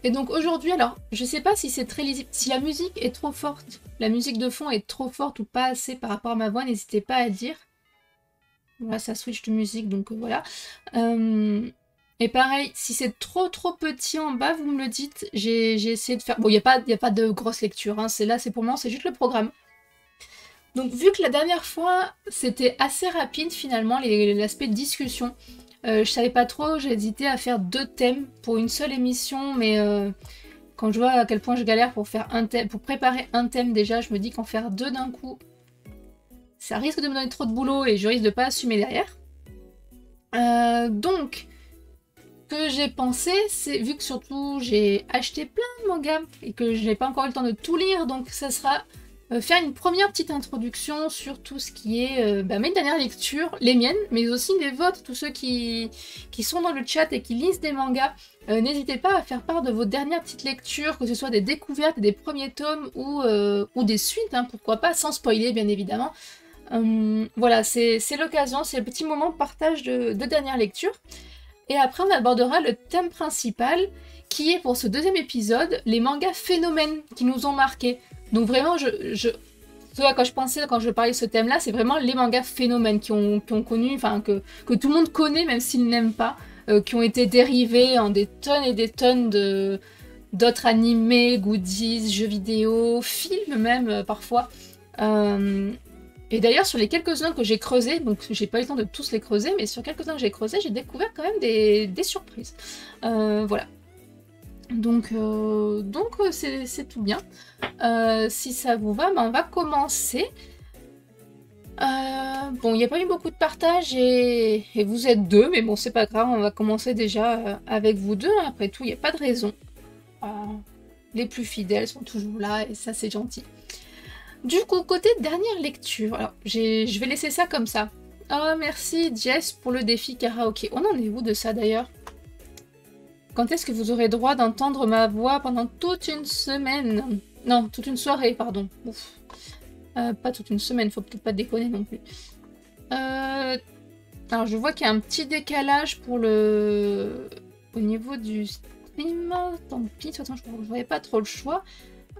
Et donc aujourd'hui, alors, je sais pas si c'est très lisible, si la musique est trop forte, la musique de fond est trop forte ou pas assez par rapport à ma voix, n'hésitez pas à dire. Voilà, ça switch de musique, donc voilà. Et pareil, si c'est trop petit en bas, vous me le dites. J'ai essayé de faire... Bon, y a pas de grosse lecture, hein. C'est là, c'est pour moi, c'est juste le programme. Donc vu que la dernière fois, c'était assez rapide finalement, l'aspect de discussion, je savais pas trop, j'ai hésité à faire 2 thèmes pour une seule émission, mais quand je vois à quel point je galère pour faire un thème, pour préparer un thème déjà, je me dis qu'en faire 2 d'un coup, ça risque de me donner trop de boulot et je risque de pas assumer derrière. Donc, ce que j'ai pensé, c'est, vu que surtout j'ai acheté plein de mangas et que je n'ai pas encore eu le temps de tout lire, donc ça sera faire une première petite introduction sur tout ce qui est mes dernières lectures, les miennes, mais aussi les vôtres, tous ceux qui sont dans le chat et qui lisent des mangas. N'hésitez pas à faire part de vos dernières petites lectures, que ce soit des découvertes, des premiers tomes ou des suites, hein, pourquoi pas, sans spoiler bien évidemment. Voilà, c'est l'occasion, c'est le petit moment de partage de dernière lecture. Et après, on abordera le thème principal, qui est pour ce 2e épisode, les mangas phénomènes qui nous ont marqués. Donc vraiment, ce à quoi je pensais quand je parlais de ce thème-là, c'est vraiment les mangas phénomènes qui ont connu, enfin que tout le monde connaît, même s'ils n'aiment pas, qui ont été dérivés en des tonnes et des tonnes d'autres animés, goodies, jeux vidéo, films même parfois. Et d'ailleurs, sur les quelques-uns que j'ai creusés, donc j'ai pas eu le temps de tous les creuser, mais sur quelques-uns que j'ai creusés, j'ai découvert quand même des surprises. Voilà. Donc c'est tout bien. Si ça vous va, on va commencer. Bon, il n'y a pas eu beaucoup de partage et vous êtes 2, mais bon, c'est pas grave, on va commencer déjà avec vous 2. Après tout, il n'y a pas de raison. Les plus fidèles sont toujours là et ça, c'est gentil. Du coup, côté dernière lecture, alors je vais laisser ça comme ça. Oh, merci Jess pour le défi karaoké. On en est où de ça d'ailleurs? Quand est-ce que vous aurez droit d'entendre ma voix pendant toute une semaine? Non, toute une soirée, pardon. Ouf. Pas toute une semaine, faut peut-être pas déconner non plus. Alors je vois qu'il y a un petit décalage pour au niveau du stream. Tant pis, de toute façon je ne voyais pas trop le choix.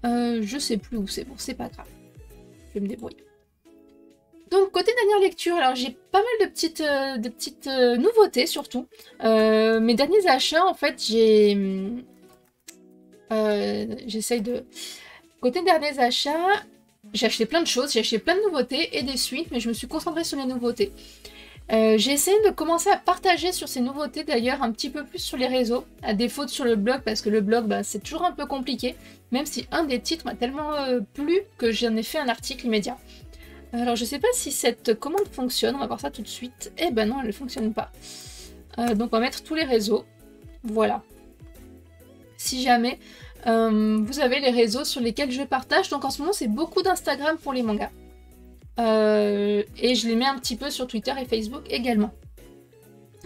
Je sais plus où c'est, bon c'est pas grave. Je vais me débrouiller. Donc côté dernière lecture, alors j'ai pas mal de petites nouveautés surtout. Mes derniers achats, en fait, j'essaye de... Côté derniers achats, j'ai acheté plein de choses, j'ai acheté plein de nouveautés et des suites, mais je me suis concentrée sur les nouveautés. J'ai essayé de commencer à partager sur ces nouveautés d'ailleurs un petit peu plus sur les réseaux, à défaut de sur le blog, parce que le blog c'est toujours un peu compliqué, même si un des titres m'a tellement plu que j'en ai fait un article immédiat. Alors je sais pas si cette commande fonctionne, on va voir ça tout de suite. Eh ben non, elle ne fonctionne pas. Donc on va mettre tous les réseaux, voilà. Si jamais vous avez les réseaux sur lesquels je partage, donc en ce moment c'est beaucoup d'Instagram pour les mangas. Et je les mets un petit peu sur Twitter et Facebook également.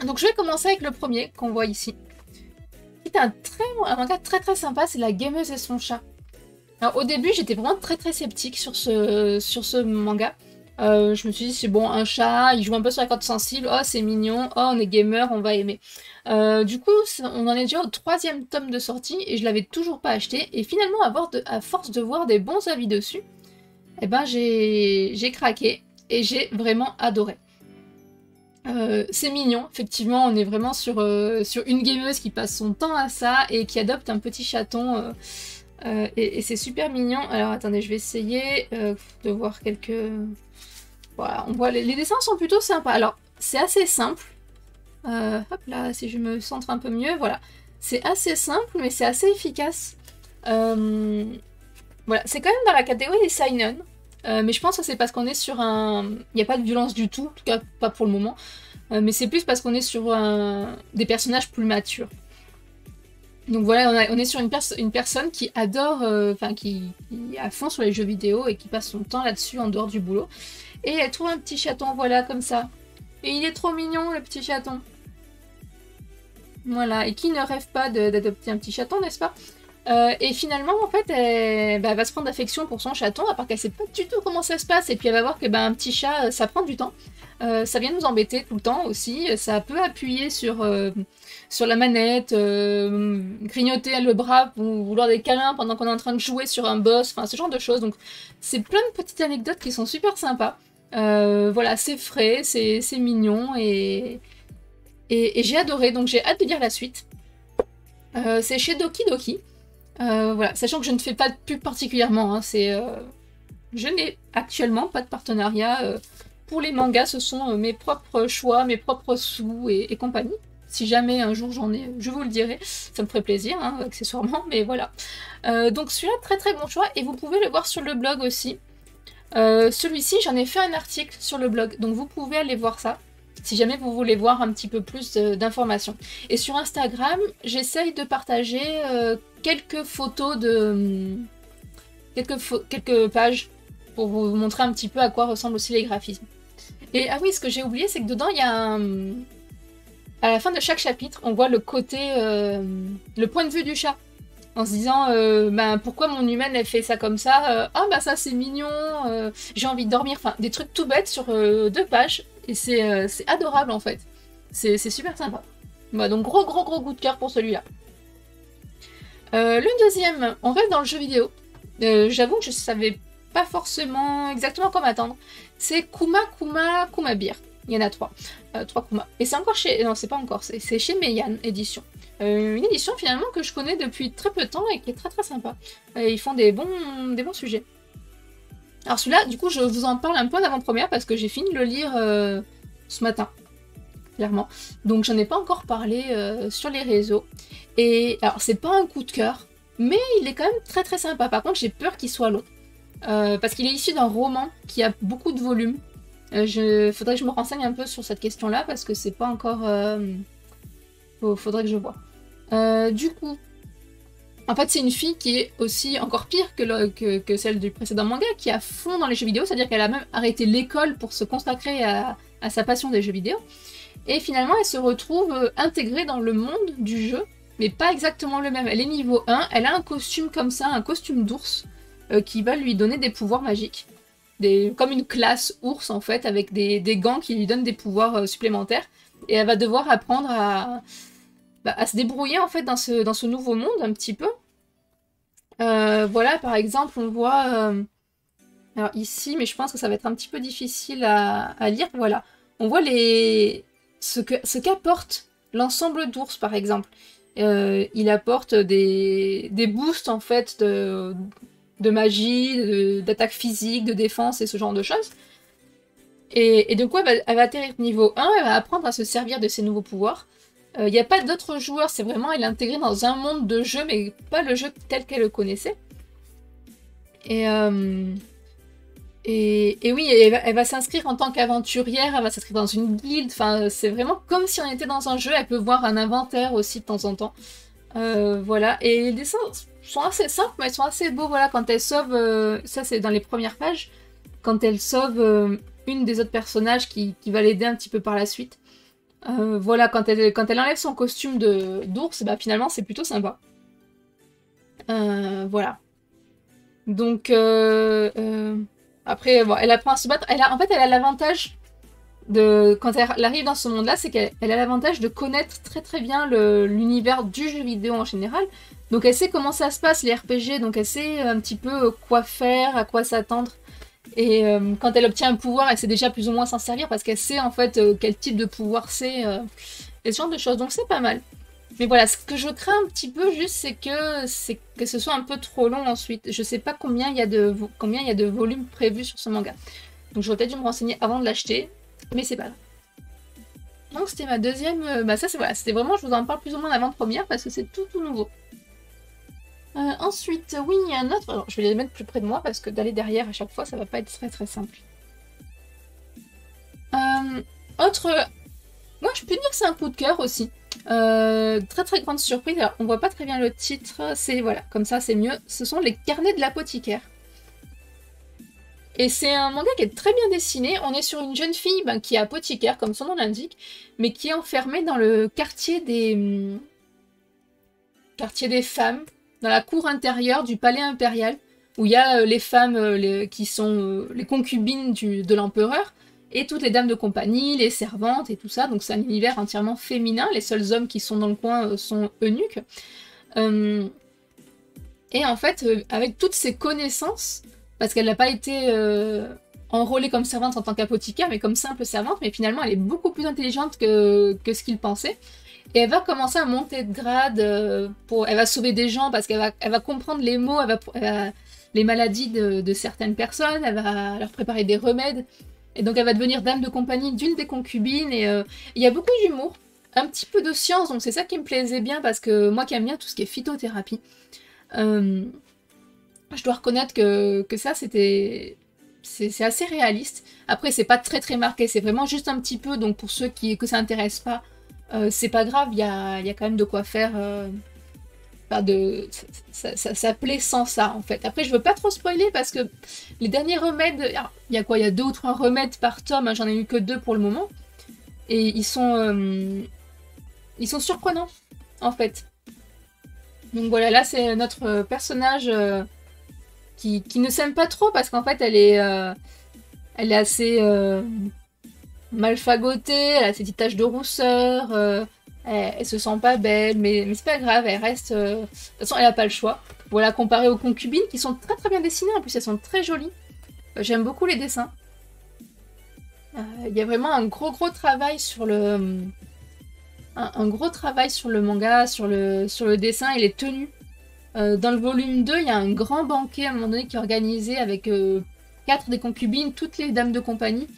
Donc je vais commencer avec le premier qu'on voit ici. C'est un manga très sympa, c'est La Gameuse et son chat. Alors au début j'étais vraiment très sceptique sur ce manga. Je me suis dit c'est bon, un chat, il joue un peu sur la corde sensible, oh c'est mignon, oh on est gamer, on va aimer. Du coup on en est déjà au 3e tome de sortie et je l'avais toujours pas acheté. Et finalement à force de voir des bons avis dessus, eh ben j'ai craqué et j'ai vraiment adoré. C'est mignon, effectivement, on est vraiment sur une gameuse qui passe son temps à ça et qui adopte un petit chaton et c'est super mignon. Alors attendez, je vais essayer de voir quelques... Voilà, on voit les dessins sont plutôt sympas. Alors c'est assez simple. Hop là, si je me centre un peu mieux, voilà. C'est assez simple mais c'est assez efficace. Voilà, c'est quand même dans la catégorie des seinen. Mais je pense que c'est parce qu'on est sur un... Il n'y a pas de violence du tout, en tout cas pas pour le moment. Mais c'est plus parce qu'on est sur des personnages plus matures. Donc voilà, on est sur une personne qui adore, qui est à fond sur les jeux vidéo et qui passe son temps là-dessus en dehors du boulot. Et elle trouve un petit chaton, voilà, comme ça. Et il est trop mignon, le petit chaton. Voilà, et qui ne rêve pas d'adopter un petit chaton, n'est-ce pas? Et finalement, en fait, elle va se prendre d'affection pour son chaton, à part qu'elle sait pas du tout comment ça se passe, et puis elle va voir que un petit chat, ça prend du temps. Ça vient nous embêter tout le temps aussi. Ça peut appuyer sur la manette, grignoter le bras pour vouloir des câlins pendant qu'on est en train de jouer sur un boss, enfin ce genre de choses. Donc c'est plein de petites anecdotes qui sont super sympas. Voilà, c'est frais, c'est mignon et j'ai adoré, donc j'ai hâte de lire la suite. C'est chez Doki Doki. Voilà, sachant que je ne fais pas de pub particulièrement, hein, je n'ai actuellement pas de partenariat. Pour les mangas, ce sont mes propres choix, mes propres sous et compagnie. Si jamais un jour j'en ai, je vous le dirai. Ça me ferait plaisir, hein, accessoirement, mais voilà. Donc celui-là, très très bon choix, et vous pouvez le voir sur le blog aussi. Celui-ci, j'en ai fait un article sur le blog, donc vous pouvez aller voir ça, si jamais vous voulez voir un petit peu plus d'informations. Et sur Instagram, j'essaye de partager quelques photos de... quelques pages pour vous montrer un petit peu à quoi ressemblent aussi les graphismes. Et ah oui, ce que j'ai oublié, c'est que dedans, il y a à la fin de chaque chapitre, on voit le côté... le point de vue du chat. En se disant, pourquoi mon humaine, elle fait ça comme ça ça, c'est mignon, j'ai envie de dormir. Enfin, des trucs tout bêtes sur 2 pages. Et c'est adorable, en fait. C'est super sympa. Voilà, donc gros coup de cœur pour celui-là. Le deuxième, on reste dans le jeu vidéo. J'avoue que je savais pas forcément exactement quoi m'attendre. C'est Kuma Beer. Il y en a 3. 3 Kuma. Et c'est encore chez... Non, c'est pas encore. C'est chez Meian Édition. Une édition finalement que je connais depuis très peu de temps et qui est très très sympa. Ils font des bons sujets. Alors celui-là, du coup, je vous en parle un peu en avant-première parce que j'ai fini de le lire ce matin, clairement. Donc j'en ai pas encore parlé sur les réseaux. Et alors c'est pas un coup de cœur, mais il est quand même très très sympa. Par contre, j'ai peur qu'il soit long. Parce qu'il est issu d'un roman qui a beaucoup de volume. Faudrait que je me renseigne un peu sur cette question-là parce que c'est pas encore... Faudrait que je vois. Du coup, en fait, c'est une fille qui est aussi encore pire que celle du précédent manga, qui est à fond dans les jeux vidéo, c'est-à-dire qu'elle a même arrêté l'école pour se consacrer à sa passion des jeux vidéo. Et finalement, elle se retrouve intégrée dans le monde du jeu, mais pas exactement le même. Elle est niveau 1, elle a un costume comme ça, un costume d'ours, qui va lui donner des pouvoirs magiques. Comme une classe ours, en fait, avec des gants qui lui donnent des pouvoirs supplémentaires. Et elle va devoir apprendre à se débrouiller en fait dans ce nouveau monde un petit peu. Voilà, par exemple, on voit... alors ici, mais je pense que ça va être un petit peu difficile à lire. Voilà, on voit ce qu'apporte l'ensemble d'ours, par exemple. Il apporte des boosts en fait de magie, d'attaque physique, de défense et ce genre de choses. Et du coup, elle va atterrir niveau 1, elle va apprendre à se servir de ses nouveaux pouvoirs. Il n'y a pas d'autres joueurs, c'est vraiment, elle est intégrée dans un monde de jeu, mais pas le jeu tel qu'elle le connaissait. Et oui, elle va s'inscrire en tant qu'aventurière, elle va s'inscrire dans une guilde, enfin, c'est vraiment comme si on était dans un jeu, elle peut voir un inventaire aussi de temps en temps. Voilà, et les dessins sont assez simples, mais ils sont assez beaux, voilà, quand elle sauve, ça c'est dans les premières pages, quand elle sauve une des autres personnages qui va l'aider un petit peu par la suite. Voilà, quand elle enlève son costume d'ours, finalement c'est plutôt sympa. Voilà. Donc, après, bon, elle apprend à se battre. En fait, elle a l'avantage quand elle arrive dans ce monde-là, c'est qu'elle a l'avantage de connaître très très bien l'univers du jeu vidéo en général. Donc elle sait comment ça se passe, les RPG, donc elle sait un petit peu quoi faire, à quoi s'attendre. Et quand elle obtient un pouvoir, elle sait déjà plus ou moins s'en servir parce qu'elle sait en fait quel type de pouvoir c'est, et ce genre de choses. Donc c'est pas mal. Mais voilà, ce que je crains un petit peu juste, c'est que ce soit un peu trop long ensuite. Je sais pas combien il y a de volumes prévus sur ce manga. Donc j'aurais peut-être dû me renseigner avant de l'acheter, mais c'est pas grave. Donc c'était ma deuxième... ça c'est voilà, c'était vraiment, je vous en parle plus ou moins en avant-première parce que c'est tout nouveau. Ensuite, oui, il y a un autre... Alors, je vais les mettre plus près de moi parce que d'aller derrière à chaque fois, ça va pas être très très simple. Autre... Moi, je peux dire que c'est un coup de cœur aussi. Très très grande surprise. Alors, on voit pas très bien le titre. C'est, voilà, comme ça, c'est mieux. Ce sont les carnets de l'apothicaire. Et c'est un manga qui est très bien dessiné. On est sur une jeune fille qui est apothicaire, comme son nom l'indique, mais qui est enfermée dans le quartier des femmes. dans la cour intérieure du palais impérial, où il y a les femmes qui sont les concubines de l'empereur, et toutes les dames de compagnie, les servantes et tout ça. Donc c'est un univers entièrement féminin. Les seuls hommes qui sont dans le coin sont eunuques. Et en fait, avec toutes ces connaissances, parce qu'elle n'a pas été enrôlée comme servante en tant qu'apothicaire, mais comme simple servante, mais finalement elle est beaucoup plus intelligente que ce qu'il pensait. Et elle va commencer à monter de grade, elle va sauver des gens, parce qu'elle va comprendre les mots, les maladies de certaines personnes, elle va leur préparer des remèdes. Et donc elle va devenir dame de compagnie d'une des concubines, et il y a beaucoup d'humour, un petit peu de science, donc c'est ça qui me plaisait bien, parce que moi qui aime bien tout ce qui est phytothérapie, je dois reconnaître que ça c'est assez réaliste. Après c'est pas très très marqué, c'est vraiment juste un petit peu, donc pour ceux que ça intéresse pas, c'est pas grave, il y a quand même de quoi faire. Ça plaît sans ça en fait. Après je veux pas trop spoiler parce que les derniers remèdes, il y a quoi, il y a 2 ou 3 remèdes par tome, hein, j'en ai eu que 2 pour le moment, et ils sont surprenants en fait. Donc voilà, là c'est notre personnage qui ne s'aime pas trop parce qu'en fait elle est assez mal fagotée, elle a ses petites taches de rousseur, elle se sent pas belle, mais c'est pas grave, elle reste... de toute façon, elle a pas le choix. Voilà, comparé aux concubines, qui sont très très bien dessinées, en plus elles sont très jolies. J'aime beaucoup les dessins. Il y a vraiment un gros travail sur le... Un gros travail sur le manga, sur le dessin et les tenues. Dans le volume 2, il y a un grand banquet à un moment donné qui est organisé avec 4 des concubines, toutes les dames de compagnie.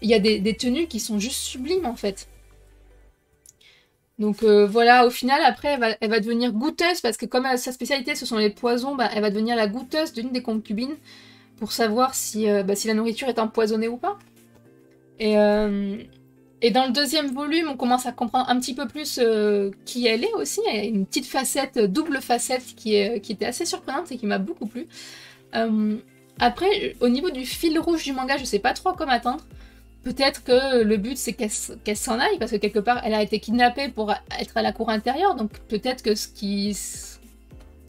Il y a des tenues qui sont juste sublimes en fait. Donc voilà, au final, après, elle va devenir goûteuse, parce que comme sa spécialité, ce sont les poisons, bah, elle va devenir la goûteuse d'une des concubines, pour savoir si la nourriture est empoisonnée ou pas. Et dans le 2e volume, on commence à comprendre un petit peu plus qui elle est aussi. Elle a une petite facette, double facette, qui était assez surprenante et qui m'a beaucoup plu. Après, au niveau du fil rouge du manga, je sais pas trop comment attendre. Peut-être que le but c'est qu'elle s'en aille, parce que quelque part elle a été kidnappée pour être à la cour intérieure, donc peut-être que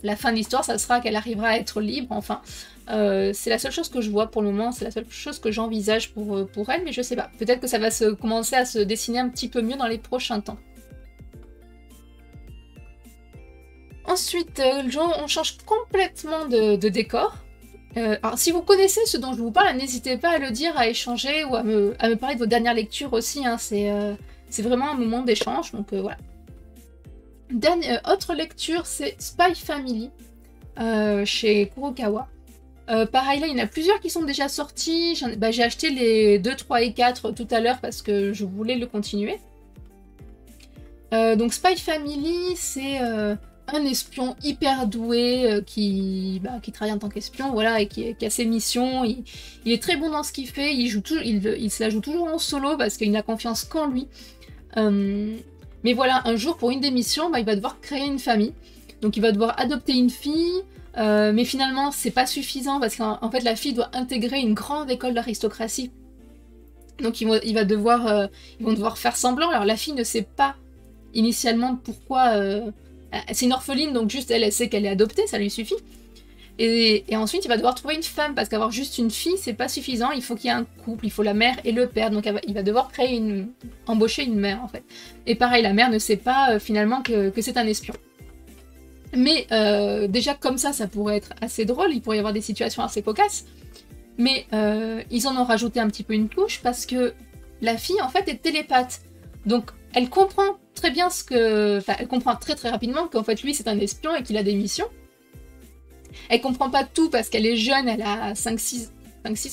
la fin de l'histoire ça sera qu'elle arrivera à être libre, enfin. C'est la seule chose que je vois pour le moment, c'est la seule chose que j'envisage pour elle, mais je sais pas. Peut-être que ça va commencer à se dessiner un petit peu mieux dans les prochains temps. Ensuite, on change complètement de décor. Alors si vous connaissez ce dont je vous parle, n'hésitez pas à le dire, à échanger ou à me parler de vos dernières lectures aussi, hein, c'est vraiment un moment d'échange, donc voilà. Autre lecture, c'est Spy Family, chez Kurokawa. Pareil là, il y en a plusieurs qui sont déjà sortis, j'ai acheté les 2, 3 et 4 tout à l'heure parce que je voulais le continuer. Donc Spy Family, c'est... un espion hyper doué qui travaille en tant qu'espion, voilà, et qui a ses missions. Il est très bon dans ce qu'il fait. Il se la joue toujours en solo parce qu'il n'a confiance qu'en lui. Mais voilà, un jour pour une des missions, il va devoir créer une famille. Donc il va devoir adopter une fille. Mais finalement, c'est pas suffisant parce qu'en fait, la fille doit intégrer une grande école d'aristocratie. Donc ils vont devoir faire semblant. Alors la fille ne sait pas initialement pourquoi. C'est une orpheline, donc juste elle sait qu'elle est adoptée, ça lui suffit. Et ensuite, il va devoir trouver une femme, parce qu'avoir juste une fille, c'est pas suffisant, il faut qu'il y ait un couple, il faut la mère et le père, donc il va devoir embaucher une mère, en fait. Et pareil, la mère ne sait pas, finalement, que c'est un espion. Mais déjà, comme ça pourrait être assez drôle, il pourrait y avoir des situations assez cocasses, mais ils en ont rajouté un petit peu une couche, parce que la fille, en fait, est télépathe. Donc, elle comprend très bien elle comprend très très rapidement qu'en fait lui c'est un espion et qu'il a des missions. Elle comprend pas tout parce qu'elle est jeune, elle a 5-6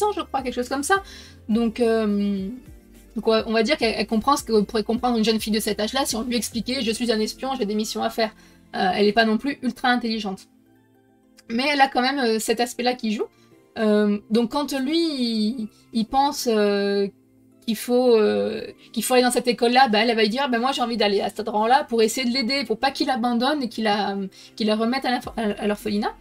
ans je crois, quelque chose comme ça. Donc on va dire qu'elle comprend ce que pourrait comprendre une jeune fille de cet âge-là si on lui expliquait je suis un espion, j'ai des missions à faire. Elle est pas non plus ultra intelligente. Mais elle a quand même cet aspect-là qui joue. Donc quand lui il pense qu'il faut aller dans cette école-là, elle va lui dire moi j'ai envie d'aller à cet endroit-là pour essayer de l'aider, pour pas qu'il abandonne et qu'il la remette à l'orphelinat.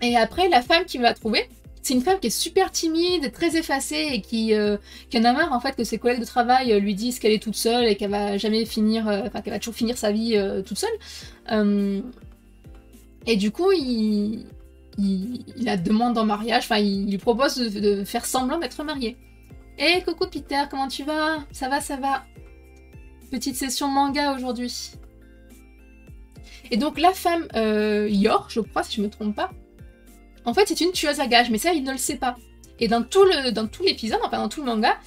Et après, la femme qu'il va trouver, c'est une femme qui est super timide, très effacée et qui en a marre en fait que ses collègues de travail lui disent qu'elle est toute seule et qu'elle va jamais finir, qu'elle va toujours finir sa vie toute seule. Et du coup, il la demande en mariage, enfin, il lui propose de faire semblant d'être marié. Eh, coucou Peter, comment tu vas? Ça va, ça va. Petite session manga aujourd'hui. Et donc la femme Yor, je crois, si je me trompe pas, en fait c'est une tueuse à gages, mais ça il ne le sait pas. Et dans tout l'épisode, enfin dans tout le manga,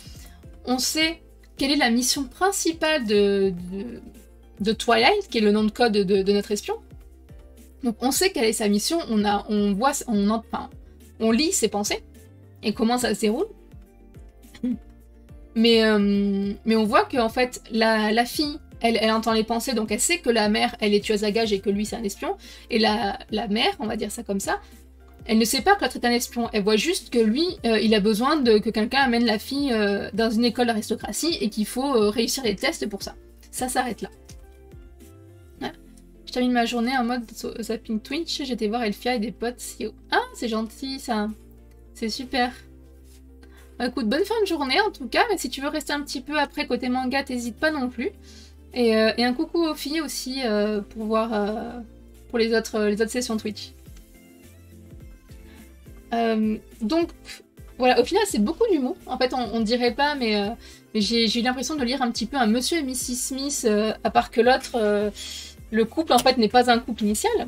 on sait quelle est la mission principale de Twilight, qui est le nom de code de notre espion. Donc on sait quelle est sa mission, on lit ses pensées et comment ça se déroule. Mais on voit que en fait la fille, elle entend les pensées, donc elle sait que la mère, elle est tueuse à gages et que lui c'est un espion. Et la mère, on va dire ça comme ça, elle ne sait pas que l'autre est un espion. Elle voit juste que lui, il a besoin que quelqu'un amène la fille dans une école d'aristocratie et qu'il faut réussir les tests pour ça. Ça s'arrête là. Ouais. Je termine ma journée en mode zapping Twitch. J'étais voir Elfia et des potes. Ah, c'est gentil ça. C'est super. Écoute, bonne fin de journée en tout cas, mais si tu veux rester un petit peu après côté manga, t'hésites pas non plus. Et un coucou aux filles aussi pour voir pour les autres sessions Twitch. Donc voilà, au final c'est beaucoup d'humour. En fait, on dirait pas, mais j'ai eu l'impression de lire un petit peu un Monsieur et Mrs. Smith, à part que l'autre, le couple en fait n'est pas un couple initial.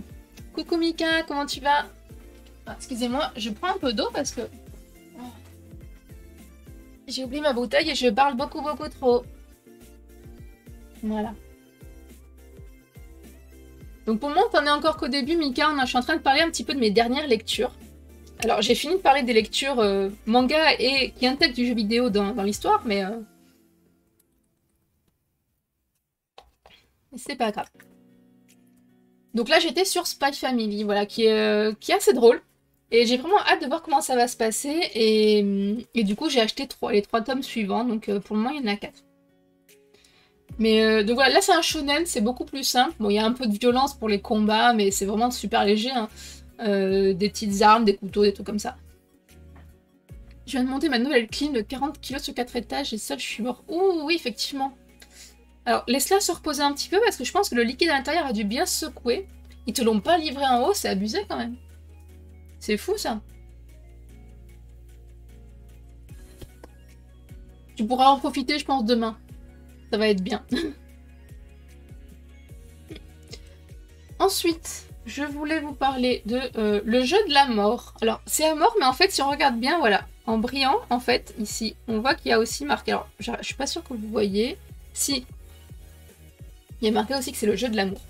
Coucou Mika, comment tu vas? Ah, excusez-moi, je prends un peu d'eau parce que j'ai oublié ma bouteille et je parle beaucoup trop. Voilà. Donc pour moi, on en est encore qu'au début, Mika. Je suis en train de parler un petit peu de mes dernières lectures. Alors j'ai fini de parler des lectures manga et qui intègrent du jeu vidéo dans l'histoire, mais c'est pas grave. Donc là j'étais sur Spy Family, voilà, qui est assez drôle. Et j'ai vraiment hâte de voir comment ça va se passer. Et du coup, j'ai acheté les 3 tomes suivants. Donc pour le moment, il y en a 4. Mais donc voilà, là c'est un shonen, c'est beaucoup plus simple. Bon, il y a un peu de violence pour les combats, mais c'est vraiment super léger. Hein. Des petites armes, des couteaux, des trucs comme ça. Je viens de monter ma nouvelle clim de 40 kg sur 4 étages et seul je suis mort. Ouh, oui, effectivement. Alors, laisse-la se reposer un petit peu parce que je pense que le liquide à l'intérieur a dû bien secouer. Ils te l'ont pas livré en haut, c'est abusé quand même. C'est fou ça. Tu pourras en profiter, je pense, demain. Ça va être bien. Ensuite, je voulais vous parler de le jeu de la mort. Alors, c'est à mort, mais en fait, si on regarde bien, voilà, en brillant, en fait, ici, on voit qu'il y a aussi marqué... Alors, je suis pas sûre que vous voyez. Si. Il y a marqué aussi que c'est le jeu de l'amour.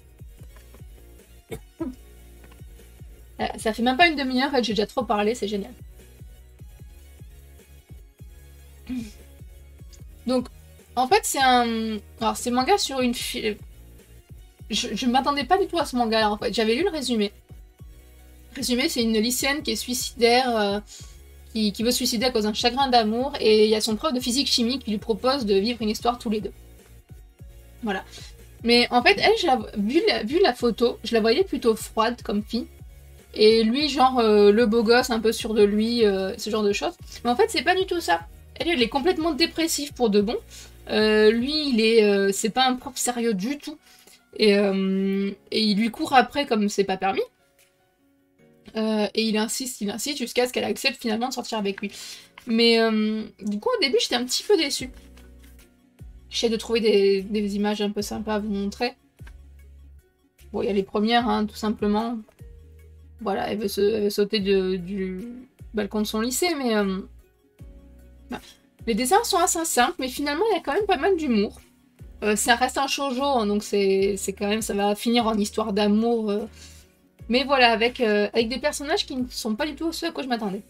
Ça fait même pas une demi-heure, en fait, j'ai déjà trop parlé, c'est génial. Donc, en fait, c'est un... Alors, c'est manga sur une fille... Je m'attendais pas du tout à ce manga-là, en fait. J'avais lu le résumé. Le résumé, c'est une lycéenne qui est suicidaire, qui veut se suicider à cause d'un chagrin d'amour, et il y a son prof de physique-chimie qui lui propose de vivre une histoire tous les deux. Voilà. Mais en fait, elle, vu la photo, je la voyais plutôt froide comme fille. Et lui, genre, le beau gosse, un peu sûr de lui, ce genre de choses. Mais en fait, c'est pas du tout ça. Elle est complètement dépressive pour de bon. Lui, c'est pas un prof sérieux du tout. Et il lui court après comme c'est pas permis. Et il insiste jusqu'à ce qu'elle accepte finalement de sortir avec lui. Mais du coup, au début, j'étais un petit peu déçue. J'essaie de trouver des images un peu sympas à vous montrer. Bon, il y a les premières, hein, tout simplement. Voilà, elle veut sauter du balcon de son lycée, mais... Bah, les dessins sont assez simples, mais finalement, il y a quand même pas mal d'humour. Ça reste un shoujo, hein, donc c'est quand même... Ça va finir en histoire d'amour. Mais voilà, avec des personnages qui ne sont pas du tout ceux à quoi je m'attendais.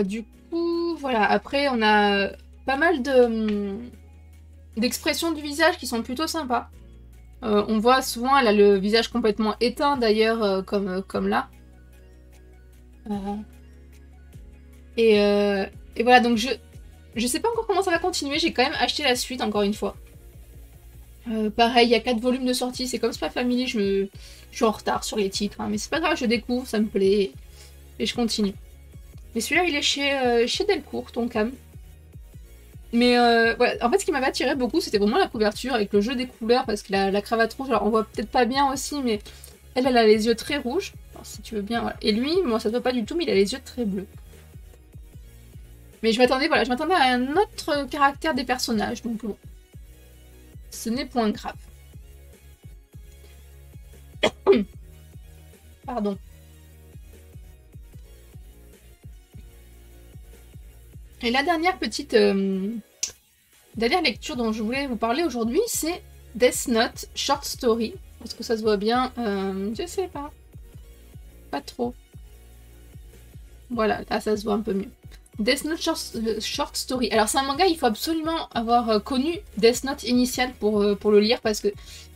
Du coup, voilà. Après, on a pas mal d'expressions du visage qui sont plutôt sympas. On voit souvent, elle a le visage complètement éteint d'ailleurs, comme là. Et voilà, donc je sais pas encore comment ça va continuer, j'ai quand même acheté la suite encore une fois. Pareil, il y a 4 volumes de sortie, c'est comme Spy Family, je suis en retard sur les titres, hein, mais c'est pas grave, je découvre, ça me plaît, et je continue. Mais celui-là, il est chez Delcourt, Tonkam. Mais voilà. En fait, ce qui m'avait attiré beaucoup, c'était vraiment la couverture avec le jeu des couleurs, parce que la cravate rouge, alors on voit peut-être pas bien aussi, mais elle a les yeux très rouges. Alors, si tu veux bien, voilà. Et lui, moi ça se voit pas du tout, mais il a les yeux très bleus. Mais je m'attendais, voilà, je m'attendais à un autre caractère des personnages, donc bon. Ce n'est point grave. Pardon. Et la dernière petite dernière lecture dont je voulais vous parler aujourd'hui, c'est Death Note Short Story. Est-ce que ça se voit bien? Je sais pas. Pas trop. Voilà, là ça se voit un peu mieux. Death Note Short Story. Alors c'est un manga, il faut absolument avoir connu Death Note initial pour le lire, parce que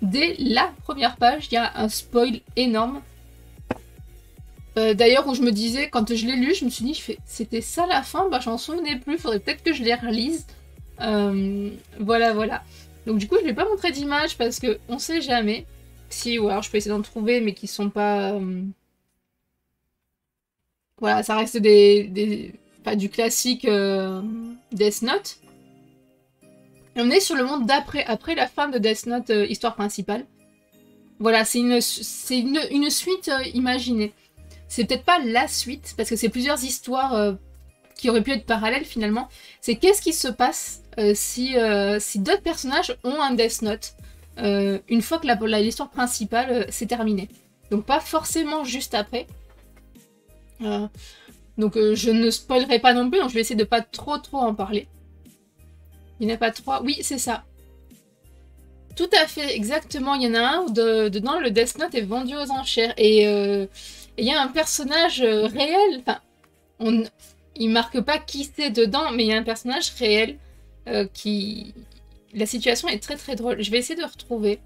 dès la première page, il y a un spoil énorme. D'ailleurs, où je me disais, quand je l'ai lu, je me suis dit, c'était ça la fin? Bah j'en souvenais plus, faudrait peut-être que je les relise. Voilà, voilà. Donc du coup, je vais pas montrer d'image parce que on sait jamais. Si, ou alors je peux essayer d'en trouver, mais qui sont pas... Voilà, ça reste pas du classique Death Note. Et on est sur le monde d'après, après la fin de Death Note, histoire principale. Voilà, c'est une suite imaginée. C'est peut-être pas la suite, parce que c'est plusieurs histoires qui auraient pu être parallèles finalement. C'est qu'est-ce qui se passe si d'autres personnages ont un Death Note une fois que l'histoire principale s'est terminée. Donc pas forcément juste après. Donc je ne spoilerai pas non plus, donc je vais essayer de pas trop en parler. Il n'y en a pas trois. Oui, c'est ça. Tout à fait, exactement. Il y en a un où dedans le Death Note est vendu aux enchères. Et il y a un personnage réel. Enfin, il marque pas qui c'est dedans, mais il y a un personnage réel qui... La situation est très drôle. Je vais essayer de retrouver.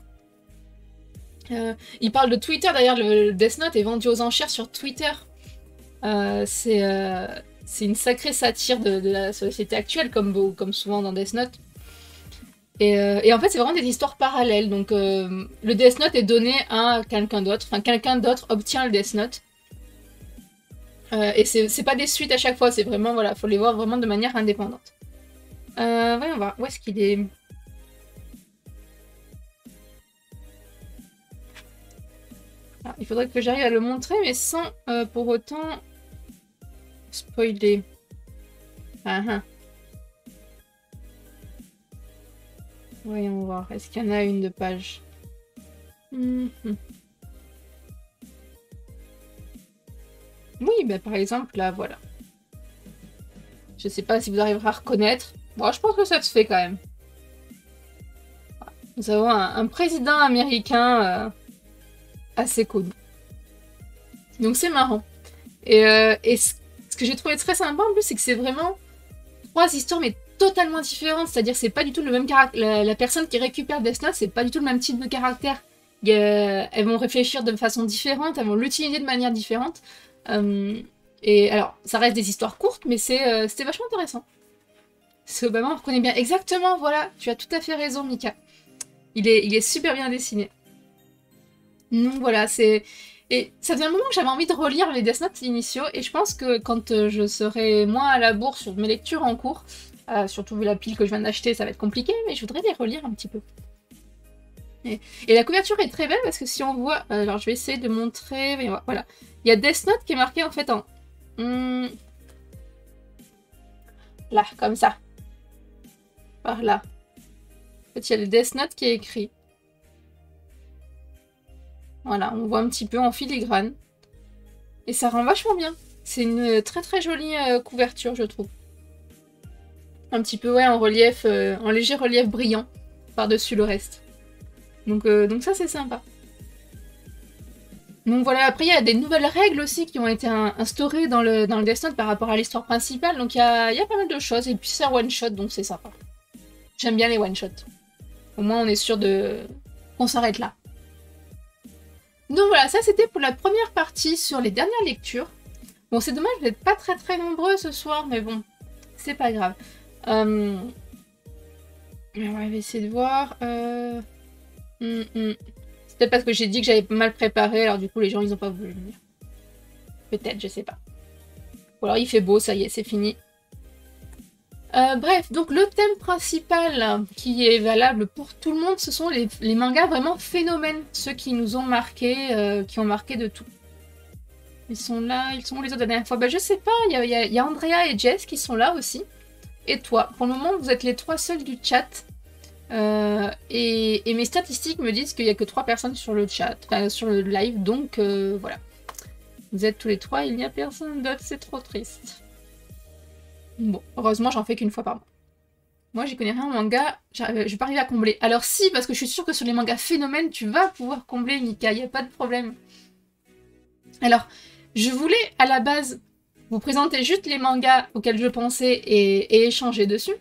Il parle de Twitter, d'ailleurs, le Death Note est vendu aux enchères sur Twitter. C'est une sacrée satire de la société actuelle, comme souvent dans Death Note. Et en fait, c'est vraiment des histoires parallèles. Donc, le Death Note est donné à quelqu'un d'autre. Enfin, quelqu'un d'autre obtient le Death Note. Et c'est pas des suites à chaque fois. C'est vraiment, voilà, faut les voir vraiment de manière indépendante. Voyons voir. Où est-ce qu'il est, Ah, il faudrait que j'arrive à le montrer, mais sans pour autant spoiler. Ah, ah. Voyons voir. Est-ce qu'il y en a une de page? Oui, bah, par exemple, là, voilà. Je sais pas si vous arriverez à reconnaître. Bon, je pense que ça se fait quand même. Nous avons un président américain assez connu. Donc c'est marrant. Et ce que j'ai trouvé très sympa en plus, c'est que c'est vraiment 3 histoires, mais totalement différentes. C'est-à-dire que c'est pas du tout le même caractère. La personne qui récupère Death Note, c'est pas du tout le même type de caractère. Elles vont réfléchir de façon différente, elles vont l'utiliser de manière différente. Et alors, ça reste des histoires courtes, mais c'était vachement intéressant. C'est Obama, on reconnaît bien. Exactement, voilà, tu as tout à fait raison, Mika. Il est super bien dessiné. Donc voilà, c'est... Et ça faisait un moment que j'avais envie de relire les Death Note initiaux, et je pense que quand je serai moins à la bourre sur mes lectures en cours, surtout vu la pile que je viens d'acheter, ça va être compliqué, mais je voudrais les relire un petit peu. Et la couverture est très belle, parce que si on voit... alors je vais essayer de montrer... Voilà. Il y a Death Note qui est marqué en fait en... là, comme ça. Par là. En fait, il y a le Death Note qui est écrit. Voilà, on voit un petit peu en filigrane. Et ça rend vachement bien. C'est une très jolie couverture, je trouve. Un petit peu, ouais, en relief, en léger relief brillant, par-dessus le reste. Donc ça, c'est sympa. Donc voilà, après, il y a des nouvelles règles aussi qui ont été instaurées dans le Death Note par rapport à l'histoire principale. Donc il y a pas mal de choses. Et puis c'est un one-shot, donc c'est sympa. J'aime bien les one-shots. Au moins, on est sûr qu'on s'arrête là. Donc voilà, ça c'était pour la première partie sur les dernières lectures. Bon, c'est dommage d'être pas très nombreux ce soir, mais bon, c'est pas grave. On va essayer de voir. C'est peut-être parce que j'ai dit que j'avais pas mal préparé, alors du coup les gens ils ont pas voulu venir. Peut-être, je sais pas. Ou alors il fait beau, ça y est, c'est fini. Bref, donc le thème principal qui est valable pour tout le monde, ce sont les mangas vraiment phénomènes, ceux qui nous ont marqué, qui ont marqué de tout. Ils sont là, ils sont où les autres la dernière fois? Bah je sais pas, il y a Andrea et Jess qui sont là aussi. Et toi, pour le moment vous êtes les 3 seuls du chat. Et mes statistiques me disent qu'il n'y a que 3 personnes sur le chat, enfin sur le live, donc voilà. Vous êtes tous les 3, il n'y a personne d'autre, c'est trop triste. Bon, heureusement j'en fais qu'une fois par mois. Moi j'y connais rien en manga, je vais pas arriver à combler. Alors si, parce que je suis sûre que sur les mangas phénomènes, tu vas pouvoir combler, Mika, il n'y a pas de problème. Alors, je voulais à la base vous présenter juste les mangas auxquels je pensais et échanger dessus.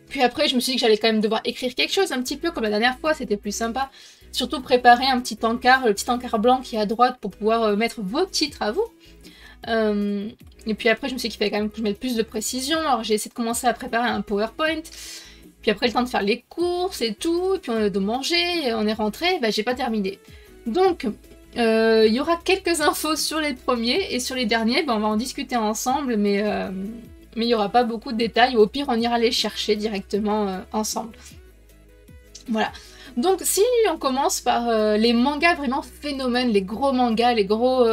Puis après, je me suis dit que j'allais quand même devoir écrire quelque chose, un petit peu comme la dernière fois, c'était plus sympa. Surtout préparer un petit encart, le petit encart blanc qui est à droite pour pouvoir mettre vos titres à vous. Et puis après, je me suis dit qu'il fallait quand même que je mette plus de précision. Alors j'ai essayé de commencer à préparer un PowerPoint. Puis après, le temps de faire les courses et tout, et puis de manger, et on est rentré, bah j'ai pas terminé. Donc, il y aura quelques infos sur les premiers, et sur les derniers, bah, on va en discuter ensemble, mais il n'y aura pas beaucoup de détails. Au pire, on ira les chercher directement ensemble. Voilà. Donc, si on commence par les mangas vraiment phénomènes, les gros mangas, les gros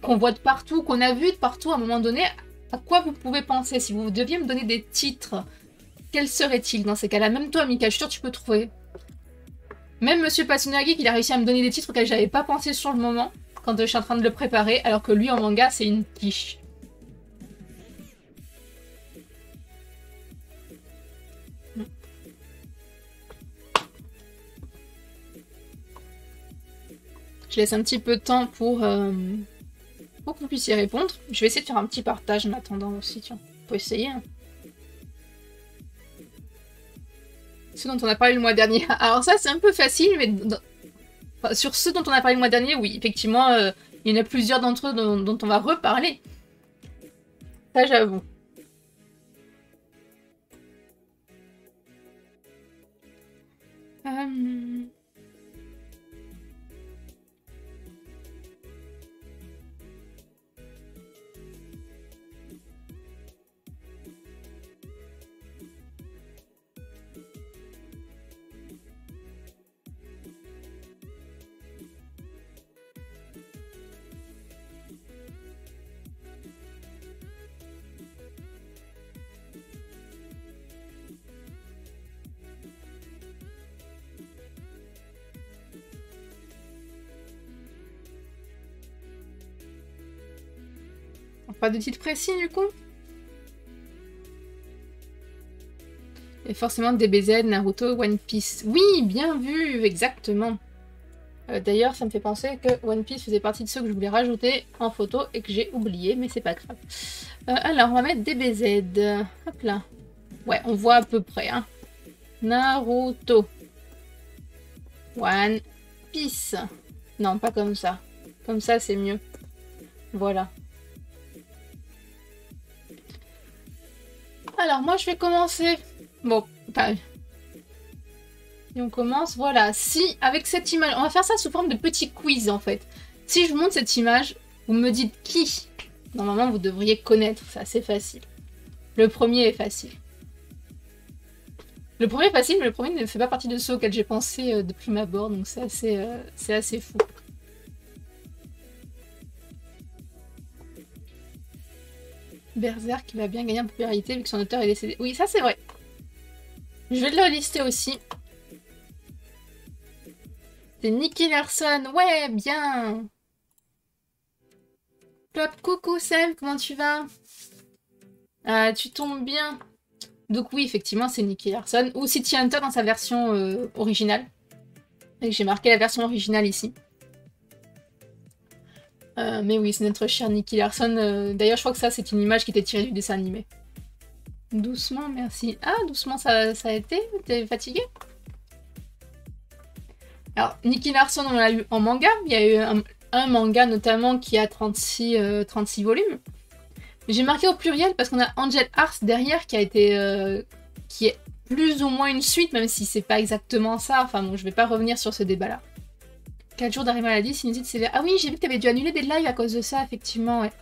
qu'on voit de partout, qu'on a vu de partout à un moment donné, à quoi vous pouvez penser? Si vous deviez me donner des titres, quels seraient-ils dans ces cas-là? Même toi, Mika, je suis sûre que tu peux trouver. Même Monsieur Patsunagi, il a réussi à me donner des titres auxquels j'avais pas pensé sur le moment, quand je suis en train de le préparer, alors que lui, en manga, c'est une quiche. Je laisse un petit peu de temps pour que vous puissiez répondre. Je vais essayer de faire un petit partage en attendant aussi, tiens. On peut essayer. Hein. Ce dont on a parlé le mois dernier. Alors ça, c'est un peu facile, mais enfin, sur ceux dont on a parlé le mois dernier, oui, effectivement, il y en a plusieurs d'entre eux dont on va reparler. Ça, j'avoue. Pas de titre précis du coup. Et forcément DBZ, Naruto, One Piece. Oui, bien vu, exactement. D'ailleurs, ça me fait penser que One Piece faisait partie de ceux que je voulais rajouter en photo et que j'ai oublié, mais c'est pas grave. Alors, on va mettre DBZ. Hop là. Ouais, on voit à peu près. Hein. Naruto. One Piece. Non, pas comme ça. Comme ça, c'est mieux. Voilà. Alors, moi, je vais commencer... Bon, enfin... Et on commence, voilà. Si, avec cette image... On va faire ça sous forme de petit quiz, en fait. Si je vous montre cette image, vous me dites qui. Normalement, vous devriez connaître. C'est assez facile. Le premier est facile. Le premier est facile, mais le premier ne fait pas partie de ceux auxquels j'ai pensé de prime abord. Donc, c'est assez fou. Berserk qui va bien gagner en popularité vu que son auteur est décédé. Oui, ça c'est vrai. Je vais le lister aussi. C'est Nicky Larson. Ouais, bien. Plop, coucou Sam, comment tu vas? Tu tombes bien. Donc oui, effectivement, c'est Nicky Larson. Ou City Hunter dans sa version originale. Et j'ai marqué la version originale ici. Mais oui, c'est notre cher Nicky Larson. D'ailleurs, je crois que ça, c'est une image qui était tirée du dessin animé. Doucement, merci. Ah, doucement, ça a été? T'es fatigué? Alors, Nicky Larson, on l'a eu en manga. Il y a eu un manga, notamment, qui a 36 volumes. J'ai marqué au pluriel parce qu'on a Angel Hearts derrière qui a été... qui est plus ou moins une suite, même si c'est pas exactement ça. Enfin bon, je vais pas revenir sur ce débat-là. 4 jours d'arrêt maladie, sinusite sévère. Ah oui, j'ai vu que t'avais dû annuler des lives à cause de ça, effectivement, ouais.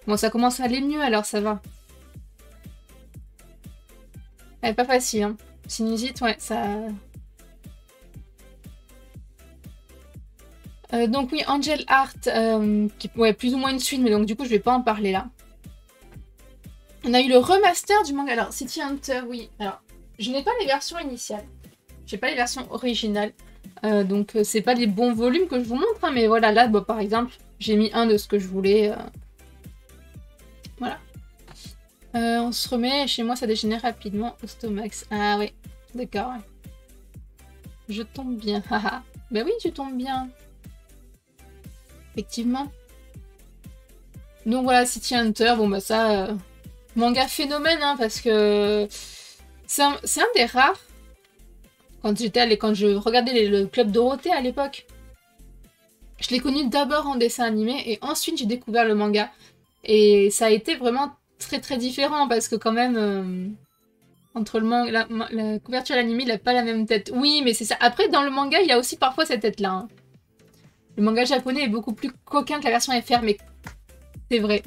Bon, ça commence à aller mieux, alors ça va. Elle est pas facile, hein. Sinusite, ouais, ça... donc oui, Angel Heart, qui ouais, plus ou moins une suite, mais donc du coup je vais pas en parler là. On a eu le remaster du manga. Alors, City Hunter, oui. Alors, je n'ai pas les versions initiales. J'ai pas les versions originales. Donc c'est pas les bons volumes que je vous montre, hein, mais voilà, là, bah, par exemple, j'ai mis un de ce que je voulais. Voilà. On se remet, chez moi ça dégénère rapidement au Stomax. Ah oui, d'accord. Ouais. Je tombe bien, haha. Ben oui, tu tombes bien. Effectivement. Donc voilà, City Hunter, bon bah ça... manga phénomène, hein, parce que... C'est un des rares. Quand je regardais le Club Dorothée à l'époque. Je l'ai connu d'abord en dessin animé, et ensuite j'ai découvert le manga. Et ça a été vraiment très très différent, parce que quand même... entre le manga, la couverture et l'anime, il a pas la même tête. Oui, mais c'est ça. Après, dans le manga, il y a aussi parfois cette tête-là. Hein. Le manga japonais est beaucoup plus coquin que la version FR, mais c'est vrai.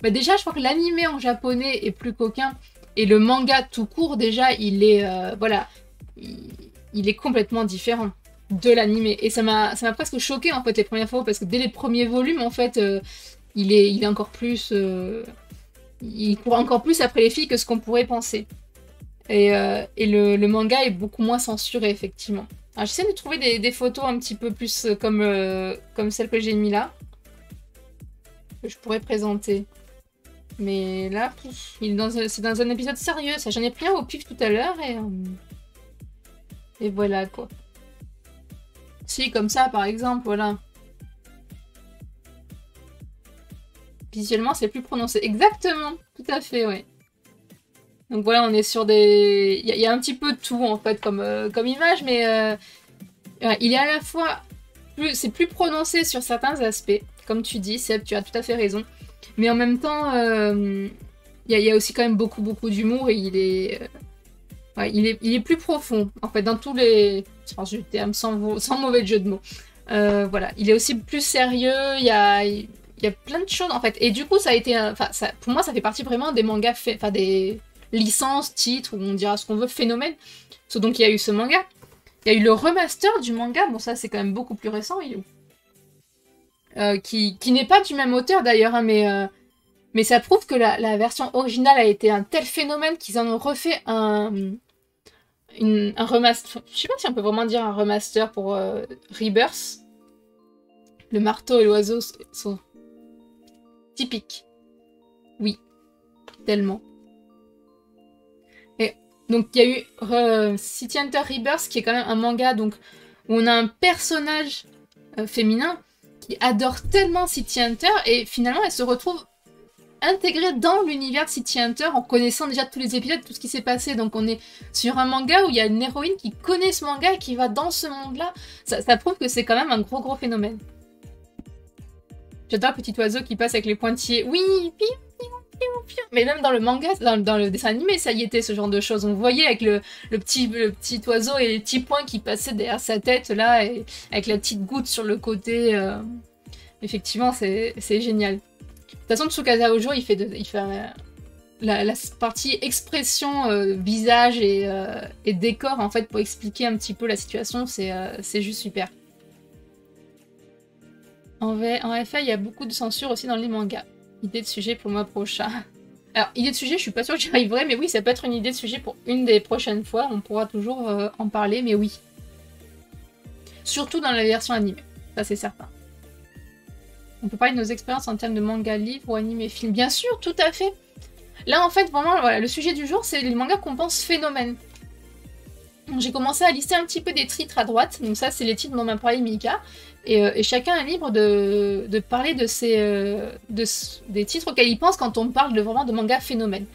Bah déjà, je crois que l'anime en japonais est plus coquin. Et le manga tout court, déjà, il est... voilà. Il est complètement différent de l'anime. Et ça m'a presque choqué, en fait, les premières fois. Parce que dès les premiers volumes, en fait, il est encore plus... il court encore plus après les filles que ce qu'on pourrait penser. Et le manga est beaucoup moins censuré, effectivement. Alors, j'essaie de trouver des photos un petit peu plus comme celle que j'ai mis là. Que je pourrais présenter. Mais là, c'est dans un épisode sérieux. Ça, j'en ai pris un au pif tout à l'heure et voilà, quoi. Si, comme ça, par exemple, voilà. Visuellement, c'est plus prononcé. Exactement, tout à fait, ouais. Donc voilà, on est sur des... Il y a un petit peu de tout, en fait, comme image, mais ouais, il est à la fois... C'est plus prononcé sur certains aspects. Comme tu dis, Seb, tu as tout à fait raison. Mais en même temps, il y a aussi quand même beaucoup d'humour et ouais, il est plus profond, en fait, dans tous les... Enfin, je terme sans mauvais jeu de mots. Voilà, il est aussi plus sérieux, il y a plein de choses, en fait. Et du coup, ça a été... Enfin, pour moi, ça fait partie vraiment des mangas... Enfin, des licences, titres, ou on dira ce qu'on veut, phénomène. Donc, il y a eu ce manga. Il y a eu le remaster du manga. Bon, ça, c'est quand même beaucoup plus récent. Il est où qui n'est pas du même auteur, d'ailleurs, hein, mais ça prouve que la version originale a été un tel phénomène qu'ils en ont refait un remaster. Je sais pas si on peut vraiment dire un remaster pour Rebirth. Le marteau et l'oiseau sont typiques. Oui, tellement. Et donc il y a eu City Hunter Rebirth, qui est quand même un manga donc, où on a un personnage féminin qui adore tellement City Hunter, et finalement elle se retrouve intégrée dans l'univers de City Hunter en connaissant déjà tous les épisodes, tout ce qui s'est passé. Donc on est sur un manga où il y a une héroïne qui connaît ce manga et qui va dans ce monde-là. Ça prouve que c'est quand même un gros phénomène. J'adore le petit oiseau qui passe avec les pointillés. Oui, piou, piou, piou, piou. Mais même dans le manga, dans le dessin animé, ça y était, ce genre de choses. On voyait avec le petit oiseau et les petits points qui passaient derrière sa tête, là, et avec la petite goutte sur le côté. Effectivement, c'est génial. De toute façon, Tsukasa Ojo, il fait la partie expression, visage et décor, en fait, pour expliquer un petit peu la situation. C'est juste super. En FA, il y a beaucoup de censure aussi dans les mangas. Idée de sujet pour le mois prochain. Alors, idée de sujet, je suis pas sûre que j'y arriverai, mais oui, ça peut être une idée de sujet pour une des prochaines fois. On pourra toujours en parler, mais oui. Surtout dans la version animée, ça c'est certain. On peut parler de nos expériences en termes de manga, livre ou anime et film. Bien sûr, tout à fait. Là, en fait, vraiment, voilà, le sujet du jour, c'est les mangas qu'on pense phénomènes. J'ai commencé à lister un petit peu des titres à droite. Donc ça, c'est les titres dont m'a parlé Mika. Et chacun est libre de parler des titres auxquels il pense quand on parle vraiment de manga phénomène.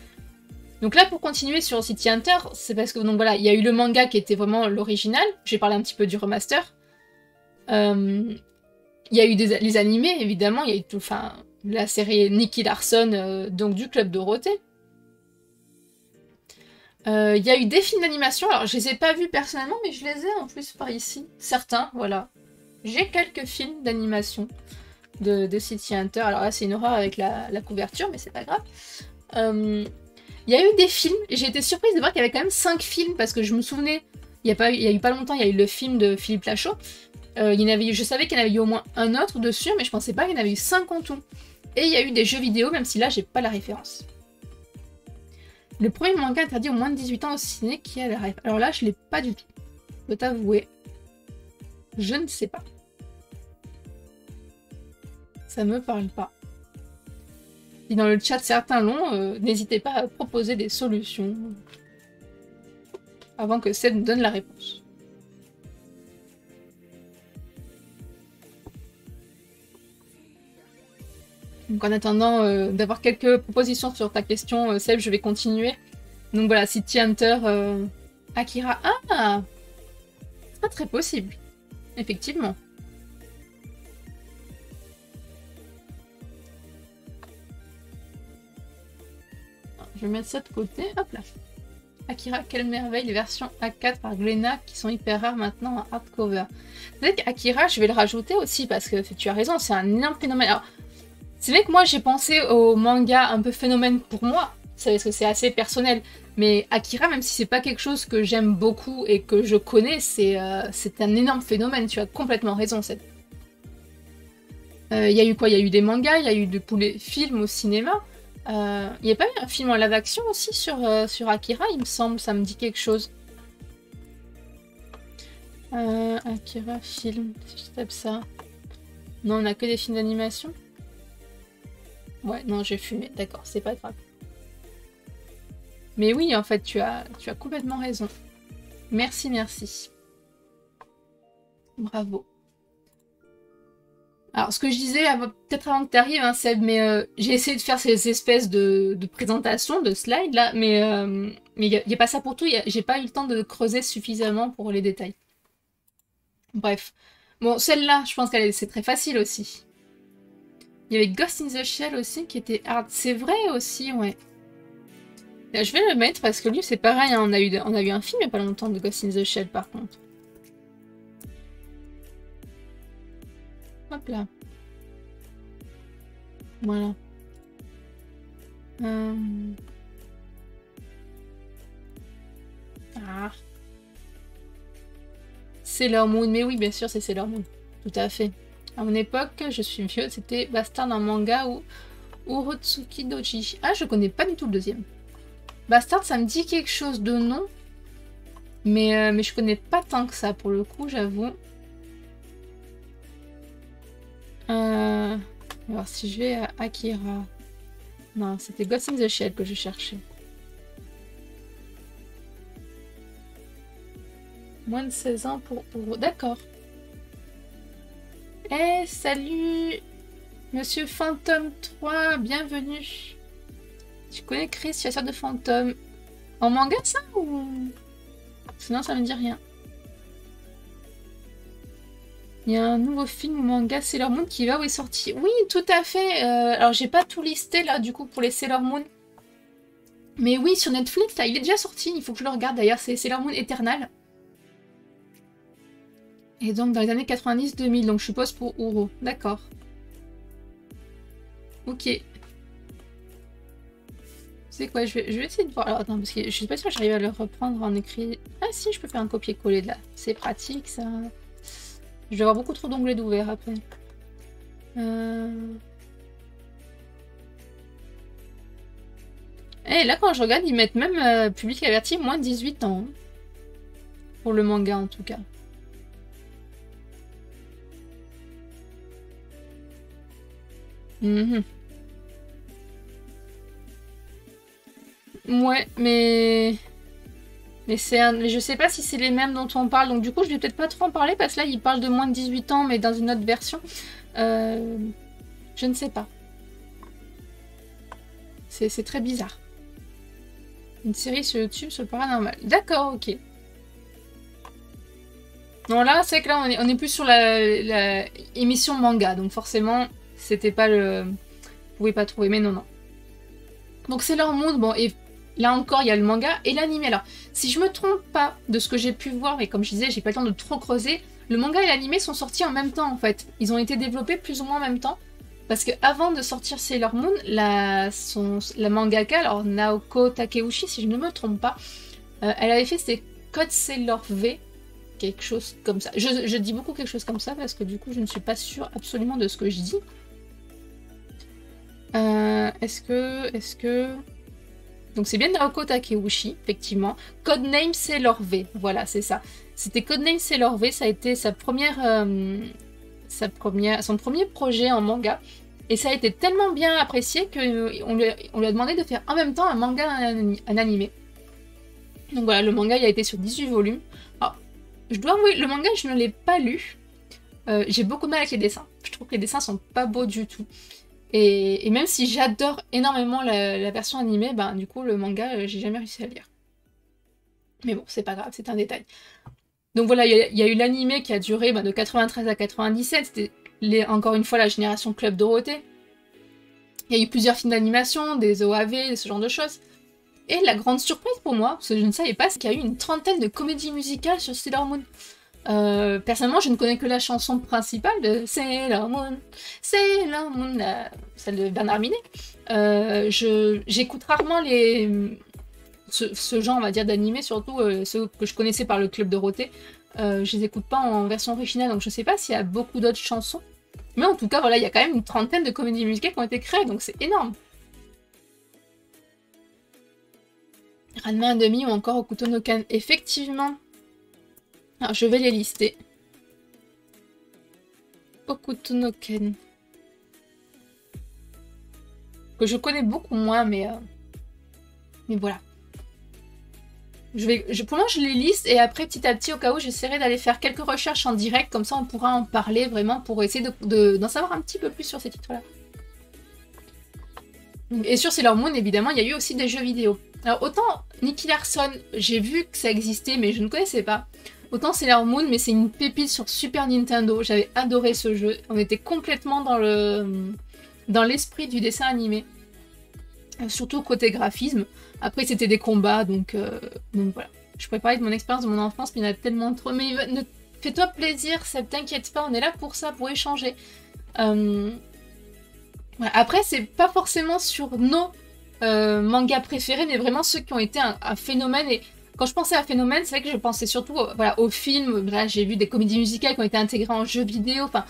Donc là, pour continuer sur City Hunter, c'est parce que donc voilà, il y a eu le manga qui était vraiment l'original. J'ai parlé un petit peu du remaster. Il y a eu les animés, évidemment. Il y a eu la série Nicky Larson, donc du Club Dorothée. Il y a eu des films d'animation. Alors, je les ai pas vus personnellement, mais je les ai en plus par ici. Certains, voilà. J'ai quelques films d'animation de City Hunter. Alors là, c'est une horreur avec la couverture, mais c'est pas grave. Il y a eu des films, j'ai été surprise de voir qu'il y avait quand même 5 films, parce que je me souvenais, il y a eu pas longtemps, il y a eu le film de Philippe Lachaud. Je savais qu'il y en avait eu au moins un autre dessus, mais je pensais pas qu'il y en avait eu 5 en tout. Et il y a eu des jeux vidéo, même si là, j'ai pas la référence. Le premier manga interdit aux moins de 18 ans au ciné qui a la ref. Alors là, je l'ai pas du tout. Je peux t'avouer. Je ne sais pas. Ça me parle pas. Si dans le chat certains l'ont, n'hésitez pas à proposer des solutions avant que Seb nous donne la réponse. Donc en attendant d'avoir quelques propositions sur ta question, Seb, je vais continuer. Donc voilà, City Hunter, Akira. Ah, c'est pas très possible. Effectivement. Je vais mettre ça de côté. Hop là. Akira, quelle merveille, les versions A4 par Glénat qui sont hyper rares maintenant en hardcover. Peut-être qu'Akira, je vais le rajouter aussi parce que tu as raison, c'est un énorme phénomène. Alors, c'est vrai que moi j'ai pensé au manga un peu phénomène pour moi, parce que c'est assez personnel. Mais Akira, même si c'est pas quelque chose que j'aime beaucoup et que je connais, c'est un énorme phénomène. Tu as complètement raison, Seb. Il y a eu quoi? Il y a eu des mangas, il y a eu les films au cinéma. Il n'y a pas eu un film en live action aussi sur Akira, il me semble, ça me dit quelque chose. Akira film, si je tape ça. Non, on a que des films d'animation. Ouais, non, j'ai fumé, d'accord, c'est pas grave. Mais oui, en fait, tu as complètement raison. Merci, merci. Bravo. Alors, ce que je disais, peut-être avant que tu arrives, hein, Seb, mais j'ai essayé de faire ces espèces de présentations, de slides, là, mais il n'y a pas ça pour tout, j'ai pas eu le temps de creuser suffisamment pour les détails. Bref. Bon, celle-là, je pense qu'elle c'est très facile aussi. Il y avait Ghost in the Shell aussi, qui était hard. C'est vrai aussi, ouais. Là, je vais le mettre, parce que lui, c'est pareil, hein, on a eu un film il n'y a pas longtemps de Ghost in the Shell, par contre. Hop là. Voilà. Ah. Sailor Moon, mais oui, bien sûr, c'est Sailor Moon. Tout à fait. À mon époque, je suis vieux, c'était Bastard en manga ou Urotsuki Doji. Ah, je connais pas du tout le deuxième. Bastard, ça me dit quelque chose de nom. Mais je connais pas tant que ça, pour le coup, j'avoue. Alors, si je vais à Akira... Non, c'était Ghost in the Shell que je cherchais. Moins de 16 ans pour... D'accord. Eh, salut Monsieur Phantom 3, bienvenue. Tu connais Chris, chasseur de fantômes. En manga, ça, ou... Sinon, ça me dit rien. Il y a un nouveau film ou manga Sailor Moon qui va où est sorti. Oui, tout à fait. Alors, j'ai pas tout listé, là, du coup, pour les Sailor Moon. Mais oui, sur Netflix, là, il est déjà sorti. Il faut que je le regarde, d'ailleurs. C'est Sailor Moon Eternal. Et donc, dans les années 90-2000. Donc, je suppose pour Uro. D'accord. Ok. C'est quoi, je vais essayer de voir. Alors, attends, parce que je suis pas sûre que j'arrive à le reprendre en écrit. Ah si, je peux faire un copier-coller de là. C'est pratique, ça. Je vais avoir beaucoup trop d'onglets d'ouvert après. Et là, quand je regarde, ils mettent même public averti moins de 18 ans. Pour le manga, en tout cas. Ouais, mais je sais pas si c'est les mêmes dont on parle, donc du coup je vais peut-être pas trop en parler parce que là il parle de moins de 18 ans mais dans une autre version. Je ne sais pas. C'est très bizarre. Une série sur YouTube sur le paranormal. D'accord, ok. Non là c'est que là on est plus sur la émission manga, donc forcément c'était pas le... Vous pouvez pas trouver, mais non. Donc c'est leur monde, bon, et là encore, il y a le manga et l'anime. Alors, si je me trompe pas de ce que j'ai pu voir, et comme je disais, j'ai pas le temps de trop creuser, le manga et l'anime sont sortis en même temps, en fait. Ils ont été développés plus ou moins en même temps. Parce que avant de sortir Sailor Moon, la mangaka, alors Naoko Takeuchi, si je ne me trompe pas, elle avait fait ses Code Sailor V, quelque chose comme ça. Je dis beaucoup quelque chose comme ça parce que du coup, je ne suis pas sûre absolument de ce que je dis. Est-ce que... Donc c'est bien Naoko Takeuchi, effectivement. Codename Sailor V, voilà, c'est ça. C'était Codename Sailor V, ça a été sa son premier projet en manga. Et ça a été tellement bien apprécié qu'on lui a demandé de faire en même temps un manga et un animé. Donc voilà, le manga il a été sur 18 volumes. Alors, je dois avouer, le manga je ne l'ai pas lu. J'ai beaucoup de mal avec les dessins. Je trouve que les dessins sont pas beaux du tout. Et même si j'adore énormément la version animée, ben du coup le manga j'ai jamais réussi à le lire. Mais bon, c'est pas grave, c'est un détail. Donc voilà, il y a eu l'animé qui a duré de 93 à 97, c'était encore une fois la génération Club Dorothée. Il y a eu plusieurs films d'animation, des OAV, ce genre de choses. Et la grande surprise pour moi, parce que je ne savais pas, c'est qu'il y a eu une trentaine de comédies musicales sur Sailor Moon. Personnellement, je ne connais que la chanson principale de Sailor Moon, celle de Bernard Minet. J'écoute rarement ce genre, on va dire, d'animé, surtout ceux que je connaissais par le Club Dorothée. Je les écoute pas en version originale, donc je sais pas s'il y a beaucoup d'autres chansons. Mais en tout cas, voilà, il y a quand même une trentaine de comédies musicales qui ont été créées, donc c'est énorme. Ranma 1,5 ou encore Hokuto no Ken, effectivement. Alors, je vais les lister. Hokuto no Ken. Que je connais beaucoup moins, mais voilà. Pour moi, je les liste et après, petit à petit, au cas où, j'essaierai d'aller faire quelques recherches en direct, comme ça on pourra en parler vraiment pour essayer d'en savoir un petit peu plus sur ces titres-là. Et sur Sailor Moon, évidemment, il y a eu aussi des jeux vidéo. Alors, autant Nicky Larson, j'ai vu que ça existait, mais je ne connaissais pas. Autant Sailor Moon, mais c'est une pépite sur Super Nintendo. J'avais adoré ce jeu. On était complètement dans l'esprit du dessin animé. Surtout côté graphisme. Après, c'était des combats, donc voilà. Je pourrais parler de mon expérience de mon enfance, mais il y en a tellement trop. Mais fais-toi plaisir, ça t'inquiète pas, on est là pour ça, pour échanger. Voilà. Après, c'est pas forcément sur nos mangas préférés, mais vraiment ceux qui ont été un phénomène. Et quand je pensais à phénomène, c'est vrai que je pensais surtout voilà, aux films. Là, j'ai vu des comédies musicales qui ont été intégrées en jeux vidéo. Enfin,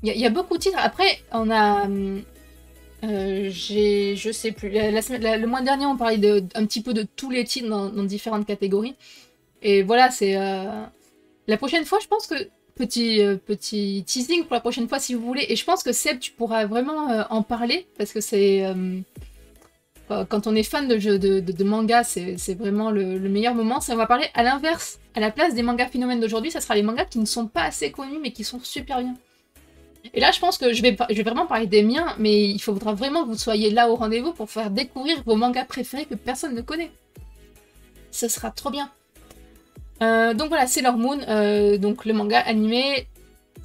il y a beaucoup de titres. Après, on a... je sais plus. Le mois dernier, on parlait un petit peu de tous les titres dans différentes catégories. Et voilà, c'est... La prochaine fois, je pense que... Petit teasing pour la prochaine fois, si vous voulez. Et je pense que Seb, tu pourras vraiment en parler. Parce que c'est... quand on est fan de manga, c'est vraiment le meilleur moment. Ça, on va parler à l'inverse. À la place des mangas phénomènes d'aujourd'hui, ça sera les mangas qui ne sont pas assez connus, mais qui sont super bien. Et là, je pense que je vais vraiment parler des miens, mais il faudra vraiment que vous soyez là au rendez-vous pour faire découvrir vos mangas préférés que personne ne connaît. Ce sera trop bien. Donc voilà, Sailor Moon, donc le manga animé,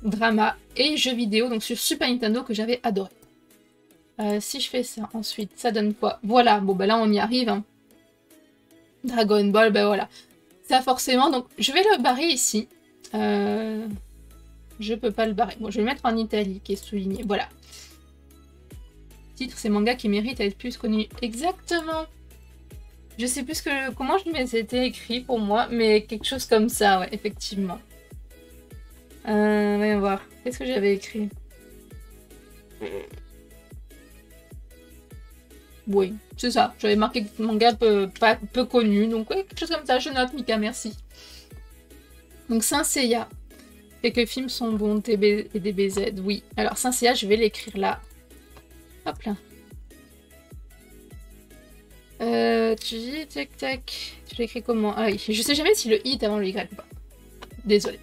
drama et jeux vidéo, donc sur Super Nintendo que j'avais adoré. Si je fais ça ensuite, ça donne quoi? Voilà, bon bah là on y arrive. Hein. Dragon Ball, ben voilà. Ça forcément, donc je vais le barrer ici. Je peux pas le barrer. Bon, je vais le mettre en italique et souligné. Voilà. Titre, c'est manga qui mérite à être plus connu. Exactement. Je sais plus comment c'était écrit pour moi, mais quelque chose comme ça, ouais, effectivement. Voyons voir. Qu'est-ce que j'avais écrit? Oui, c'est ça. J'avais marqué manga peu connu, donc ouais, quelque chose comme ça. Je note, Mika, merci. Donc Saint Seiya. Quelques films sont bons, TB et DBZ, oui. Alors, Saint Seiya, je vais l'écrire là. Hop là. Tu dis, tac, tac. Tu l'écris comment? Ah oui, je sais jamais si le I est avant le Y ou pas. Désolé.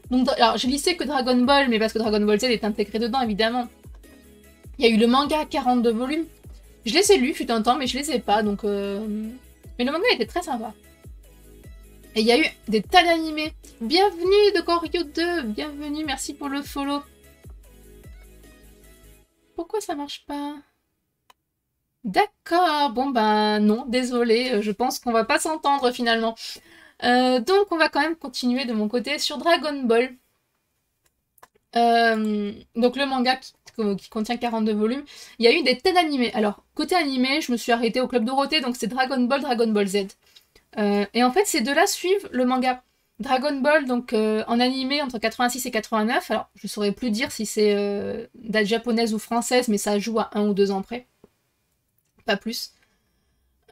Donc, alors, je lisais que Dragon Ball, mais parce que Dragon Ball Z est intégré dedans, évidemment. Il y a eu le manga 42 volumes. Je les ai lus, fut un temps, mais je les ai pas, donc... Mais le manga était très sympa. Et il y a eu des tas d'animés. Bienvenue de Koryo 2, bienvenue, merci pour le follow. Pourquoi ça marche pas? D'accord, bon ben non, désolé, je pense qu'on va pas s'entendre finalement. Donc on va quand même continuer de mon côté sur Dragon Ball. Donc le manga qui contient 42 volumes, il y a eu des thèmes animés. Alors, côté animé, je me suis arrêtée au Club Dorothée, donc c'est Dragon Ball, Dragon Ball Z. Et en fait, ces deux-là suivent le manga. Dragon Ball, donc en animé entre 86 et 89. Alors, je saurais plus dire si c'est date japonaise ou française, mais ça joue à 1 ou 2 ans près. Pas plus.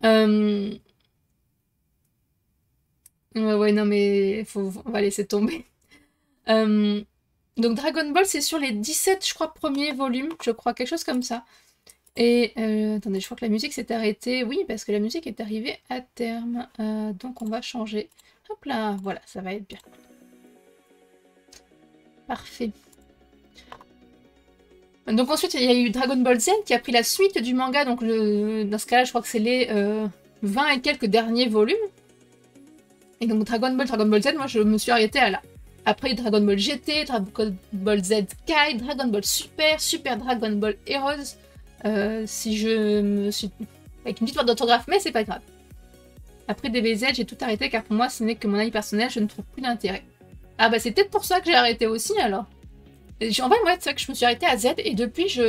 Ouais, ouais, non, mais on va laisser tomber. Donc Dragon Ball, c'est sur les 17, je crois, premiers volumes, je crois, quelque chose comme ça. Et attendez, je crois que la musique s'est arrêtée. Oui, parce que la musique est arrivée à terme. Donc on va changer. Hop là, voilà, ça va être bien. Parfait. Donc ensuite, il y a eu Dragon Ball Z qui a pris la suite du manga. Donc dans ce cas-là, je crois que c'est les 20 et quelques derniers volumes. Et donc Dragon Ball Z, moi je me suis arrêtée à là. Après Dragon Ball GT, Dragon Ball Z Kai, Dragon Ball Super, Super Dragon Ball Heroes. Si je me suis... Avec une petite faute d'orthographe, mais c'est pas grave. Après DBZ, j'ai tout arrêté car pour moi, ce n'est que mon avis personnel, je ne trouve plus d'intérêt. Ah bah c'est peut-être pour ça que j'ai arrêté aussi alors. En fait, ouais, c'est vrai que je me suis arrêtée à Z et depuis,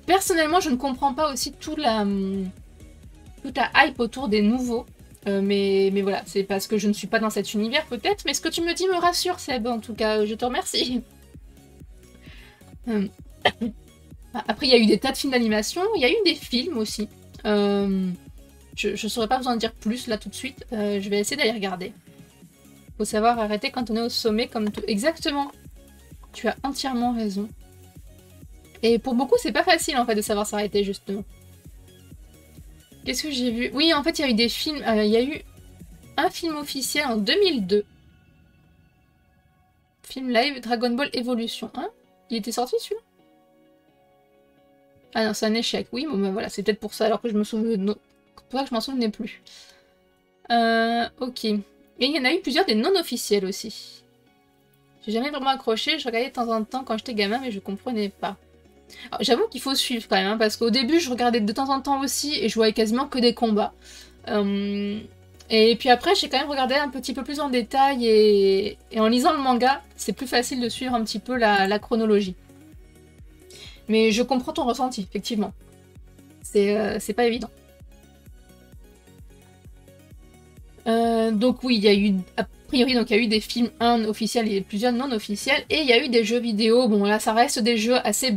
personnellement, je ne comprends pas aussi toute la hype autour des nouveaux. Mais voilà, c'est parce que je ne suis pas dans cet univers peut-être, mais ce que tu me dis me rassure, Seb, en tout cas, je te remercie. Après, il y a eu des tas de films d'animation, il y a eu des films aussi. Je ne saurais pas vous en dire plus là tout de suite, je vais essayer d'aller regarder. Faut savoir arrêter quand on est au sommet comme tout. Exactement, tu as entièrement raison. Et pour beaucoup, c'est pas facile en fait de savoir s'arrêter justement. Qu'est-ce que j'ai vu? Oui, en fait, il y a eu des films. Il y a eu un film officiel en 2002. Film live Dragon Ball Evolution 1. Il était sorti celui-là? Ah non, c'est un échec. Oui, bon ben voilà, c'est peut-être pour ça alors que je me souvenais. Pour ça que je m'en souvenais plus. Ok. Et il y en a eu plusieurs des non officiels aussi. J'ai jamais vraiment accroché, je regardais de temps en temps quand j'étais gamin, mais je comprenais pas. J'avoue qu'il faut suivre quand même, hein, parce qu'au début, je regardais de temps en temps aussi, et je voyais quasiment que des combats. Et puis après, j'ai quand même regardé un petit peu plus en détail, et en lisant le manga, c'est plus facile de suivre un petit peu la chronologie. Mais je comprends ton ressenti, effectivement. C'est pas évident. Donc oui, il y a eu, a priori, donc il y a eu des films, un officiel et plusieurs non officiels, et il y a eu des jeux vidéo. Bon là, ça reste des jeux assez,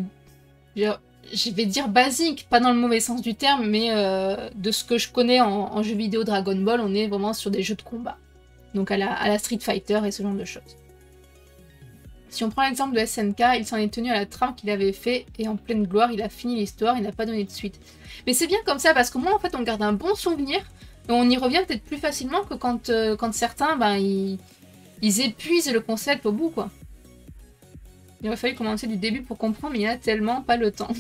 je vais dire basiques, pas dans le mauvais sens du terme, mais de ce que je connais en jeux vidéo Dragon Ball, on est vraiment sur des jeux de combat. Donc à la Street Fighter et ce genre de choses. Si on prend l'exemple de SNK, il s'en est tenu à la trame qu'il avait fait, et en pleine gloire, il a fini l'histoire, il n'a pas donné de suite. Mais c'est bien comme ça, parce qu'au moins, en fait, on garde un bon souvenir, et on y revient peut-être plus facilement que quand certains, ben, ils épuisent le concept au bout, quoi. Il aurait fallu commencer du début pour comprendre, mais il n'y a tellement pas le temps.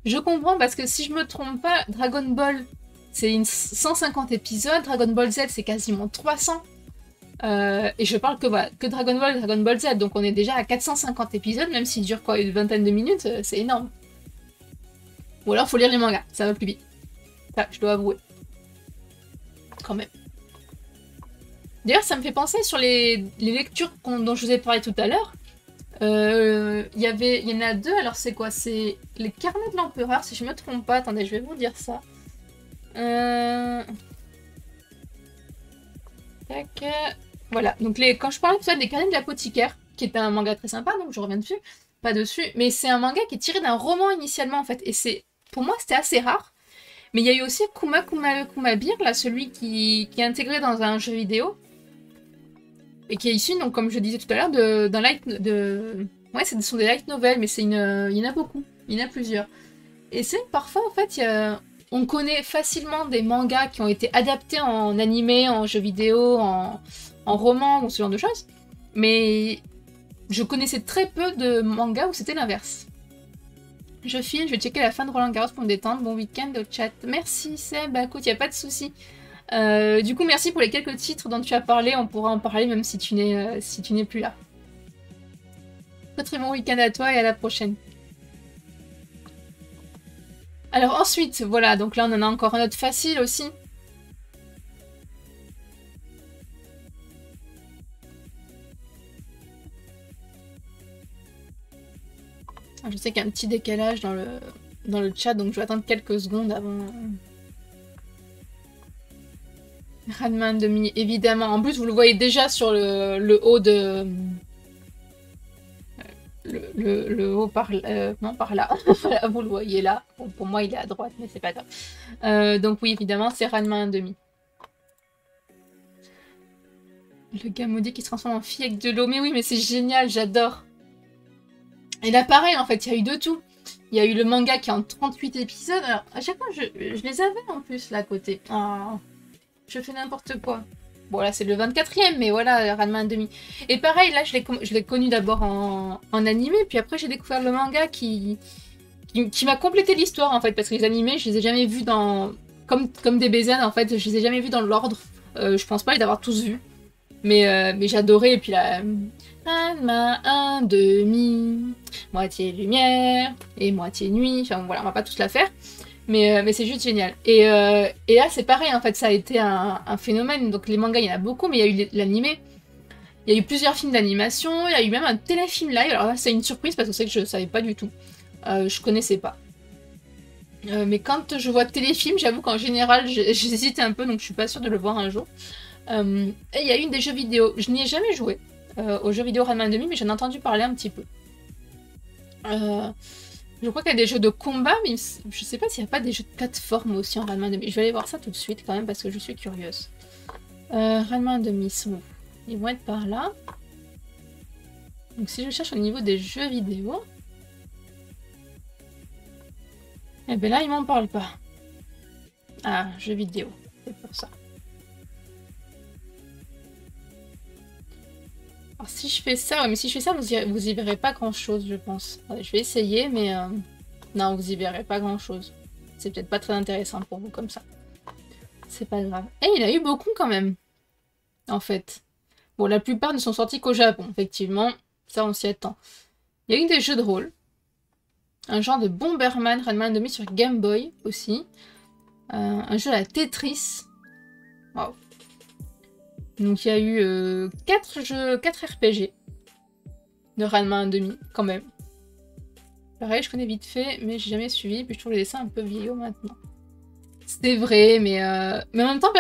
Je comprends, parce que si je me trompe pas, Dragon Ball, c'est 150 épisodes, Dragon Ball Z, c'est quasiment 300. Et je parle que, voilà, que Dragon Ball et Dragon Ball Z, donc on est déjà à 450 épisodes, même s'il dure quoi, une vingtaine de minutes, c'est énorme. Ou alors faut lire les mangas, ça va plus vite. Ça, je dois avouer. Quand même. D'ailleurs, ça me fait penser sur les lectures dont je vous ai parlé tout à l'heure. Il y en a deux, alors c'est quoi? C'est les carnets de l'empereur, si je me trompe pas. Attendez, je vais vous dire ça. Tac. Voilà, donc quand je parlais tout ça des carnets de l'apothicaire, qui est un manga très sympa, donc je reviens dessus, pas dessus, mais c'est un manga qui est tiré d'un roman initialement en fait, et pour moi c'était assez rare, mais il y a eu aussi Kumabir, là, celui qui est intégré dans un jeu vidéo, et qui est issu, donc comme je disais tout à l'heure, d'un light, ouais, ce sont des light novels, mais il y en a beaucoup, il y en a plusieurs. Et c'est que parfois, en fait, on connaît facilement des mangas qui ont été adaptés en animé, en jeu vidéo, en roman ou ce genre de choses. Mais je connaissais très peu de mangas où c'était l'inverse. Je file, je vais checker la fin de Roland Garros pour me détendre. Bon week-end au chat. Merci Seb, bah écoute, y a pas de souci. Du coup, merci pour les quelques titres dont tu as parlé. On pourra en parler même si tu n'es plus là. Très très bon week-end à toi et à la prochaine. Alors ensuite, voilà, donc là on en a encore un autre facile aussi. Je sais qu'il y a un petit décalage dans le chat, donc je vais attendre quelques secondes avant. Ranma 1,5, évidemment. En plus, vous le voyez déjà sur le haut de... Le haut par... non, par là. Voilà, vous le voyez là. Bon, pour moi, il est à droite, mais c'est pas grave. Donc oui, évidemment, c'est Ranma 1,5. Le gars maudit qui se transforme en fille avec de l'eau. Mais oui, mais c'est génial, j'adore. Et là, pareil, en fait, il y a eu de tout. Il y a eu le manga qui est en 38 épisodes. Alors, à chaque fois, je les avais en plus, là, à côté. Oh, je fais n'importe quoi. Bon, là, c'est le 24e, mais voilà, Ranma 1,5. Et pareil, là, je l'ai connu d'abord en animé, puis après, j'ai découvert le manga qui m'a complété l'histoire, en fait, parce que les animés, je les ai jamais vus dans... Comme des BZN, en fait, je les ai jamais vus dans l'ordre. Je pense pas les avoir tous vus. Mais j'adorais, et puis là... Ranma 1,5, moitié lumière et moitié nuit. Enfin voilà, on va pas tous la faire, mais c'est juste génial. Et là c'est pareil en fait, ça a été un phénomène. Donc les mangas il y en a beaucoup, mais il y a eu l'animé. Il y a eu plusieurs films d'animation, il y a eu même un téléfilm live. Alors là c'est une surprise parce que c'est que je savais pas du tout. Je connaissais pas. Mais quand je vois téléfilm, j'avoue qu'en général j'hésite un peu, donc je suis pas sûre de le voir un jour. Et il y a eu des jeux vidéo, je n'y ai jamais joué. Aux jeux vidéo Ranma 1,5, mais j'en ai entendu parler un petit peu. Je crois qu'il y a des jeux de combat, mais je sais pas s'il n'y a pas des jeux de plateforme aussi en Ranma 1,5. Je vais aller voir ça tout de suite quand même parce que je suis curieuse. Ranma 1,5 sont où? Ils vont être par là. Donc si je cherche au niveau des jeux vidéo... Eh ben là, ils m'en parlent pas. Ah, jeux vidéo, c'est pour ça. Alors si je fais ça, ouais, mais si je fais ça, vous y verrez pas grand chose, je pense. Allez, je vais essayer, mais non, vous y verrez pas grand chose. C'est peut-être pas très intéressant pour vous comme ça. C'est pas grave. Et il y en a eu beaucoup quand même, en fait. Bon, la plupart ne sont sortis qu'au Japon, effectivement. Ça, on s'y attend. Il y a eu des jeux de rôle. Un genre de Bomberman, Ranma 1,5 sur Game Boy aussi. Un jeu à la Tetris. Waouh. Donc il y a eu 4 RPG de Ranma 1,5 quand même. Pareil, je connais vite fait, mais j'ai jamais suivi, puis je trouve les dessins un peu vieillots maintenant. C'est vrai, mais en même temps,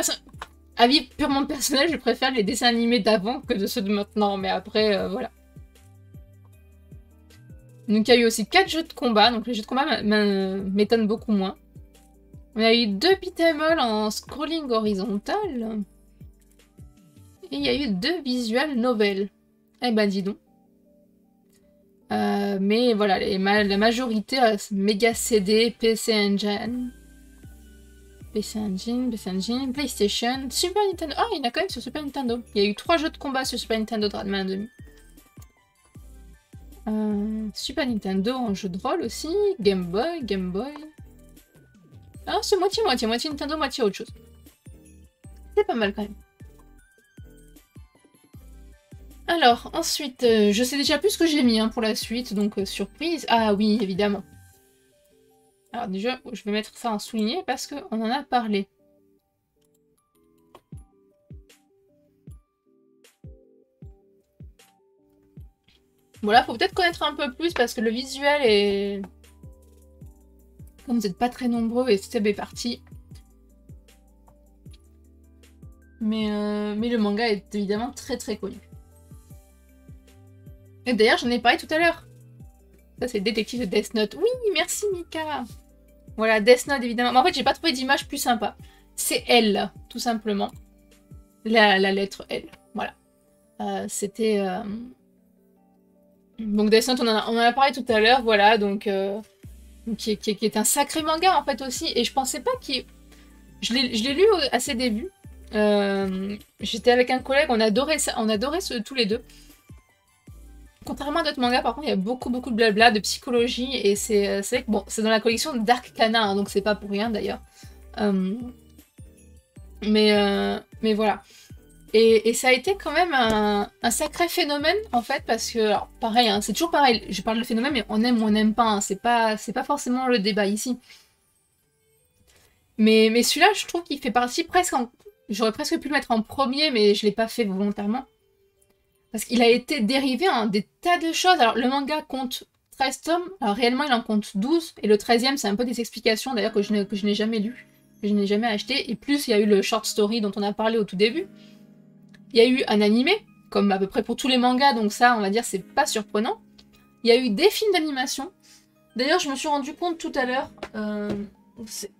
avis purement personnel, je préfère les dessins animés d'avant que de ceux de maintenant, mais après, voilà. Donc il y a eu aussi 4 jeux de combat, donc les jeux de combat m'étonnent beaucoup moins. On a eu 2 beat'em all en scrolling horizontal. Et il y a eu 2 visual novels. Eh ben dis donc. Mais voilà, la majorité, Mega CD, PC Engine, PlayStation, Super Nintendo. Ah, il y en a quand même sur Super Nintendo. Il y a eu 3 jeux de combat sur Super Nintendo de Ranma 1,5. Super Nintendo en jeu de rôle aussi. Game Boy. Ah, c'est moitié-moitié. Moitié Nintendo, moitié autre chose. C'est pas mal quand même. Alors, ensuite, je sais déjà plus ce que j'ai mis pour la suite, donc surprise. Ah oui, évidemment. Alors déjà, je vais mettre ça en souligné parce qu'on en a parlé. Bon là, faut peut-être connaître un peu plus parce que le visuel est... Comme vous n'êtes pas très nombreux et Seb est parti. Mais le manga est évidemment très très connu. Et d'ailleurs, j'en ai parlé tout à l'heure. Ça, c'est le détective de Death Note. Oui, merci Mika. Voilà, Death Note, évidemment. Mais en fait, j'ai pas trouvé d'image plus sympa. C'est L, tout simplement. La lettre L. Voilà. C'était... Donc Death Note, on en a parlé tout à l'heure. Voilà, donc... qui est un sacré manga, en fait, aussi. Et je pensais pas qu'il... Je l'ai lu à ses débuts. J'étais avec un collègue, on adorait ça, tous les deux. Contrairement à d'autres mangas, par contre, il y a beaucoup de blabla, de psychologie, et c'est vrai que bon, c'est dans la collection Dark Kana, hein, donc c'est pas pour rien d'ailleurs. Mais voilà. Et ça a été quand même un sacré phénomène, en fait, parce que, alors, pareil, hein, c'est toujours pareil, je parle de phénomène, mais on aime ou on n'aime pas, hein, c'est pas forcément le débat ici. Mais celui-là, je trouve qu'il fait partie presque en... J'aurais presque pu le mettre en premier, mais je l'ai pas fait volontairement. Parce qu'il a été dérivé en des tas de choses. Alors, le manga compte 13 tomes. Alors réellement, il en compte 12. Et le 13e, c'est un peu des explications, d'ailleurs, que je n'ai jamais lu, que je n'ai jamais acheté. Et plus, il y a eu le short story dont on a parlé au tout début. Il y a eu un animé, comme à peu près pour tous les mangas, donc ça, on va dire, c'est pas surprenant. Il y a eu des films d'animation. D'ailleurs, je me suis rendu compte tout à l'heure, c'est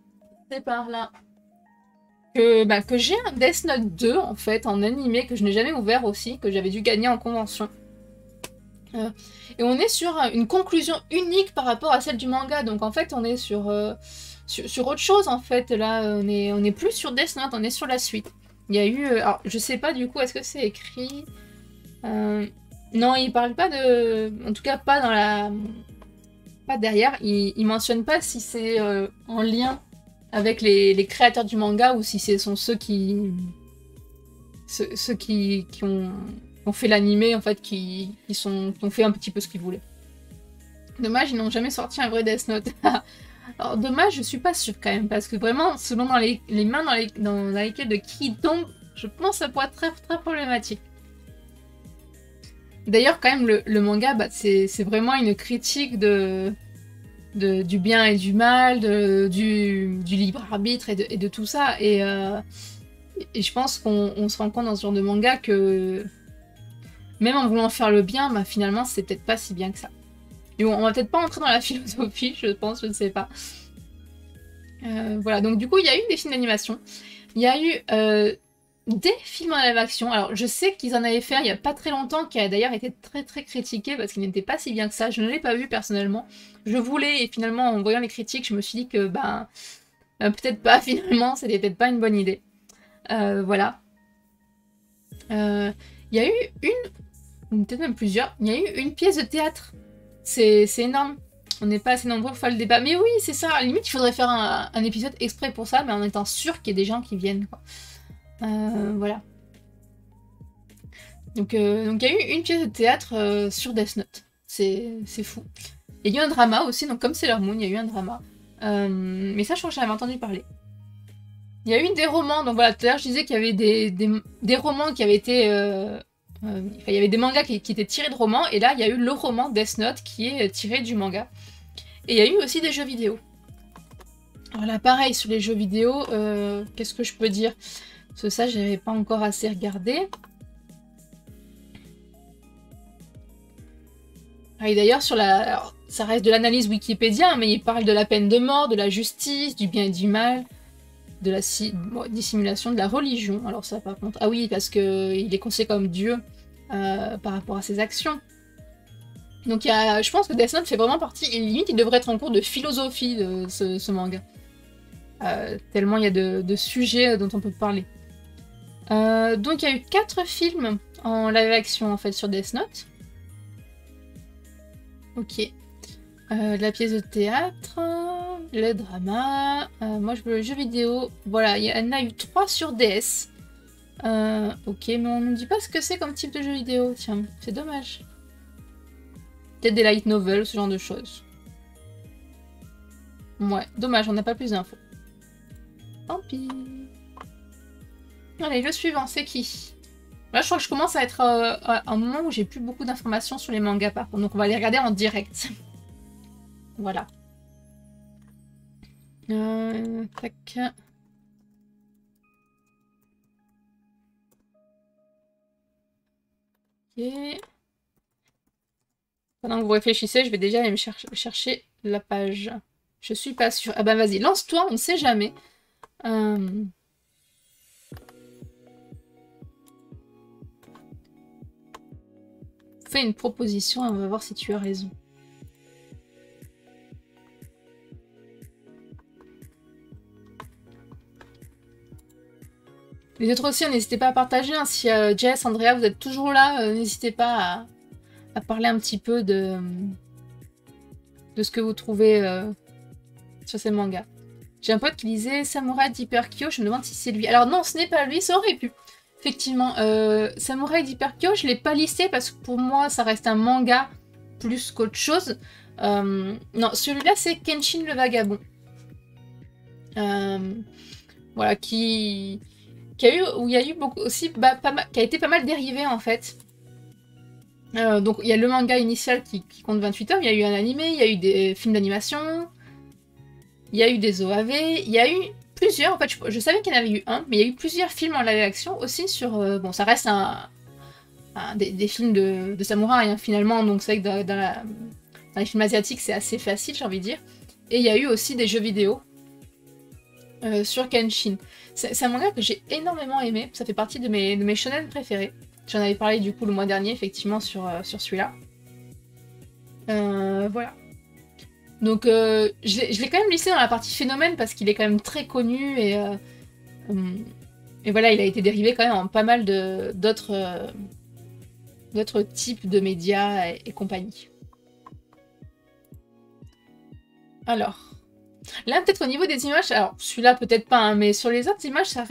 par là, que j'ai un Death Note 2, en fait, en animé, que je n'ai jamais ouvert aussi, que j'avais dû gagner en convention. Et on est sur une conclusion unique par rapport à celle du manga, donc en fait, on est sur autre chose, en fait. Là, on est plus sur Death Note, on est sur la suite. Il y a eu... alors, je sais pas, du coup, est-ce que c'est écrit... non, il parle pas de... En tout cas, pas dans la... Pas derrière. Il mentionne pas si c'est en lien avec les créateurs du manga ou si ce sont ceux qui... Ceux qui ont fait l'animé, en fait, qui ont fait un petit peu ce qu'ils voulaient. Dommage, ils n'ont jamais sorti un vrai Death Note. Alors, dommage, je suis pas sûre quand même, parce que vraiment, selon dans les mains dans lesquelles de qui il tombe, je pense que ça pourrait être très, très problématique. D'ailleurs, quand même, le manga, bah, c'est vraiment une critique du bien et du mal, du libre arbitre et de tout ça. Et je pense qu'on se rend compte dans ce genre de manga que même en voulant faire le bien, bah, finalement, c'est peut-être pas si bien que ça. Et bon, on va peut-être pas entrer dans la philosophie, je pense, je ne sais pas. Voilà, donc du coup, il y a eu des films d'animation. Il y a eu des films en live action. Alors, je sais qu'ils en avaient fait il y a pas très longtemps, qui a d'ailleurs été très très critiqué parce qu'il n'était pas si bien que ça. Je ne l'ai pas vu personnellement. Je voulais, et finalement, en voyant les critiques, je me suis dit que, ben, peut-être pas, finalement, c'était peut-être pas une bonne idée. Voilà. Il y a eu peut-être même plusieurs, il y a eu une pièce de théâtre. C'est énorme. On n'est pas assez nombreux pour faire le débat. Mais oui, c'est ça. À la limite, il faudrait faire un épisode exprès pour ça, mais en étant sûr qu'il y ait des gens qui viennent, quoi. Voilà. Donc, il y a eu une pièce de théâtre sur Death Note. C'est fou. Il y a eu un drama aussi, donc comme Sailor Moon, il y a eu un drama. Mais ça, je crois que j'avais entendu parler. Il y a eu des romans, donc voilà, tout à l'heure je disais qu'il y avait des romans qui avaient été... il y avait des mangas qui étaient tirés de romans, et là il y a eu le roman Death Note qui est tiré du manga. Et il y a eu aussi des jeux vidéo. Alors là, pareil, sur les jeux vidéo, qu'est-ce que je peux dire? Parce que ça, j'avais pas encore assez regardé. Ah, et d'ailleurs, alors, ça reste de l'analyse Wikipédia, mais il parle de la peine de mort, de la justice, du bien et du mal, de la dissimulation, de la religion. Alors ça, par contre... Ah oui, parce qu'il est considéré comme Dieu par rapport à ses actions. Donc je pense que Death Note fait vraiment partie... Et limite, il devrait être en cours de philosophie, de ce manga. Tellement il y a de sujets dont on peut parler. Donc il y a eu 4 films en live action, en fait, sur Death Note. Ok. La pièce de théâtre, le drama, moi je veux le jeu vidéo. Voilà, il y en a eu 3 sur DS. Ok, mais on ne dit pas ce que c'est comme type de jeu vidéo, tiens, c'est dommage. Peut-être des light novels, ce genre de choses. Ouais, dommage, on n'a pas plus d'infos. Tant pis. Allez, le suivant, c'est qui? Là, je crois que je commence à être à un moment où j'ai plus beaucoup d'informations sur les mangas, par contre, donc on va les regarder en direct. Voilà. Tac. Ok. Pendant que vous réfléchissez, je vais déjà aller me chercher la page. Je suis pas sûre. Ah bah vas-y, lance-toi, on ne sait jamais. Fais une proposition et on va voir si tu as raison. Les autres aussi, n'hésitez pas à partager. Hein. Si Jess, Andrea, vous êtes toujours là, n'hésitez pas à parler un petit peu de ce que vous trouvez sur ces mangas. J'ai un pote qui lisait Samurai d'Hyper Kyo, je me demande si c'est lui. Alors non, ce n'est pas lui, ça aurait pu. Effectivement, Samurai d'Hyper Kyo, je ne l'ai pas listé parce que pour moi, ça reste un manga plus qu'autre chose. Non, celui-là, c'est Kenshin le Vagabond. Voilà, où il y a eu beaucoup aussi, qui a été pas mal dérivé en fait. Donc il y a le manga initial qui compte 28 tomes, il y a eu un animé, il y a eu des films d'animation, il y a eu des OAV, il y a eu plusieurs, en fait je savais qu'il y en avait eu un, mais il y a eu plusieurs films en live action aussi sur... bon ça reste des films de samouraï hein, finalement, donc c'est vrai que dans les films asiatiques c'est assez facile j'ai envie de dire. Et il y a eu aussi des jeux vidéo sur Kenshin. C'est un manga que j'ai énormément aimé, ça fait partie de mes shonen préférés. J'en avais parlé du coup le mois dernier effectivement sur celui-là. Voilà. Donc je l'ai quand même listé dans la partie phénomène parce qu'il est quand même très connu et voilà, il a été dérivé quand même en pas mal d'autres types de médias et compagnie. Alors, là peut-être au niveau des images, alors celui-là peut-être pas, hein, mais sur les autres images ça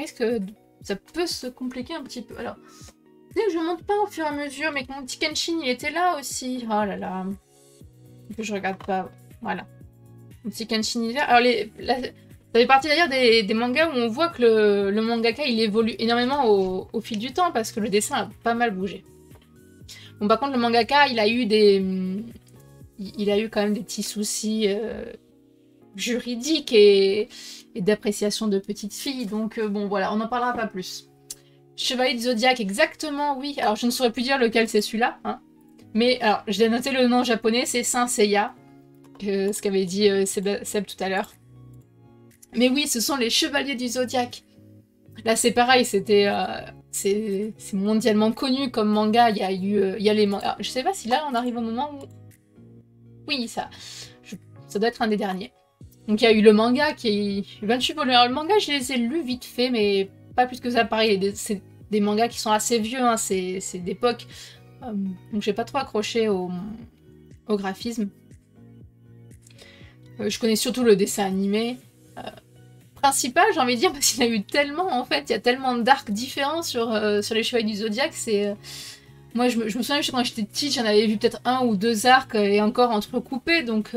peut se compliquer un petit peu. Alors, je monte pas au fur et à mesure, mais que mon petit Kenshin il était là aussi. Oh là là. Que je regarde pas. Voilà. Mon petit Kenshin il est là. Alors ça fait partie d'ailleurs des mangas où on voit que le mangaka il évolue énormément au fil du temps parce que le dessin a pas mal bougé. Bon par contre le mangaka il a eu quand même des petits soucis juridiques et d'appréciation de petites filles. Donc bon voilà, on n'en parlera pas plus. Chevalier du Zodiaque, exactement, oui. Alors, je ne saurais plus dire lequel c'est celui-là. Hein. Mais, alors, j'ai noté le nom japonais, c'est Saint Seiya. Ce qu'avait dit Seb tout à l'heure. Mais oui, ce sont les Chevaliers du Zodiaque. Là, c'est pareil, c'est mondialement connu comme manga. Il y a les mangas. Je sais pas si là, on arrive au moment où... Oui, ça doit être un des derniers. Donc, il y a eu le manga qui est 28 volumes. Alors, le manga, je les ai lus vite fait, mais pas plus que ça. Pareil, c'est des mangas qui sont assez vieux, hein, c'est d'époque. Donc j'ai pas trop accroché au graphisme. Je connais surtout le dessin animé. Principal, j'ai envie de dire, parce qu'il y a eu tellement, en fait, il y a tellement d'arcs différents sur les Chevaliers du Zodiaque, c'est... Moi, je me souviens, quand j'étais petite, j'en avais vu peut-être 1 ou 2 arcs, et encore entrecoupés, donc...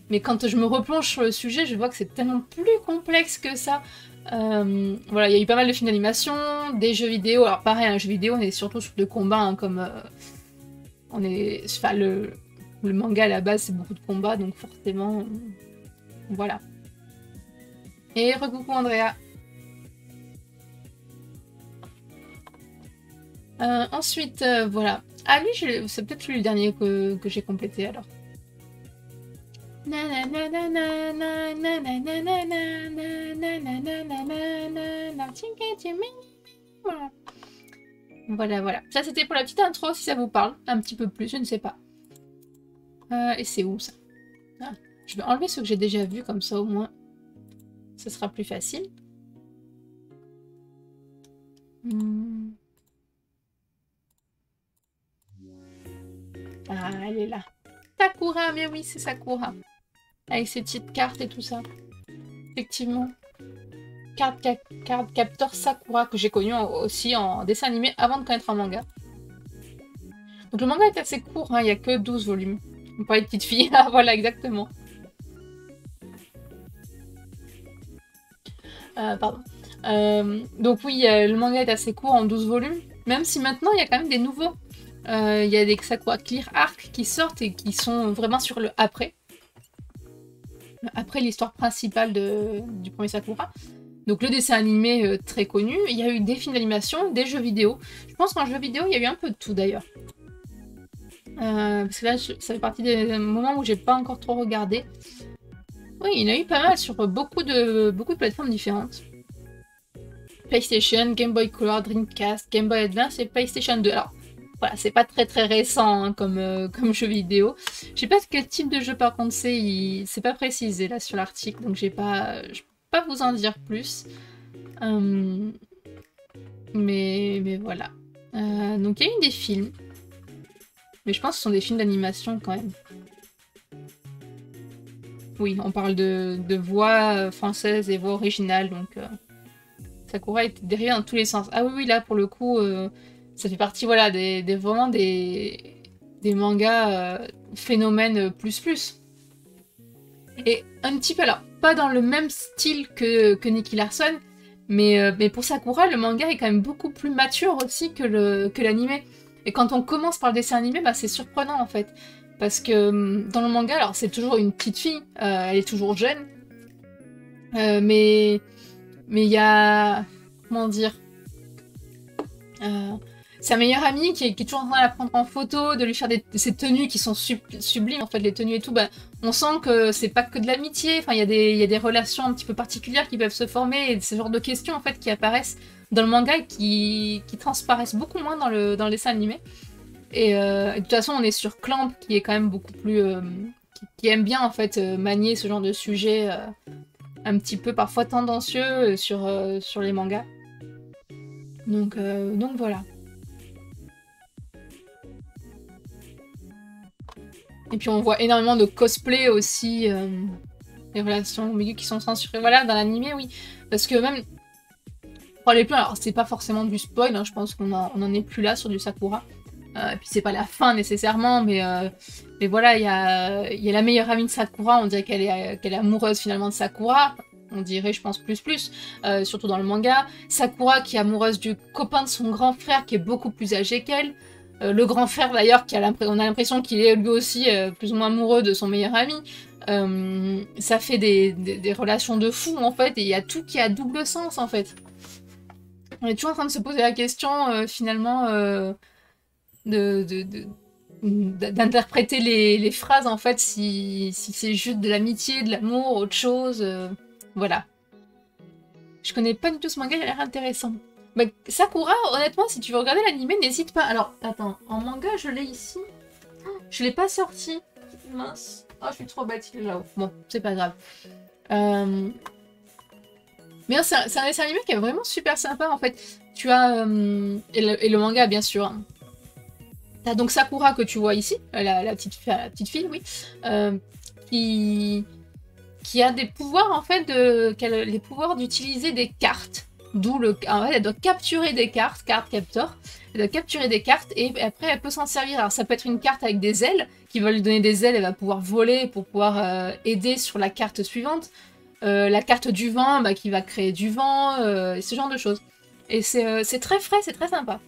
mais quand je me replonge sur le sujet, je vois que c'est tellement plus complexe que ça. Voilà, il y a eu pas mal de films d'animation, des jeux vidéo. Alors pareil, un jeu vidéo, on est surtout sur de combats, hein, comme enfin le manga à la base, c'est beaucoup de combats, donc forcément, voilà. Et recoucou Andrea. Ensuite, voilà. Ah lui, c'est peut-être lui le dernier que j'ai complété alors. Voilà, voilà. Ça, c'était pour la petite intro, si ça vous parle. Un petit peu plus, je ne sais pas. Et c'est où, ça? Ah, je vais enlever ce que j'ai déjà vu, comme ça, au moins, ce sera plus facile. Ah, elle est là. Sakura, mais oui, c'est Sakura. Avec ses petites cartes et tout ça. Effectivement. Card Captor Sakura, que j'ai connu aussi en dessin animé avant de connaître un manga. Donc le manga est assez court, hein, il n'y a que 12 volumes. On parlait de petite fille, ah voilà, exactement. Pardon. Donc oui, le manga est assez court en 12 volumes, même si maintenant il y a quand même des nouveaux. Il y a des Sakura Clear Arc qui sortent et qui sont vraiment sur le après. Après l'histoire principale du premier Sakura. Donc le dessin animé très connu, il y a eu des films d'animation, des jeux vidéo. Je pense qu'en jeu vidéo, il y a eu un peu de tout d'ailleurs. Parce que là, ça fait partie des moments où j'ai pas encore trop regardé. Oui, il y en a eu pas mal sur beaucoup de plateformes différentes. PlayStation, Game Boy Color, Dreamcast, Game Boy Advance et PlayStation 2. Alors, voilà, c'est pas très récent hein, comme jeu vidéo. Je sais pas quel type de jeu par contre c'est pas précisé là sur l'article, donc je peux pas vous en dire plus. Mais voilà. Donc il y a eu des films. Mais je pense que ce sont des films d'animation quand même. Oui, on parle de voix françaises et voix originales, donc Sakura est dérivé dans tous les sens. Ah oui, là pour le coup, ça fait partie voilà, vraiment des mangas phénomènes plus. Et un petit peu, alors, pas dans le même style que Nicky Larson, mais pour Sakura, le manga est quand même beaucoup plus mature aussi que l'animé. Et quand on commence par le dessin animé, bah, c'est surprenant en fait. Parce que dans le manga, alors c'est toujours une petite fille, elle est toujours jeune, mais il y a... Comment dire sa meilleure amie qui est toujours en train de la prendre en photo, de lui faire ces tenues qui sont sublimes, en fait, les tenues et tout, bah, on sent que c'est pas que de l'amitié, enfin, il y a des relations un petit peu particulières qui peuvent se former, et ce genre de questions, en fait, qui apparaissent dans le manga et qui transparaissent beaucoup moins dans le dessin animé. Et de toute façon, on est sur Clamp, qui est quand même beaucoup plus... qui aime bien, en fait, manier ce genre de sujet un petit peu parfois tendancieux sur les mangas. Donc voilà. Et puis on voit énormément de cosplay aussi, les relations au milieu qui sont censurées. Voilà, dans l'animé, oui. Parce que même, pour aller plus loin, alors c'est pas forcément du spoil, hein, je pense qu'on en est plus là sur du Sakura. Et puis c'est pas la fin nécessairement, mais voilà, il y a la meilleure amie de Sakura, on dirait qu'elle est amoureuse finalement de Sakura. On dirait, je pense, plus, surtout dans le manga. Sakura qui est amoureuse du copain de son grand frère qui est beaucoup plus âgé qu'elle. Le grand frère d'ailleurs, on a l'impression qu'il est lui aussi plus ou moins amoureux de son meilleur ami. Ça fait des relations de fou en fait, et il y a tout qui a double sens en fait. On est toujours en train de se poser la question finalement d'interpréter les phrases en fait, si c'est juste de l'amitié, de l'amour, autre chose. Voilà. Je connais pas du tout ce manga, il a l'air intéressant. Bah, Sakura, honnêtement, si tu veux regarder l'animé, n'hésite pas. Alors, attends, en manga, je l'ai ici. Je l'ai pas sorti. Mince. Oh, je suis trop bête, il est là-haut. Bon, c'est pas grave. Mais c'est un dessin animé qui est vraiment super sympa, en fait. Tu as... et le manga, bien sûr. Hein. T'as donc Sakura que tu vois ici, la petite fille, oui. Qui a des pouvoirs, en fait, les pouvoirs d'utiliser des cartes. D'où en fait, elle doit capturer des cartes, carte captor. Elle doit capturer des cartes et après elle peut s'en servir. Alors ça peut être une carte avec des ailes, qui va lui donner des ailes, elle va pouvoir voler pour pouvoir aider sur la carte suivante. La carte du vent, bah, qui va créer du vent, ce genre de choses. Et c'est très frais, c'est très sympa.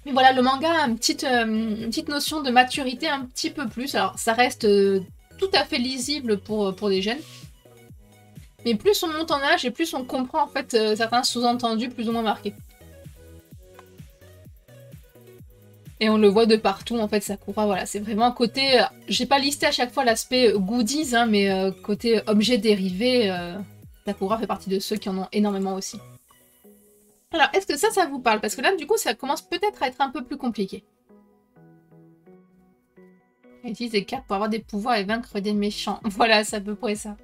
Mais voilà, le manga a une petite notion de maturité un petit peu plus. Alors ça reste tout à fait lisible pour des jeunes. Mais plus on monte en âge et plus on comprend en fait certains sous-entendus plus ou moins marqués. Et on le voit de partout en fait, Sakura, voilà, c'est vraiment côté... j'ai pas listé à chaque fois l'aspect goodies, hein, mais côté objet dérivé, Sakura fait partie de ceux qui en ont énormément aussi. Alors, est-ce que ça vous parle? Parce que là, du coup, ça commence peut-être à être un peu plus compliqué. Elle utilise des cartes pour avoir des pouvoirs et vaincre des méchants. Voilà, c'est à peu près ça.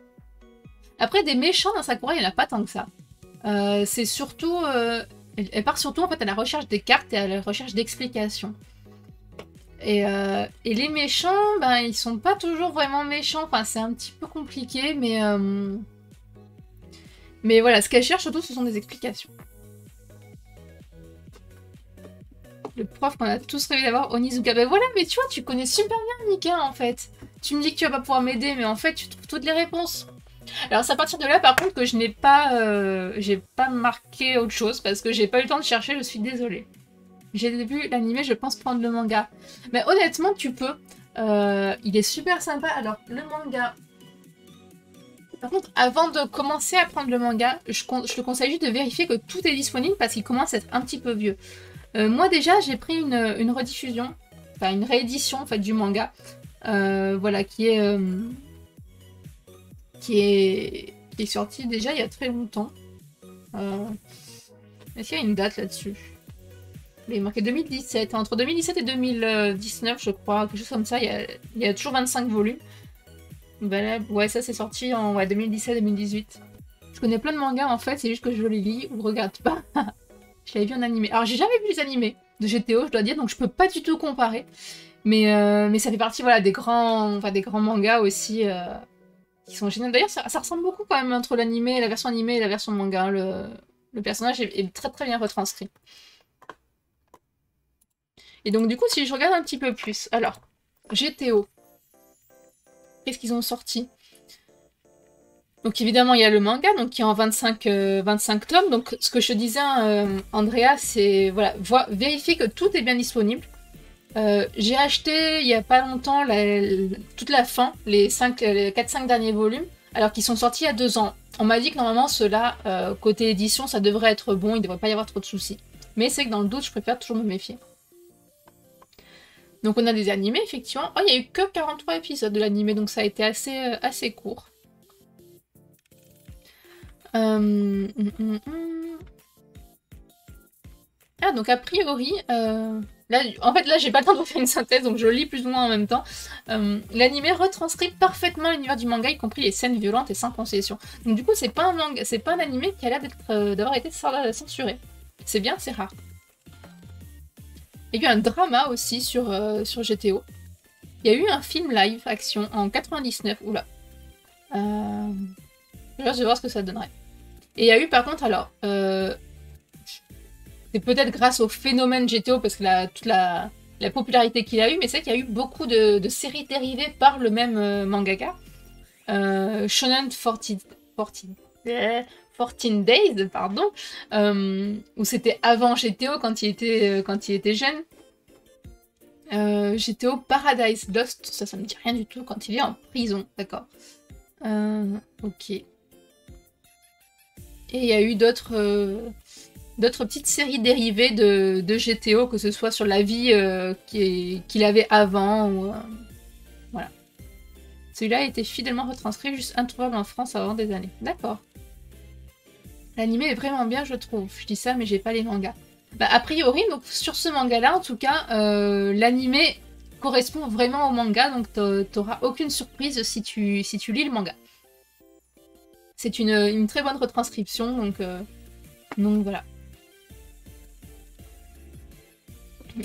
Après, des méchants dans Sakura, il n'y en a pas tant que ça. C'est surtout... elle part surtout en fait à la recherche des cartes et à la recherche d'explications. Et les méchants, ben, ils sont pas toujours vraiment méchants. Enfin, c'est un petit peu compliqué, mais voilà, ce qu'elle cherche surtout, ce sont des explications. Le prof qu'on a tous rêvé d'avoir, Onizuka. Ben voilà, mais tu vois, tu connais super bien Nika, en fait. Tu me dis que tu vas pas pouvoir m'aider, mais en fait, tu trouves toutes les réponses. Alors c'est à partir de là par contre que je n'ai pas, j'ai pas marqué autre chose parce que j'ai pas eu le temps de chercher, je suis désolée. J'ai vu l'anime, je pense prendre le manga. Mais honnêtement tu peux, il est super sympa. Alors le manga... Par contre avant de commencer à prendre le manga, je te conseille juste de vérifier que tout est disponible parce qu'il commence à être un petit peu vieux. Moi déjà j'ai pris une rediffusion, enfin une réédition en fait du manga, voilà qui est sorti déjà il y a très longtemps. Est-ce qu'il y a une date là-dessus? Il est marqué 2017. Entre 2017 et 2019, je crois, quelque chose comme ça. Il y a toujours 25 volumes. Ben là, ouais, ça c'est sorti en 2017-2018. Je connais plein de mangas en fait, c'est juste que je les lis ou regarde pas. Je l'avais vu en animé. Alors j'ai jamais vu les animés de GTO, je dois dire, donc je peux pas du tout comparer. Mais ça fait partie voilà, des grands mangas aussi. Qui sont géniaux. D'ailleurs, ça ressemble beaucoup quand même entre l'animé, la version animée et la version manga. Le personnage est très très bien retranscrit. Et donc du coup, si je regarde un petit peu plus, alors, GTO, qu'est-ce qu'ils ont sorti? Donc évidemment, il y a le manga, donc qui est en 25 tomes. Donc ce que je te disais, Andrea, c'est voilà, vérifie que tout est bien disponible. J'ai acheté il y a pas longtemps toute la fin, les 4-5 derniers volumes, alors qu'ils sont sortis il y a 2 ans. On m'a dit que normalement ceux-là, côté édition, ça devrait être bon, il ne devrait pas y avoir trop de soucis. Mais c'est que dans le doute, je préfère toujours me méfier. Donc on a des animés, effectivement. Oh, il n'y a eu que 43 épisodes de l'animé, donc ça a été assez court. Ah, donc a priori, là, en fait, là, j'ai pas le temps de vous faire une synthèse, donc je lis plus ou moins en même temps. L'animé retranscrit parfaitement l'univers du manga, y compris les scènes violentes et sans concession. Donc du coup, c'est pas un manga, c'est pas un animé qui a l'air d'avoir été censuré. C'est bien, c'est rare. Il y a eu un drama aussi sur GTO. Il y a eu un film live action en 99. Oula. Je vais voir ce que ça donnerait. Et il y a eu par contre, alors, c'est peut-être grâce au phénomène GTO, parce que toute la popularité qu'il a eu, mais c'est qu'il y a eu beaucoup de séries dérivées par le même mangaka. Shonen 14 Days, pardon, où c'était avant GTO quand il était jeune. GTO Paradise Lost, ça me dit rien du tout, quand il est en prison, d'accord. Ok. Et il y a eu d'autres petites séries dérivées de GTO, que ce soit sur la vie qu'il avait avant, ou, voilà. Celui-là a été fidèlement retranscrit, juste introuvable en France avant des années. D'accord. L'anime est vraiment bien, je trouve. Je dis ça, mais j'ai pas les mangas. Bah, a priori, donc, sur ce manga-là, en tout cas, l'anime correspond vraiment au manga, donc t'auras aucune surprise si tu lis le manga. C'est une très bonne retranscription, donc voilà.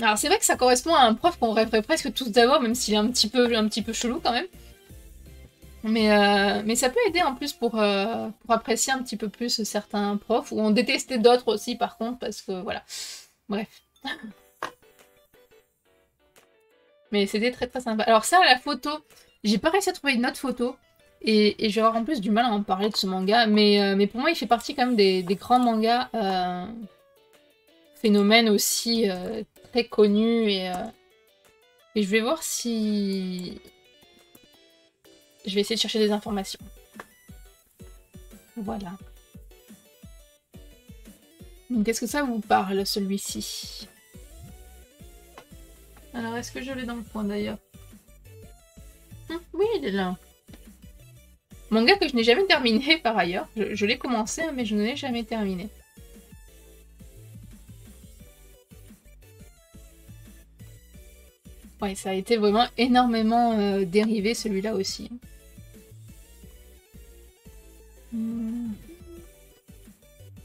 Alors c'est vrai que ça correspond à un prof qu'on rêverait presque tous d'avoir, même s'il est un petit peu chelou quand même. Mais ça peut aider en plus pour apprécier un petit peu plus certains profs, ou en détester d'autres aussi par contre, parce que voilà. Bref. Mais c'était très très sympa. Alors ça, la photo, j'ai pas réussi à trouver une autre photo, et je vais avoir en plus du mal à en parler de ce manga, mais pour moi il fait partie quand même des grands mangas phénomène aussi très connu, et je vais voir si... Je vais essayer de chercher des informations. Voilà. Donc est-ce que ça vous parle, celui-ci? Alors est-ce que je l'ai dans le coin d'ailleurs? Oui, il est là. Manga que je n'ai jamais terminé par ailleurs. Je l'ai commencé, mais je ne l'ai jamais terminé. Ouais, ça a été vraiment énormément dérivé, celui-là aussi.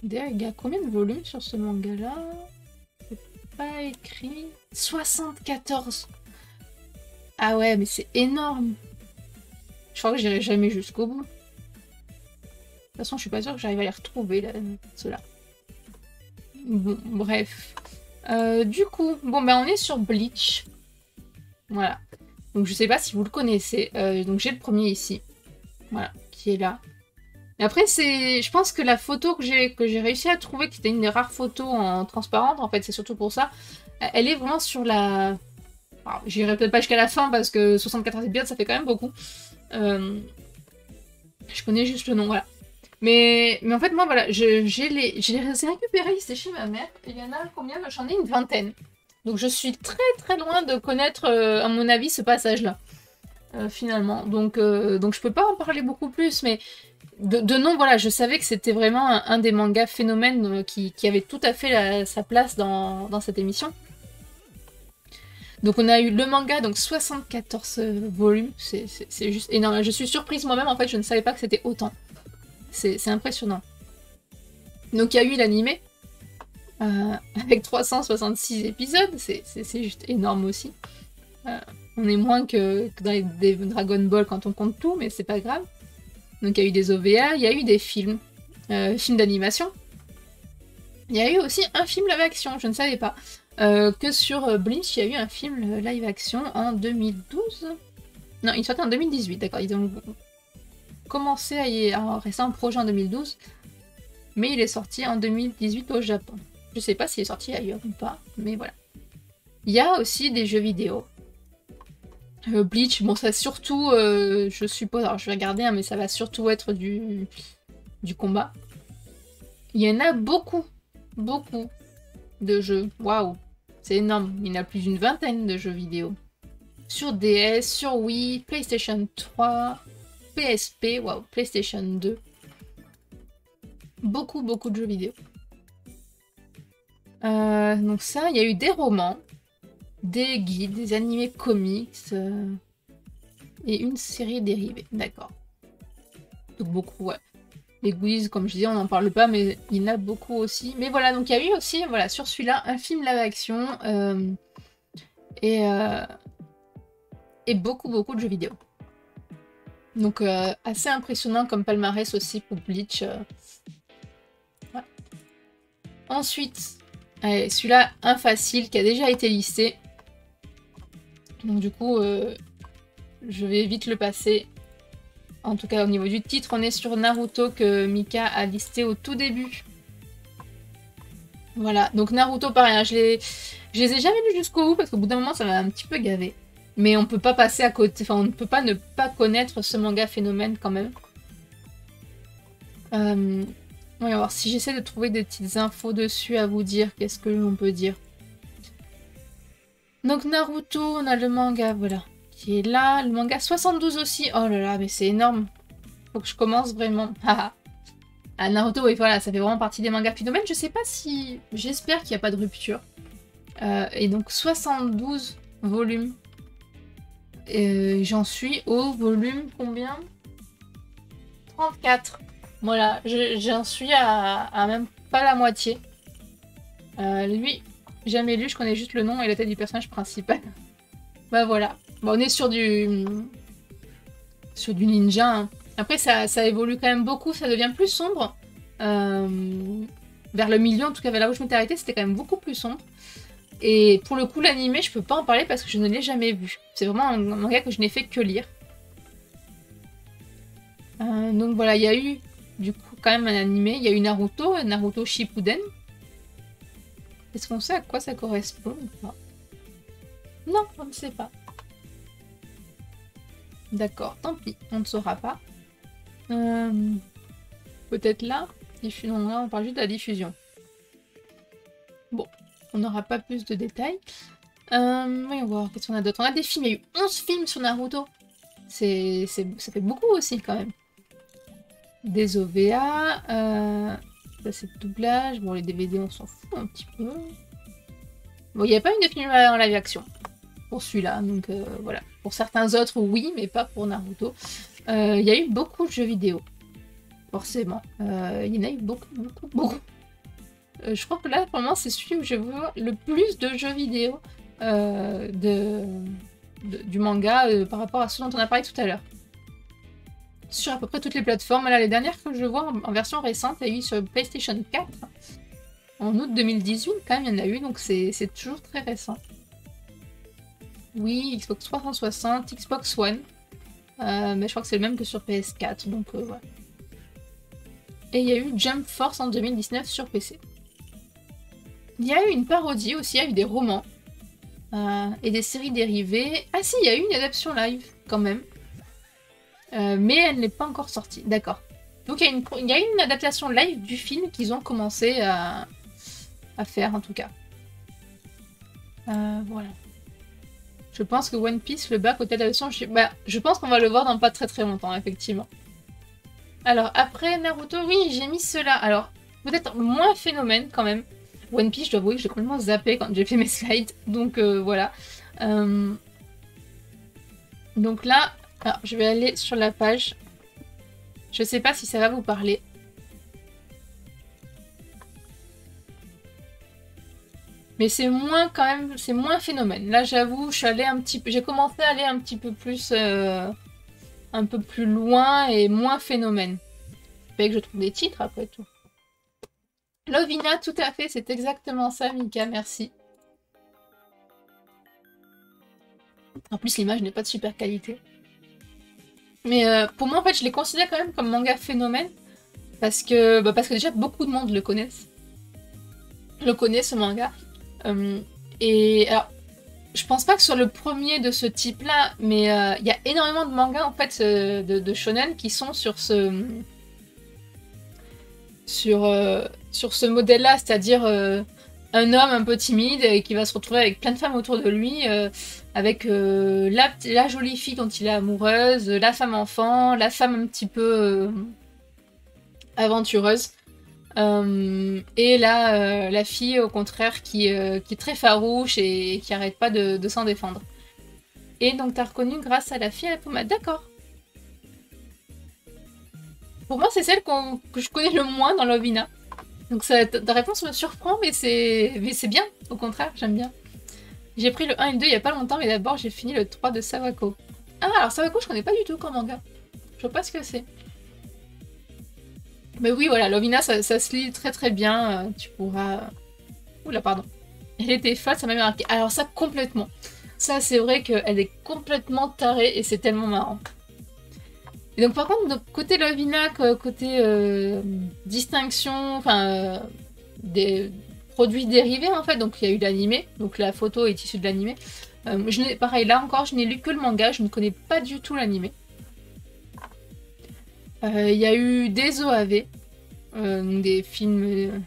D'ailleurs, il y a combien de volumes sur ce manga-là? C'est pas écrit. 74! Ah ouais, mais c'est énorme! Je crois que j'irai jamais jusqu'au bout. De toute façon, je suis pas sûre que j'arrive à les retrouver, ceux-là. Bon, bref. Du coup, bon, ben on est sur Bleach. Voilà. Donc je sais pas si vous le connaissez. Donc j'ai le premier ici. Voilà, qui est là. Et après, je pense que la photo que j'ai réussi à trouver, qui était une des rares photos en transparente, en fait, c'est surtout pour ça, elle est vraiment sur la... J'irai peut-être pas jusqu'à la fin, parce que 74 épisodes, ça fait quand même beaucoup. Je connais juste le nom, voilà. Mais en fait, moi, voilà, je les ai récupérés, c'était chez ma mère. Il y en a combien? J'en ai une vingtaine. Donc je suis très très loin de connaître, à mon avis, ce passage-là. Finalement. Donc je peux pas en parler beaucoup plus, mais de nom, voilà, je savais que c'était vraiment un des mangas phénomènes qui avait tout à fait sa place dans cette émission. Donc on a eu le manga, donc 74 volumes, c'est juste énorme. Je suis surprise moi-même, en fait, je ne savais pas que c'était autant. C'est impressionnant. Donc il y a eu l'animé, avec 366 épisodes, c'est juste énorme aussi. On est moins que dans les Dragon Ball quand on compte tout, mais c'est pas grave. Donc il y a eu des OVA, il y a eu des films, films d'animation. Il y a eu aussi un film live action, je ne savais pas. Que sur Bleach, il y a eu un film live action en 2012. Non, il sortait en 2018, d'accord. commencé à rester un projet en 2012, mais il est sorti en 2018 au Japon. Je sais pas s'il est sorti ailleurs ou pas, mais voilà. Il y a aussi des jeux vidéo. Bleach, bon ça surtout, je suppose, alors je vais regarder, hein, mais ça va surtout être du combat. Il y en a beaucoup, beaucoup de jeux. Waouh, c'est énorme. Il y en a plus d'une vingtaine de jeux vidéo. Sur DS, sur Wii, PlayStation 3, PSP, waouh, PlayStation 2. Beaucoup, beaucoup de jeux vidéo. Donc ça, il y a eu des romans, des guides, des animés comics et une série dérivée. D'accord. Donc beaucoup, ouais. Les goodies, comme je disais, on n'en parle pas, mais il y en a beaucoup aussi. Mais voilà, donc il y a eu aussi, voilà, sur celui-là, un film live-action et beaucoup, beaucoup de jeux vidéo. Donc assez impressionnant comme palmarès aussi pour Bleach. Ouais. Ensuite, celui-là, un facile qui a déjà été listé. Donc du coup, je vais vite le passer. En tout cas, au niveau du titre, on est sur Naruto que Mika a listé au tout début. Voilà, donc Naruto, pareil, hein, je les ai jamais lus jusqu'au bout parce qu'au bout d'un moment, ça m'a un petit peu gavé. Mais on peut pas passer à côté, enfin, on ne peut pas ne pas connaître ce manga phénomène quand même. On va voir si j'essaie de trouver des petites infos dessus à vous dire. Qu'est-ce que l'on peut dire? Donc Naruto, on a le manga, voilà, qui est là. Le manga 72 aussi. Oh là là, mais c'est énorme. Faut que je commence vraiment. Ah, Naruto, oui, voilà, ça fait vraiment partie des mangas phénomènes. Je sais pas si... J'espère qu'il n'y a pas de rupture. Et donc 72 volumes. J'en suis au volume combien? 34. Voilà, j'en suis à même pas la moitié. Lui, jamais lu, je connais juste le nom et la tête du personnage principal. Bah voilà. Bon, on est sur du ninja. Hein. Après, ça évolue quand même beaucoup, ça devient plus sombre. Vers le milieu, en tout cas, vers là où je m'étais arrêtée, c'était quand même beaucoup plus sombre. Et pour le coup, l'animé, je peux pas en parler parce que je ne l'ai jamais vu. C'est vraiment un manga que je n'ai fait que lire. Donc voilà, il y a eu du coup quand même un animé. Il y a eu Naruto, Naruto Shippuden. Est-ce qu'on sait à quoi ça correspond ou pas? Non, on ne sait pas. D'accord, tant pis, on ne saura pas. Peut-être là. Non, là, on parle juste de la diffusion. Bon, on n'aura pas plus de détails. Voyons voir, qu'est-ce qu'on a d'autre? On a des films, il y a eu 11 films sur Naruto. Ça fait beaucoup aussi, quand même. Des OVA, ça c'est le doublage. Bon, les DVD, on s'en fout un petit peu. Bon, il n'y a pas eu de film en live action pour celui-là, donc voilà. Pour certains autres, oui, mais pas pour Naruto. Il y a eu beaucoup de jeux vidéo, forcément. Il y en a eu beaucoup, beaucoup, beaucoup. Je crois que là, pour le moment, c'est celui où je vois le plus de jeux vidéo du manga par rapport à ce dont on a parlé tout à l'heure. Sur à peu près toutes les plateformes. Là, les dernières que je vois en version récente, il y a eu sur PlayStation 4. En août 2018, quand même, il y en a eu, donc c'est toujours très récent. Oui, Xbox 360, Xbox One. Mais je crois que c'est le même que sur PS4, donc voilà. Et il y a eu Jump Force en 2019 sur PC. Il y a eu une parodie aussi, il y a eu des romans. Et des séries dérivées. Ah si, il y a eu une adaptation live, quand même. Mais elle n'est pas encore sortie, d'accord. Donc il y a une adaptation live du film qu'ils ont commencé à faire, en tout cas. Voilà. Je pense que One Piece, le bas côté de la version, je pense qu'on va le voir dans pas très très longtemps, effectivement. Alors, après Naruto, oui, j'ai mis cela. Alors, peut-être moins phénomène, quand même. One Piece, je dois avouer que j'ai complètement zappé quand j'ai fait mes slides. Donc, voilà. Donc là, alors, je vais aller sur la page. Je sais pas si ça va vous parler. Mais c'est moins quand même, c'est moins phénomène. Là, j'avoue, j'ai commencé à aller un petit peu plus, un peu plus loin et moins phénomène. Fait que je trouve des titres après tout. Lovina, tout à fait, c'est exactement ça, Mika, merci. En plus, l'image n'est pas de super qualité. Mais pour moi, en fait, je les considère quand même comme manga phénomène. Parce que déjà, beaucoup de monde le connaissent. Le connaît, ce manga. Et alors, je pense pas que ce soit le premier de ce type-là, mais il y a énormément de mangas, en fait, de shonen qui sont sur ce modèle-là, c'est-à-dire un homme un peu timide et qui va se retrouver avec plein de femmes autour de lui, avec la jolie fille dont il est amoureuse, la femme enfant, la femme un petit peu aventureuse, et la fille au contraire qui est très farouche et qui arrête pas de s'en défendre. Et donc t'as reconnu grâce à la fille à la pommade, d'accord. Pour moi, c'est celle que je connais le moins dans Lovina. Donc ta réponse me surprend, mais c'est bien, au contraire, j'aime bien. J'ai pris le 1 et le 2 il y a pas longtemps, mais d'abord j'ai fini le 3 de Sawako. Ah, alors Sawako, je connais pas du tout comme manga. Je vois pas ce que c'est. Mais oui, voilà, Lovina, ça se lit très très bien. Tu pourras... Oula, pardon. Elle était folle, ça m'a marqué. Alors ça, complètement. Ça, c'est vrai qu'elle est complètement tarée et c'est tellement marrant. Et donc par contre, côté Lovina, côté distinction, enfin des produits dérivés en fait, donc il y a eu l'animé, donc la photo est issue de l'animé. Pareil, là encore, je n'ai lu que le manga, je ne connais pas du tout l'animé. Il y a eu des OAV, des films,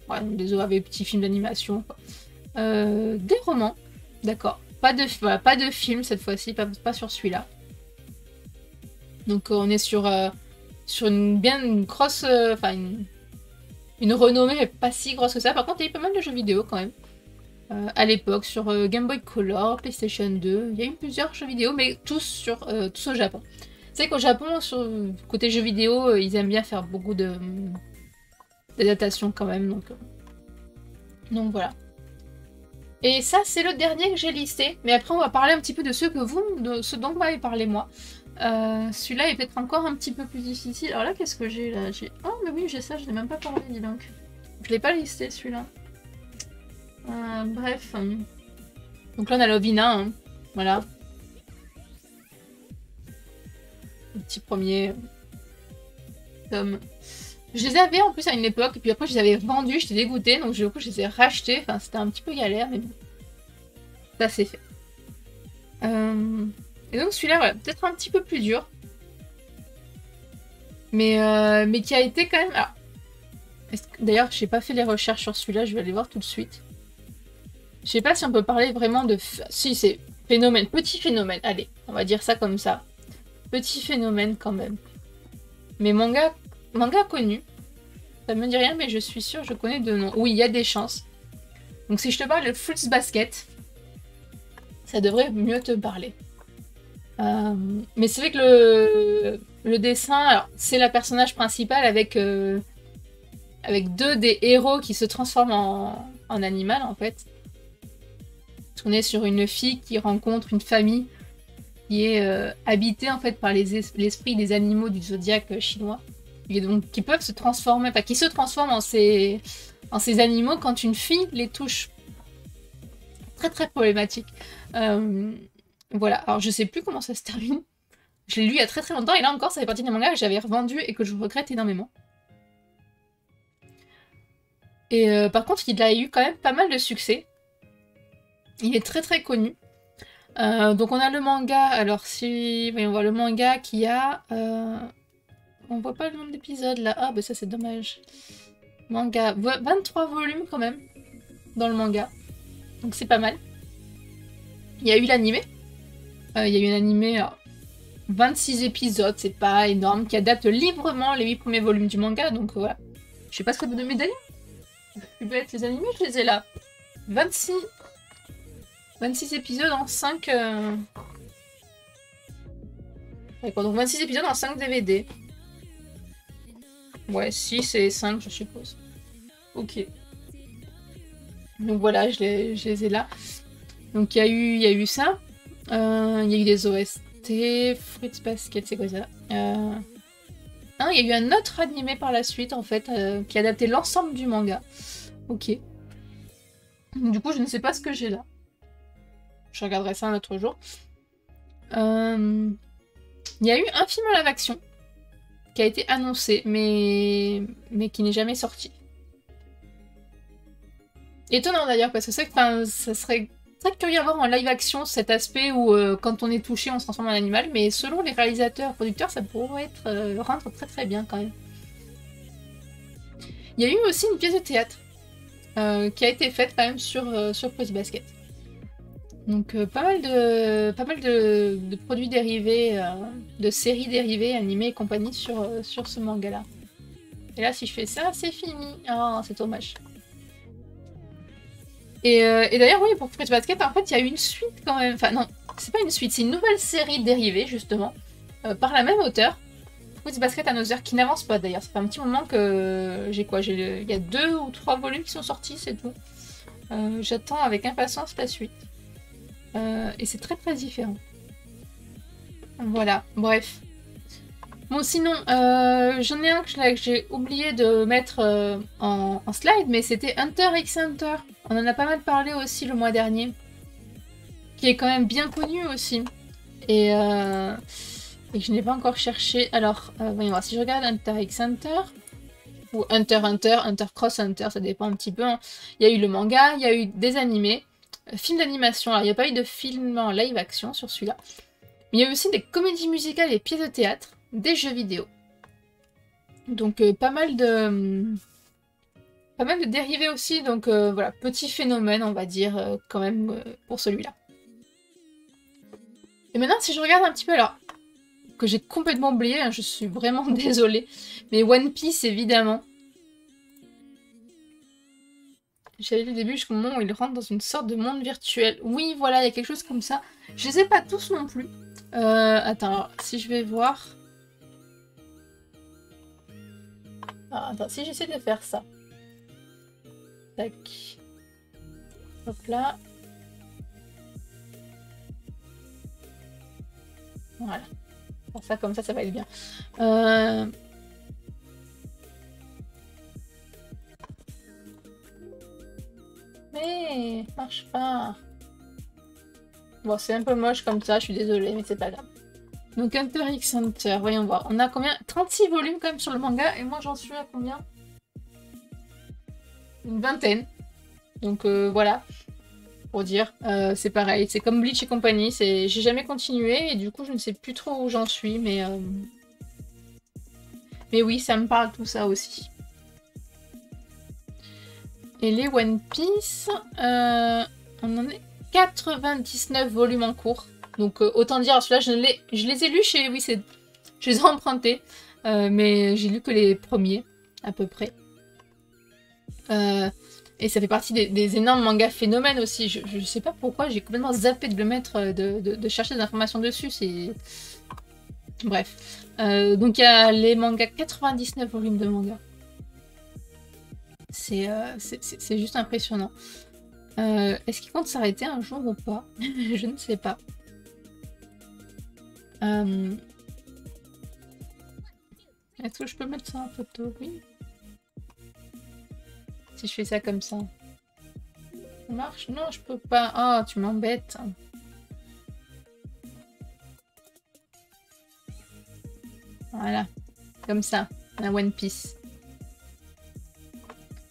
ouais, des OAV, petits films d'animation, des romans, d'accord. Voilà, pas de film cette fois-ci, pas sur celui-là. Donc on est sur une grosse, enfin une renommée, mais pas si grosse que ça. Par contre, il y a eu pas mal de jeux vidéo quand même. À l'époque, sur Game Boy Color, PlayStation 2, il y a eu plusieurs jeux vidéo, mais tous au Japon. C'est qu'au Japon, côté jeux vidéo, ils aiment bien faire beaucoup d'adaptations quand même, donc voilà. Et ça, c'est le dernier que j'ai listé. Mais après, on va parler un petit peu de ceux dont vous m'avez parlé moi. Celui-là est peut-être encore un petit peu plus difficile. Alors là, qu'est-ce que j'ai là? Oh, mais oui, j'ai ça, je n'ai même pas parlé, dis donc. Je l'ai pas listé celui-là. Bref. Donc là, on a Lovina, hein. Voilà. Le petit premier tome. Je les avais en plus à une époque, et puis après je les avais vendus, j'étais dégoûtée, donc du coup je les ai rachetés. Enfin, c'était un petit peu galère, mais bon. Ça c'est fait. Et donc celui-là, voilà, peut-être un petit peu plus dur. Mais qui a été quand même... D'ailleurs, j'ai pas fait les recherches sur celui-là, je vais aller voir tout de suite. Je sais pas si on peut parler vraiment de... Si, c'est phénomène, petit phénomène. Allez, on va dire ça comme ça. Petit phénomène quand même. Mais manga connu. Ça me dit rien, mais je suis sûre, je connais de nom. Oui, il y a des chances. Donc si je te parle de Fruits Basket, ça devrait mieux te parler. Mais c'est vrai que le dessin, alors c'est la personnage principale avec deux des héros qui se transforment en animal en fait. On est sur une fille qui rencontre une famille qui est habitée en fait par l'esprit des animaux du zodiaque chinois. Et donc qui peuvent se transformer, enfin qui se transforment en ces animaux quand une fille les touche. Très très problématique. Voilà, alors je sais plus comment ça se termine. Je l'ai lu il y a très très longtemps et là encore ça fait partie des mangas que j'avais revendu et que je regrette énormément. Et par contre il a eu quand même pas mal de succès. Il est très très connu. Donc on a le manga, alors si... Oui, on voit le manga qui a... On voit pas le nombre d'épisodes là. Ah bah ça c'est dommage. Manga, 23 volumes quand même dans le manga. Donc c'est pas mal. Il y a eu l'animé. Il y a eu un animé, 26 épisodes, c'est pas énorme, qui adapte librement les 8 premiers volumes du manga, donc voilà. Je sais pas ce que ça peut donner d'ailleurs. Je peux être les animés, je les ai là. 26 épisodes en 5... D'accord, donc 26 épisodes en 5 DVD. Ouais, 6 et 5, je suppose. Ok. Donc voilà, je les ai là. Donc il y a eu ça. Il y a eu des OST, Fruits Basket, c'est quoi ça? Il y a eu un autre animé par la suite, en fait, qui adaptait l'ensemble du manga. Ok. Du coup, je ne sais pas ce que j'ai là. Je regarderai ça un autre jour. Il Il y a eu un film en live action qui a été annoncé, mais qui n'est jamais sorti. Étonnant d'ailleurs, parce que c'est que ça serait très curieux à voir en live action cet aspect où quand on est touché, on se transforme en animal, mais selon les réalisateurs, producteurs, ça pourrait être rendre très très bien quand même. Il y a eu aussi une pièce de théâtre qui a été faite quand même sur Fruits Basket. Donc pas mal de produits dérivés, de séries dérivées, animées et compagnie sur ce manga-là. Et là, si je fais ça, c'est fini. Oh, c'est dommage. Et d'ailleurs, oui, pour Fruits Basket, en fait, il y a eu une suite quand même. Enfin, non, c'est pas une suite, c'est une nouvelle série dérivée, justement, par la même auteure. Fruits Basket Another, qui n'avance pas d'ailleurs. Ça fait un petit moment que j'ai quoi? Il y a 2 ou 3 volumes qui sont sortis, c'est tout. J'attends avec impatience la suite. Et c'est très très différent. Voilà, bref. Bon, sinon, j'en ai un que j'ai oublié de mettre en slide, mais c'était Hunter x Hunter. On en a pas mal parlé aussi le mois dernier. Qui est quand même bien connu aussi. Et que je n'ai pas encore cherché. Alors, voyons voir. Si je regarde Hunter x Hunter, ou Hunter Hunter, Hunter Cross Hunter, ça dépend un petit peu. Hein. Il y a eu le manga, il y a eu des animés, films d'animation. Alors, il n'y a pas eu de film en live action sur celui-là. Mais il y a eu aussi des comédies musicales et pièces de théâtre, des jeux vidéo. Donc, pas mal de dérivés aussi. Donc, voilà, petit phénomène, on va dire, quand même, pour celui-là. Et maintenant, si je regarde un petit peu, alors, que j'ai complètement oublié, hein, je suis vraiment désolée, mais One Piece, évidemment. J'avais lu le début jusqu'au moment où il rentre dans une sorte de monde virtuel. Oui, voilà, il y a quelque chose comme ça. Je les ai pas tous non plus. Attends, alors, si je vais voir... Ah, attends, si j'essaie de faire ça. Tac. Hop là. Voilà. Faire ça comme ça va être bien. Mais marche pas. Bon, c'est un peu moche comme ça, je suis désolée, mais c'est pas grave. Donc Hunter x Hunter, voyons voir. On a combien? 36 volumes quand même sur le manga, et moi j'en suis à combien? Une vingtaine. Donc voilà. Pour dire, c'est pareil, c'est comme Bleach et compagnie, j'ai jamais continué, et du coup je ne sais plus trop où j'en suis, mais oui, ça me parle tout ça aussi. Et les One Piece, on en est 99 volumes en cours. Donc autant dire, celui-là, je les ai lus chez... Oui, je les ai empruntés. Mais j'ai lu que les premiers, à peu près. Et ça fait partie des énormes mangas phénomènes aussi. Je sais pas pourquoi, j'ai complètement zappé de le mettre, de chercher des informations dessus. C'est... Bref. Donc il y a les mangas, 99 volumes de mangas. C'est juste impressionnant. Est-ce qu'il compte s'arrêter un jour ou pas? Je ne sais pas. Est-ce que je peux mettre ça en photo? Oui. Si je fais ça comme ça. Ça marche? Non, je peux pas. Oh, tu m'embêtes. Voilà. Comme ça. Un One Piece.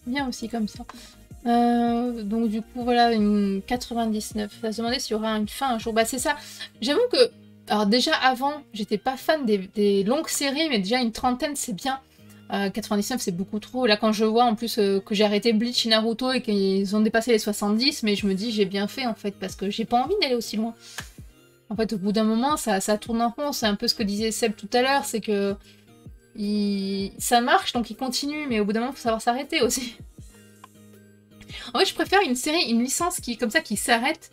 Bien aussi comme ça. Donc du coup voilà, une 99. On va se demander s'il y aura une fin un jour. Bah c'est ça. J'avoue que, alors déjà avant, j'étais pas fan des longues séries, mais déjà une trentaine c'est bien. 99 c'est beaucoup trop. Là quand je vois en plus que j'ai arrêté Bleach et Naruto et qu'ils ont dépassé les 70, mais je me dis j'ai bien fait en fait, parce que j'ai pas envie d'aller aussi loin. En fait au bout d'un moment ça tourne en rond, c'est un peu ce que disait Seb tout à l'heure, c'est que ça marche donc il continue, mais au bout d'un moment il faut savoir s'arrêter aussi. En fait, je préfère une série, une licence qui, comme ça, qui s'arrête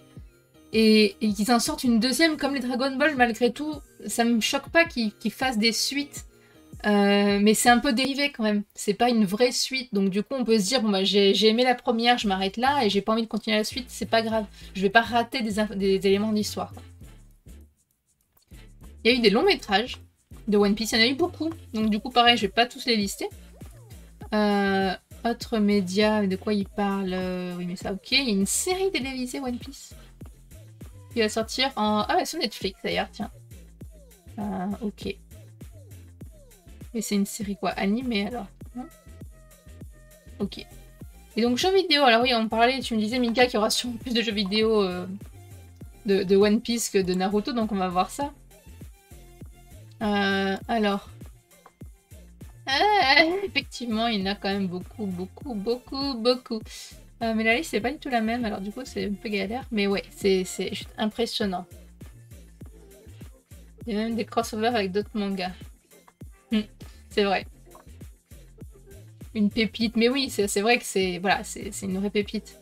et qu'ils en sortent une deuxième comme les Dragon Ball, malgré tout. Ça me choque pas qu'ils fassent des suites, mais c'est un peu dérivé quand même. C'est pas une vraie suite, donc du coup, on peut se dire, bon bah j'ai aimé la première, je m'arrête là et j'ai pas envie de continuer la suite, c'est pas grave. Je vais pas rater des éléments d'histoire. Il y a eu des longs métrages de One Piece, il y en a eu beaucoup, donc du coup, pareil, je vais pas tous les lister. Autre média, de quoi il parle? Oui, mais ça, ok. Il y a une série télévisée One Piece qui va sortir en... Ah, ouais, sur Netflix, d'ailleurs, tiens. Ok. Et c'est une série quoi? Animée alors? Non. Ok. Et donc jeux vidéo, alors oui, on parlait, tu me disais Mika qu'il y aura sûrement plus de jeux vidéo de One Piece que de Naruto, donc on va voir ça. Alors... effectivement, il y en a quand même beaucoup. Mais la liste c'est pas du tout la même, alors du coup c'est un peu galère. Mais ouais, c'est juste impressionnant. Il y a même des crossovers avec d'autres mangas. C'est vrai. Une pépite, mais oui, c'est vrai que c'est voilà, c'est une vraie pépite.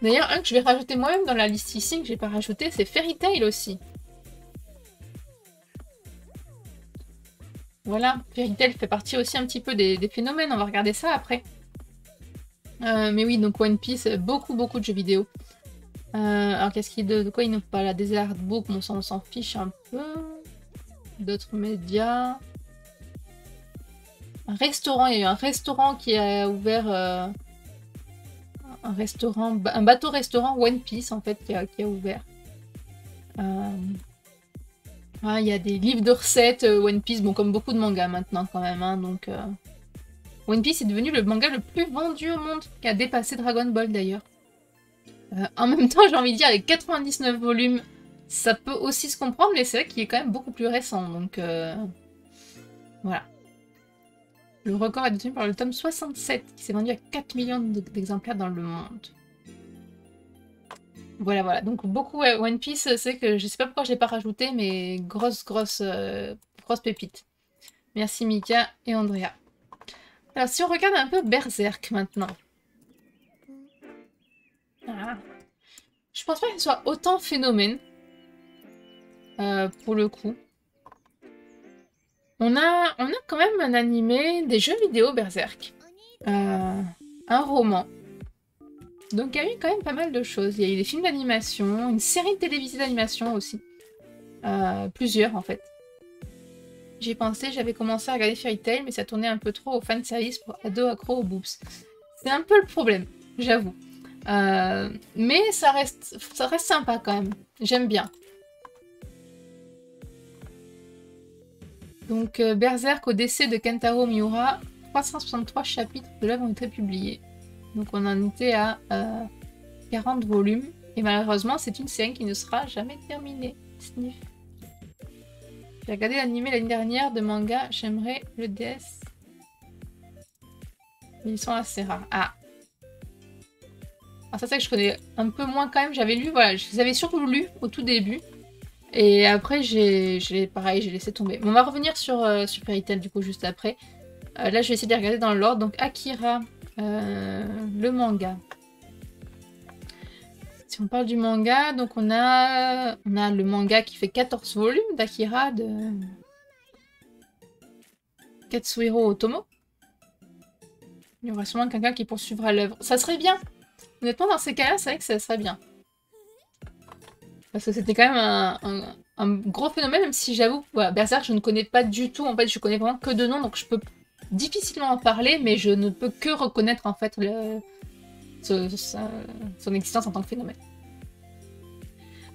D'ailleurs, un que je vais rajouter moi-même dans la liste ici, que j'ai pas rajouté, c'est Fairy Tail aussi. Voilà, Fairy Tail fait partie aussi un petit peu des phénomènes, on va regarder ça après. Mais oui, donc One Piece, beaucoup de jeux vidéo. Alors qu'est-ce qu'il de quoi il nous parle? La Desert Book, bon ça on s'en fiche un peu. D'autres médias. Un restaurant, il y a eu un restaurant qui a ouvert... un bateau-restaurant One Piece en fait qui a ouvert. Il y a des livres de recettes One Piece, bon comme beaucoup de mangas maintenant quand même, hein, donc One Piece est devenu le manga le plus vendu au monde, qui a dépassé Dragon Ball d'ailleurs. En même temps, j'ai envie de dire, avec 99 volumes, ça peut aussi se comprendre, mais c'est vrai qu'il est quand même beaucoup plus récent, donc voilà. Le record est détenu par le tome 67, qui s'est vendu à 4 millions d'exemplaires dans le monde. Voilà. Donc beaucoup One Piece, c'est que je sais pas pourquoi je l'ai pas rajouté, mais grosse pépite. Merci Mika et Andrea. Alors si on regarde un peu Berserk maintenant. Je pense pas qu'il soit autant phénomène. Pour le coup. On a quand même un animé, des jeux vidéo Berserk. Un roman. Donc il y a eu quand même pas mal de choses. Il y a eu des films d'animation, une série télévisée d'animation aussi. Plusieurs en fait. J'ai pensé, j'avais commencé à regarder Fairy Tail, mais ça tournait un peu trop au fanservice pour ados accro aux boobs. C'est un peu le problème, j'avoue. Mais ça reste sympa quand même. J'aime bien. Donc Berserk au décès de Kentaro Miura, 363 chapitres de l'œuvre ont été publiés. Donc on en était à 40 volumes. Et malheureusement, c'est une série qui ne sera jamais terminée. Sniff. J'ai regardé l'animé l'année dernière de manga, j'aimerais le DS. Mais ils sont assez rares. Ah. Alors ça c'est que je connais un peu moins quand même. J'avais lu, voilà, je les avais surtout lus au tout début. Et après, pareil, j'ai laissé tomber. Bon, on va revenir sur Fairy Tail du coup juste après. Là, je vais essayer de les regarder dans l'ordre. Donc Akira, le manga. Si on parle du manga, donc on a le manga qui fait 14 volumes d'Akira de Katsuhiro Otomo. Il y aura sûrement quelqu'un qui poursuivra l'œuvre. Ça serait bien. Honnêtement, dans ces cas-là, c'est vrai que ça serait bien. Parce que c'était quand même un gros phénomène, même si j'avoue, voilà, Berserk, je ne connais pas du tout. En fait, je connais vraiment que de nom, donc je peux difficilement en parler, mais je ne peux que reconnaître en fait son existence en tant que phénomène.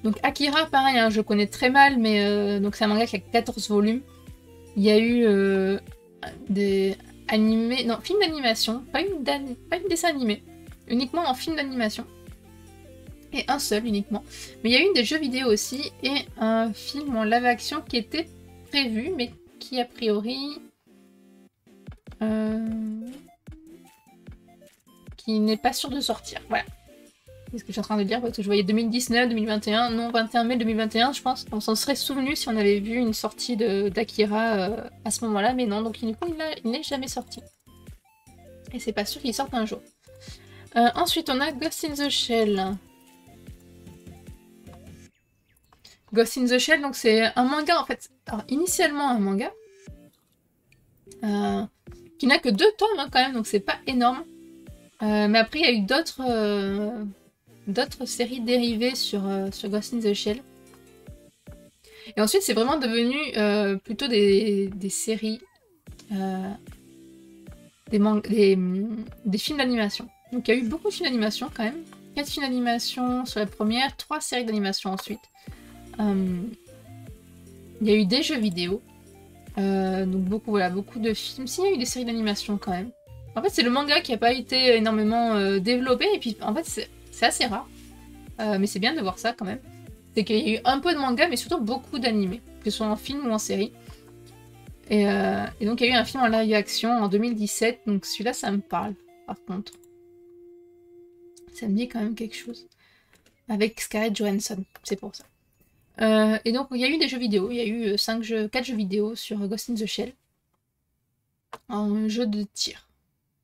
Donc Akira, pareil, hein, je connais très mal, mais donc c'est un manga qui a 14 volumes. Il y a eu des animés, non, films d'animation, pas une dessin animé, uniquement en film d'animation. Et un seul uniquement. Mais il y a eu des jeux vidéo aussi et un film en live action qui était prévu, mais qui a priori... qui n'est pas sûr de sortir. Voilà. C'est ce que je suis en train de dire, parce que je voyais 2019, 2021, non, 21 mai 2021, je pense. On s'en serait souvenu si on avait vu une sortie d'Akira à ce moment-là, mais non, donc du coup, il n'est jamais sorti. Et c'est pas sûr qu'il sorte un jour. Ensuite, on a Ghost in the Shell. Ghost in the Shell, donc c'est un manga en fait. Alors, initialement un manga. Qui n'a que 2 tomes hein, quand même, donc c'est pas énorme. Mais après, il y a eu d'autres séries dérivées sur Ghost in the Shell. Et ensuite, c'est vraiment devenu plutôt des séries, des films d'animation. Donc il y a eu beaucoup de films d'animation quand même. 4 films d'animation sur la première, 3 séries d'animation ensuite. Il y a eu des jeux vidéo. Donc beaucoup, voilà, beaucoup de films. Si, il y a eu des séries d'animation quand même. En fait, c'est le manga qui n'a pas été énormément développé. Et puis, en fait, c'est assez rare. Mais c'est bien de voir ça quand même. C'est qu'il y a eu un peu de manga, mais surtout beaucoup d'animés. Que ce soit en film ou en série. Et donc, il y a eu un film en live action en 2017. Donc, celui-là, ça me parle, par contre. Ça me dit quand même quelque chose. Avec Scarlett Johansson, c'est pour ça. Et donc, il y a eu des jeux vidéo. Il y a eu 4 jeux vidéo sur Ghost in the Shell. Un jeu de tir.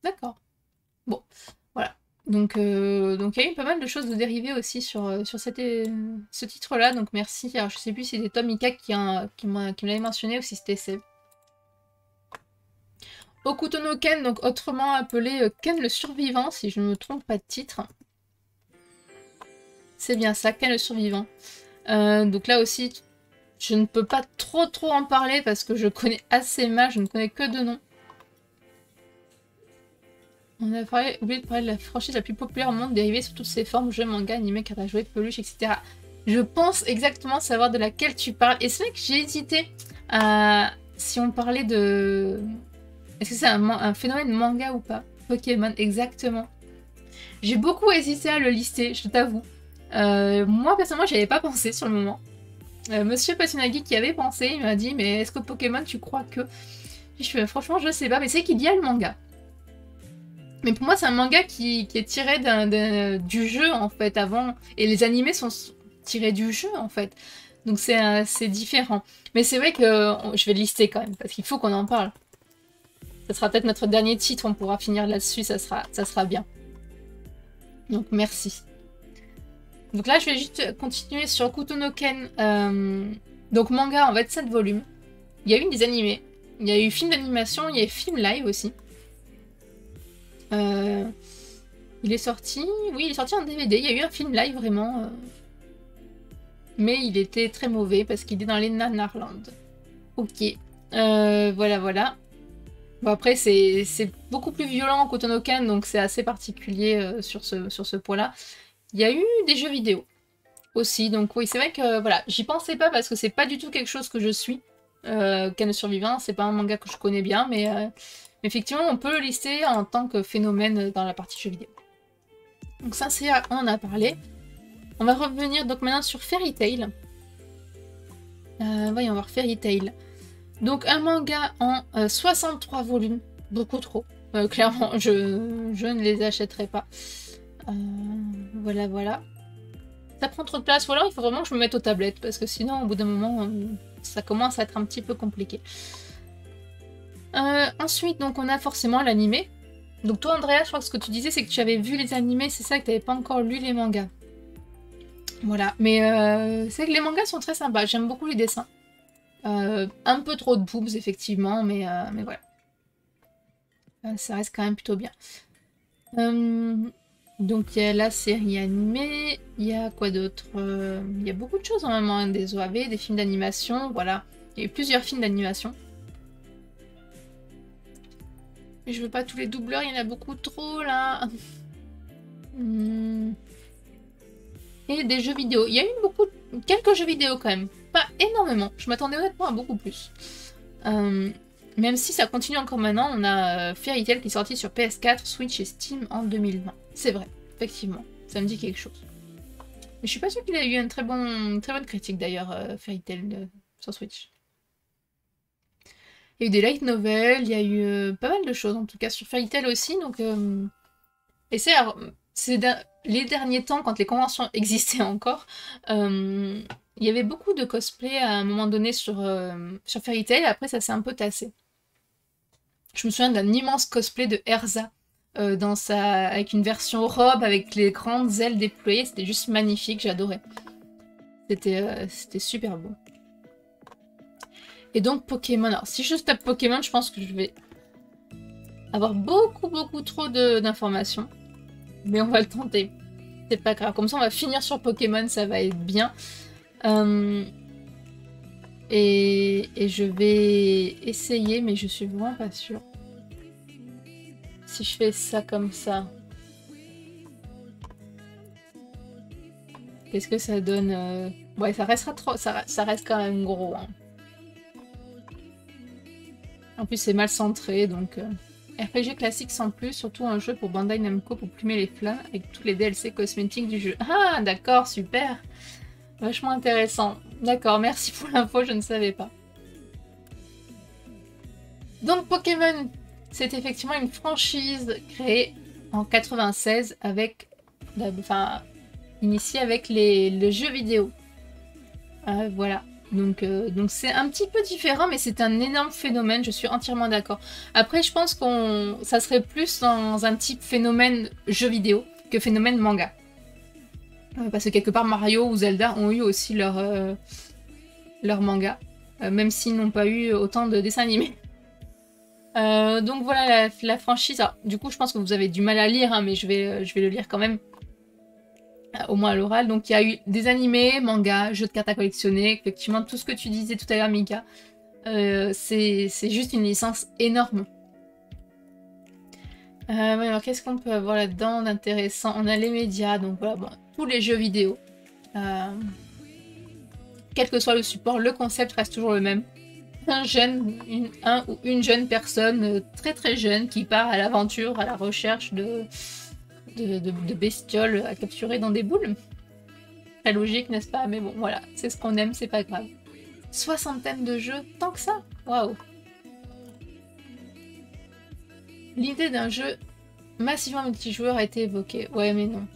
D'accord. Bon, voilà. Donc, il y a eu pas mal de choses de dérivées aussi sur ce titre-là. Donc, merci. Alors, je sais plus si c'était Tom Ika qui me l'avait mentionné ou si c'était Seb. Okuto no Ken, donc autrement appelé Ken le Survivant, si je ne me trompe pas de titre. C'est bien ça, Ken le Survivant. Donc là aussi, je ne peux pas trop en parler parce que je connais assez mal, je ne connais que deux noms. On a oublié de parler de la franchise la plus populaire au monde, dérivée sous toutes ses formes, jeux, mangas, animés, cartes à jouer, peluches, etc. Je pense exactement savoir de laquelle tu parles. Et c'est vrai que j'ai hésité à... Si on parlait de... Est-ce que c'est un phénomène manga ou pas? Pokémon, exactement. J'ai beaucoup hésité à le lister, je t'avoue. Moi, personnellement, j'y avais pas pensé sur le moment. Monsieur Passionagi qui avait pensé, il m'a dit, mais est-ce que Pokémon, tu crois que... Franchement, je sais pas, mais c'est qu'il y a le manga. Mais pour moi, c'est un manga qui est tiré du jeu, en fait, avant. Et les animés sont tirés du jeu, en fait. Donc c'est différent. Mais c'est vrai que je vais le lister quand même, parce qu'il faut qu'on en parle. Ça sera peut-être notre dernier titre, on pourra finir là-dessus, ça sera bien. Donc merci. Donc là, je vais juste continuer sur Okuto no Ken. Donc manga en 27 volumes. Il y a eu des animés. Il y a eu film d'animation, il y a eu film live aussi. Il est sorti... Oui, il est sorti en DVD. Il y a eu un film live vraiment. Mais il était très mauvais parce qu'il est dans les Nanarland. Ok. Voilà. Bon, après, c'est beaucoup plus violent qu'Okuto no Ken, donc c'est assez particulier sur ce point-là. Il y a eu des jeux vidéo aussi, donc oui, c'est vrai que voilà, j'y pensais pas parce que c'est pas du tout quelque chose que je suis. Ken le Survivant, c'est pas un manga que je connais bien, mais effectivement, on peut le lister en tant que phénomène dans la partie jeux vidéo. Donc ça, on en a parlé. On va revenir donc maintenant sur Fairy Tail. Voyons voir Fairy Tail. Donc un manga en 63 volumes, beaucoup trop. Clairement, je ne les achèterai pas. Voilà. Ça prend trop de place, ou alors il faut vraiment que je me mette aux tablettes, parce que sinon, au bout d'un moment, ça commence à être un petit peu compliqué. Ensuite, donc on a forcément l'animé. Donc toi, Andrea, je crois que ce que tu disais, c'est que tu avais vu les animés, c'est ça, que tu n'avais pas encore lu les mangas. Voilà, mais c'est que les mangas sont très sympas, j'aime beaucoup les dessins. Un peu trop de boobs, effectivement, mais voilà. Ça reste quand même plutôt bien. Donc il y a la série animée, il y a quoi d'autre? Il y a beaucoup de choses en même temps, des OAV, des films d'animation, voilà. Il y a eu plusieurs films d'animation. Mais je veux pas tous les doubleurs, il y en a beaucoup trop là. Et des jeux vidéo. Il y a eu quelques jeux vidéo quand même. Pas énormément. Je m'attendais honnêtement à beaucoup plus. Même si ça continue encore maintenant, on a Fairy Tail qui est sorti sur PS4, Switch et Steam en 2020. C'est vrai, effectivement. Ça me dit quelque chose. Mais je suis pas sûre qu'il ait eu une très bonne critique d'ailleurs, Fairy Tail sur Switch. Il y a eu des light novels, il y a eu pas mal de choses en tout cas sur Fairy Tail aussi. Donc, et c'est les derniers temps, quand les conventions existaient encore, il y avait beaucoup de cosplay à un moment donné sur Fairy Tail. Après, ça s'est un peu tassé. Je me souviens d'un immense cosplay de Erza avec une version robe avec les grandes ailes déployées. C'était juste magnifique, j'adorais. C'était super beau. Et donc Pokémon. Alors si je tape Pokémon, je pense que je vais avoir beaucoup trop d'informations. Mais on va le tenter. C'est pas grave. Comme ça, on va finir sur Pokémon, ça va être bien. Et je vais essayer, mais je suis vraiment pas sûre. Si je fais ça comme ça. Qu'est-ce que ça donne? Ouais, ça restera trop. Ça reste quand même gros. Hein. En plus, c'est mal centré, donc... RPG classique sans plus, surtout un jeu pour Bandai Namco pour plumer les flammes avec tous les DLC cosmétiques du jeu. Ah, d'accord, super. Vachement intéressant. D'accord, merci pour l'info, je ne savais pas. Donc Pokémon, c'est effectivement une franchise créée en 96 avec... Enfin, initiée avec le jeu vidéo. Voilà. Donc c'est un petit peu différent, mais c'est un énorme phénomène, je suis entièrement d'accord. Après, je pense ça serait plus dans un type phénomène jeu vidéo que phénomène manga. Parce que quelque part, Mario ou Zelda ont eu aussi leur manga, même s'ils n'ont pas eu autant de dessins animés. Donc voilà la franchise. Alors, du coup, je pense que vous avez du mal à lire, hein, mais je vais le lire quand même. Au moins à l'oral. Donc il y a eu des animés, mangas, jeux de cartes à collectionner, effectivement tout ce que tu disais tout à l'heure Mika. C'est juste une licence énorme. Alors qu'est-ce qu'on peut avoir là-dedans d'intéressant? On a les médias, donc voilà, bon, tous les jeux vidéo. Quel que soit le support, le concept reste toujours le même. Un ou une jeune personne très très jeune qui part à l'aventure, à la recherche de bestioles à capturer dans des boules. Très logique, n'est-ce pas? Mais bon, voilà, c'est ce qu'on aime, c'est pas grave. 60 de jeux, tant que ça? Waouh! L'idée d'un jeu massivement multijoueur a été évoquée. Ouais, mais non.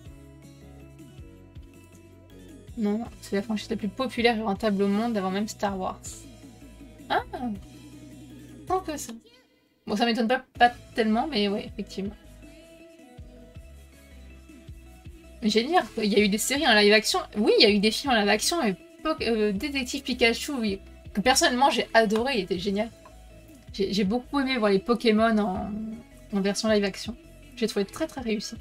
Non, c'est la franchise la plus populaire et rentable au monde avant même Star Wars. Ah! Tant que ça. Bon, ça m'étonne pas tellement, mais ouais, effectivement. Génial, il y a eu des séries en live action. Oui, il y a eu des films en live action. Et Détective Pikachu, oui, que personnellement j'ai adoré, il était génial. J'ai beaucoup aimé voir les Pokémon en version live action. J'ai trouvé très très réussi.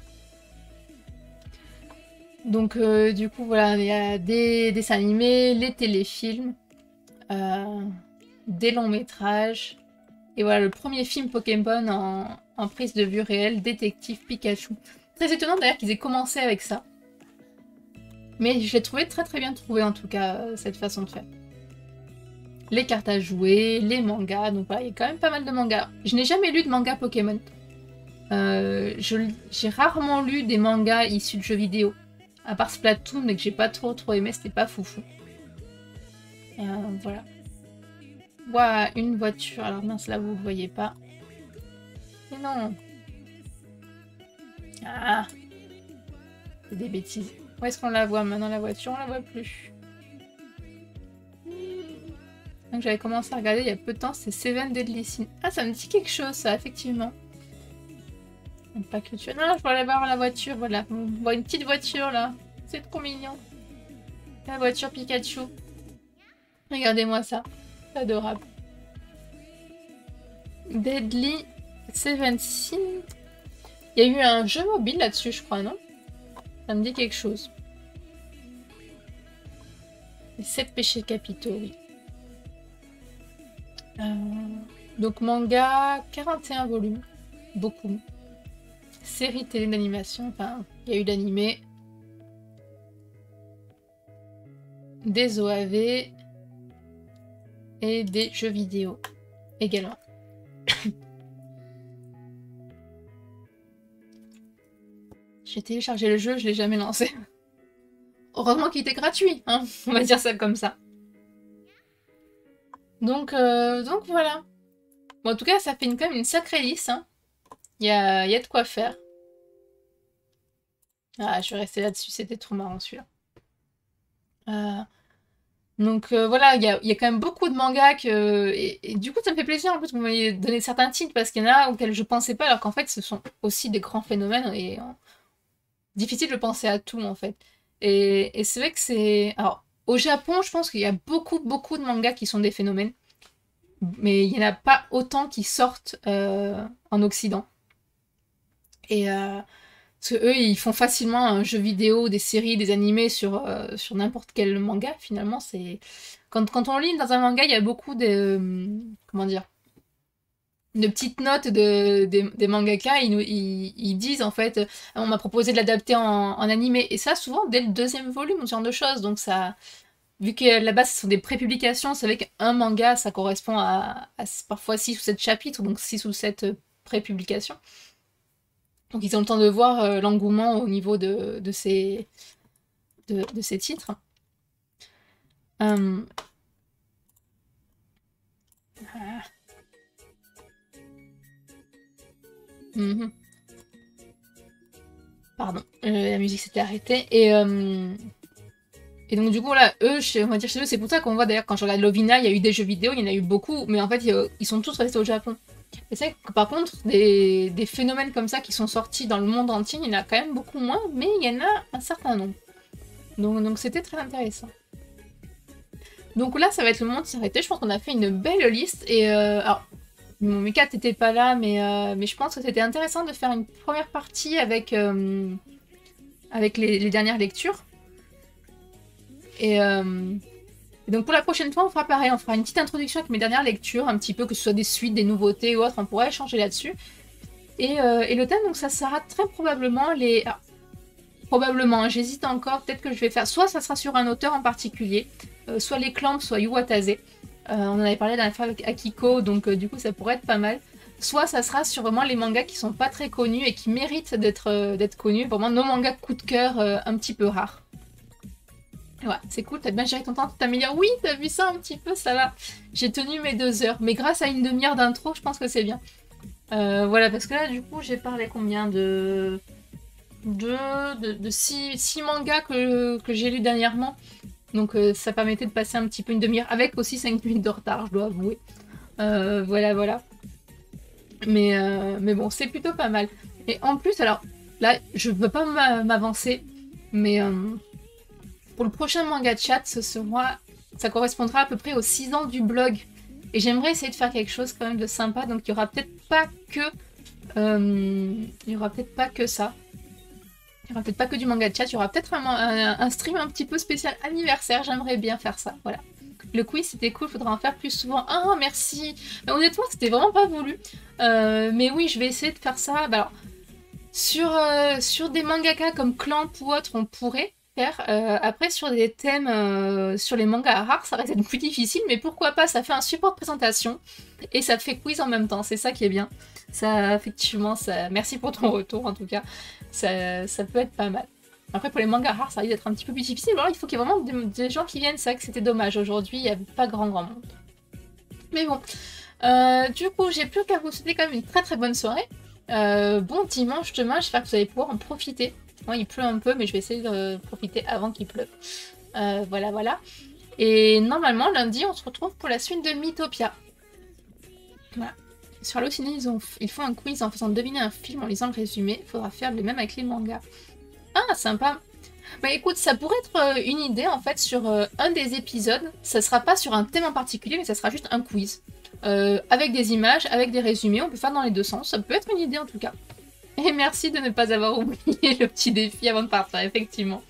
Donc du coup voilà, il y a des dessins animés, les téléfilms, des longs métrages. Et voilà, le premier film Pokémon en prise de vue réelle, Détective Pikachu. Très étonnant d'ailleurs qu'ils aient commencé avec ça. Mais je l'ai trouvé très très bien trouvé en tout cas, cette façon de faire. Les cartes à jouer, les mangas, donc voilà, il y a quand même pas mal de mangas. Je n'ai jamais lu de manga Pokémon. J'ai rarement lu des mangas issus de jeux vidéo. À part Splatoon, mais que j'ai pas trop aimé, c'était pas foufou. Voilà. Ouah, une voiture. Alors mince, là vous ne voyez pas. Mais non. Ah. C'est des bêtises. Où est-ce qu'on la voit maintenant la voiture? On la voit plus. Donc j'avais commencé à regarder il y a peu de temps, c'est Seven Deadly Sins. Ah, ça me dit quelque chose, ça, effectivement. Pas que tu... Non, je voulais voir la voiture, voilà. On voit une petite voiture, là. C'est trop mignon. La voiture Pikachu. Regardez-moi ça. C'est adorable. Deadly Seven Sins. Il y a eu un jeu mobile là-dessus, je crois, non? Ça me dit quelque chose. Les 7 péchés capitaux, oui. Donc manga, 41 volumes. Beaucoup. Série télé d'animation, enfin, il y a eu l'animé. Des OAV. Et des jeux vidéo également. J'ai téléchargé le jeu, je l'ai jamais lancé. Heureusement qu'il était gratuit, hein, on va dire ça comme ça. Donc voilà. Bon, en tout cas, ça fait quand même une sacrée liste. Hein. Il y a de quoi faire. Ah, je vais rester là-dessus, c'était trop marrant celui-là. Donc voilà, il y a quand même beaucoup de mangas et du coup ça me fait plaisir en plus que vous m'ayez donné certains titres parce qu'il y en a auxquels je pensais pas alors qu'en fait ce sont aussi des grands phénomènes et difficile de penser à tout en fait. Et c'est vrai que c'est... Alors au Japon je pense qu'il y a beaucoup de mangas qui sont des phénomènes mais il n'y en a pas autant qui sortent en Occident. Et parce que eux, ils font facilement un jeu vidéo, des séries, des animés sur n'importe quel manga. Finalement, c'est quand on lit dans un manga, il y a beaucoup de comment dire, de petites notes des mangaka. Ils disent en fait, on m'a proposé de l'adapter en animé. Et ça, souvent dès le deuxième volume, ce genre de choses. Donc ça, vu que là-bas ce sont des prépublications, c'est vrai qu'un manga ça correspond à parfois 6 ou 7 chapitres, donc 6 ou 7 prépublications. Donc ils ont le temps de voir l'engouement au niveau de ces titres. Euh, ah, mhm. Pardon, la musique s'était arrêtée. Et donc du coup là, eux, on va dire chez eux, c'est pour ça qu'on voit d'ailleurs quand je regarde Lovina, il y a eu des jeux vidéo, il y en a eu beaucoup, mais en fait ils sont tous restés au Japon. Et c'est vrai que par contre, des phénomènes comme ça qui sont sortis dans le monde entier, il y en a quand même beaucoup moins, mais il y en a un certain nombre. Donc c'était très intéressant. Donc là, ça va être le moment de s'arrêter. Je pense qu'on a fait une belle liste. Et alors, mon Mika, t'étais pas là, mais je pense que c'était intéressant de faire une première partie avec les dernières lectures. Et donc pour la prochaine fois, on fera pareil. On fera une petite introduction avec mes dernières lectures, un petit peu, que ce soit des suites, des nouveautés ou autre. On pourra échanger là-dessus. Et le thème, donc ça sera très probablement les... Alors, probablement, hein, j'hésite encore. Peut-être que je vais faire... Soit ça sera sur un auteur en particulier, soit les Clamps, soit Yu Watase. On en avait parlé la dernière fois avec Akiko, donc du coup ça pourrait être pas mal. Soit ça sera sur vraiment les mangas qui sont pas très connus et qui méritent d'être connus. Vraiment nos mangas coup de cœur un petit peu rares. Ouais, c'est cool, t'as bien géré ton temps, tu t'améliores. Oui, t'as vu ça un petit peu, ça va. J'ai tenu mes 2 heures, mais grâce à une demi-heure d'intro, je pense que c'est bien. Voilà, parce que là, du coup, j'ai parlé combien de 6 mangas que j'ai lus dernièrement. Donc ça permettait de passer un petit peu une demi-heure, avec aussi 5 minutes de retard, je dois avouer. Voilà. Mais bon, c'est plutôt pas mal. Et en plus, alors, là, je veux pas m'avancer, mais pour le prochain manga chat, ça correspondra à peu près aux 6 ans du blog. Et j'aimerais essayer de faire quelque chose quand même de sympa, donc il y aura peut-être pas que... il y aura peut-être pas que ça. Il n'y aura peut-être pas que du manga chat, il y aura peut-être un stream un petit peu spécial anniversaire, j'aimerais bien faire ça, voilà. Le quiz c'était cool, faudra en faire plus souvent. Ah merci. Mais honnêtement c'était vraiment pas voulu. Mais oui je vais essayer de faire ça. Bah, alors, sur des mangaka comme Clamp ou autre on pourrait faire. Après sur des thèmes sur les mangas rares ça reste plus difficile, mais pourquoi pas, ça fait un support de présentation et ça fait quiz en même temps, c'est ça qui est bien. Ça effectivement, ça... merci pour ton retour en tout cas. Ça peut être pas mal. Après, pour les mangas rares, ça risque d'être un petit peu plus difficile. Alors, il faut qu'il y ait vraiment des gens qui viennent. C'est vrai que c'était dommage. Aujourd'hui, il n'y avait pas grand monde. Mais bon. Du coup, j'ai plus qu'à vous souhaiter quand même une très très bonne soirée. Bon dimanche demain. J'espère que vous allez pouvoir en profiter. Moi, il pleut un peu, mais je vais essayer de profiter avant qu'il pleuve. Voilà. Et normalement, lundi, on se retrouve pour la suite de Mythopia. Voilà. Sur Allociné, ils font un quiz en faisant deviner un film en lisant le résumé. Il faudra faire le même avec les mangas. Ah, sympa. Bah écoute, ça pourrait être une idée en fait sur un des épisodes. Ça sera pas sur un thème en particulier, mais ça sera juste un quiz. Avec des images, avec des résumés, on peut faire dans les deux sens. Ça peut être une idée en tout cas. Et merci de ne pas avoir oublié le petit défi avant de partir, effectivement.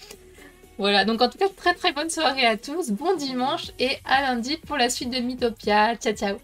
Voilà, donc en tout cas, très très bonne soirée à tous. Bon dimanche et à lundi pour la suite de Mythopia. Ciao ciao.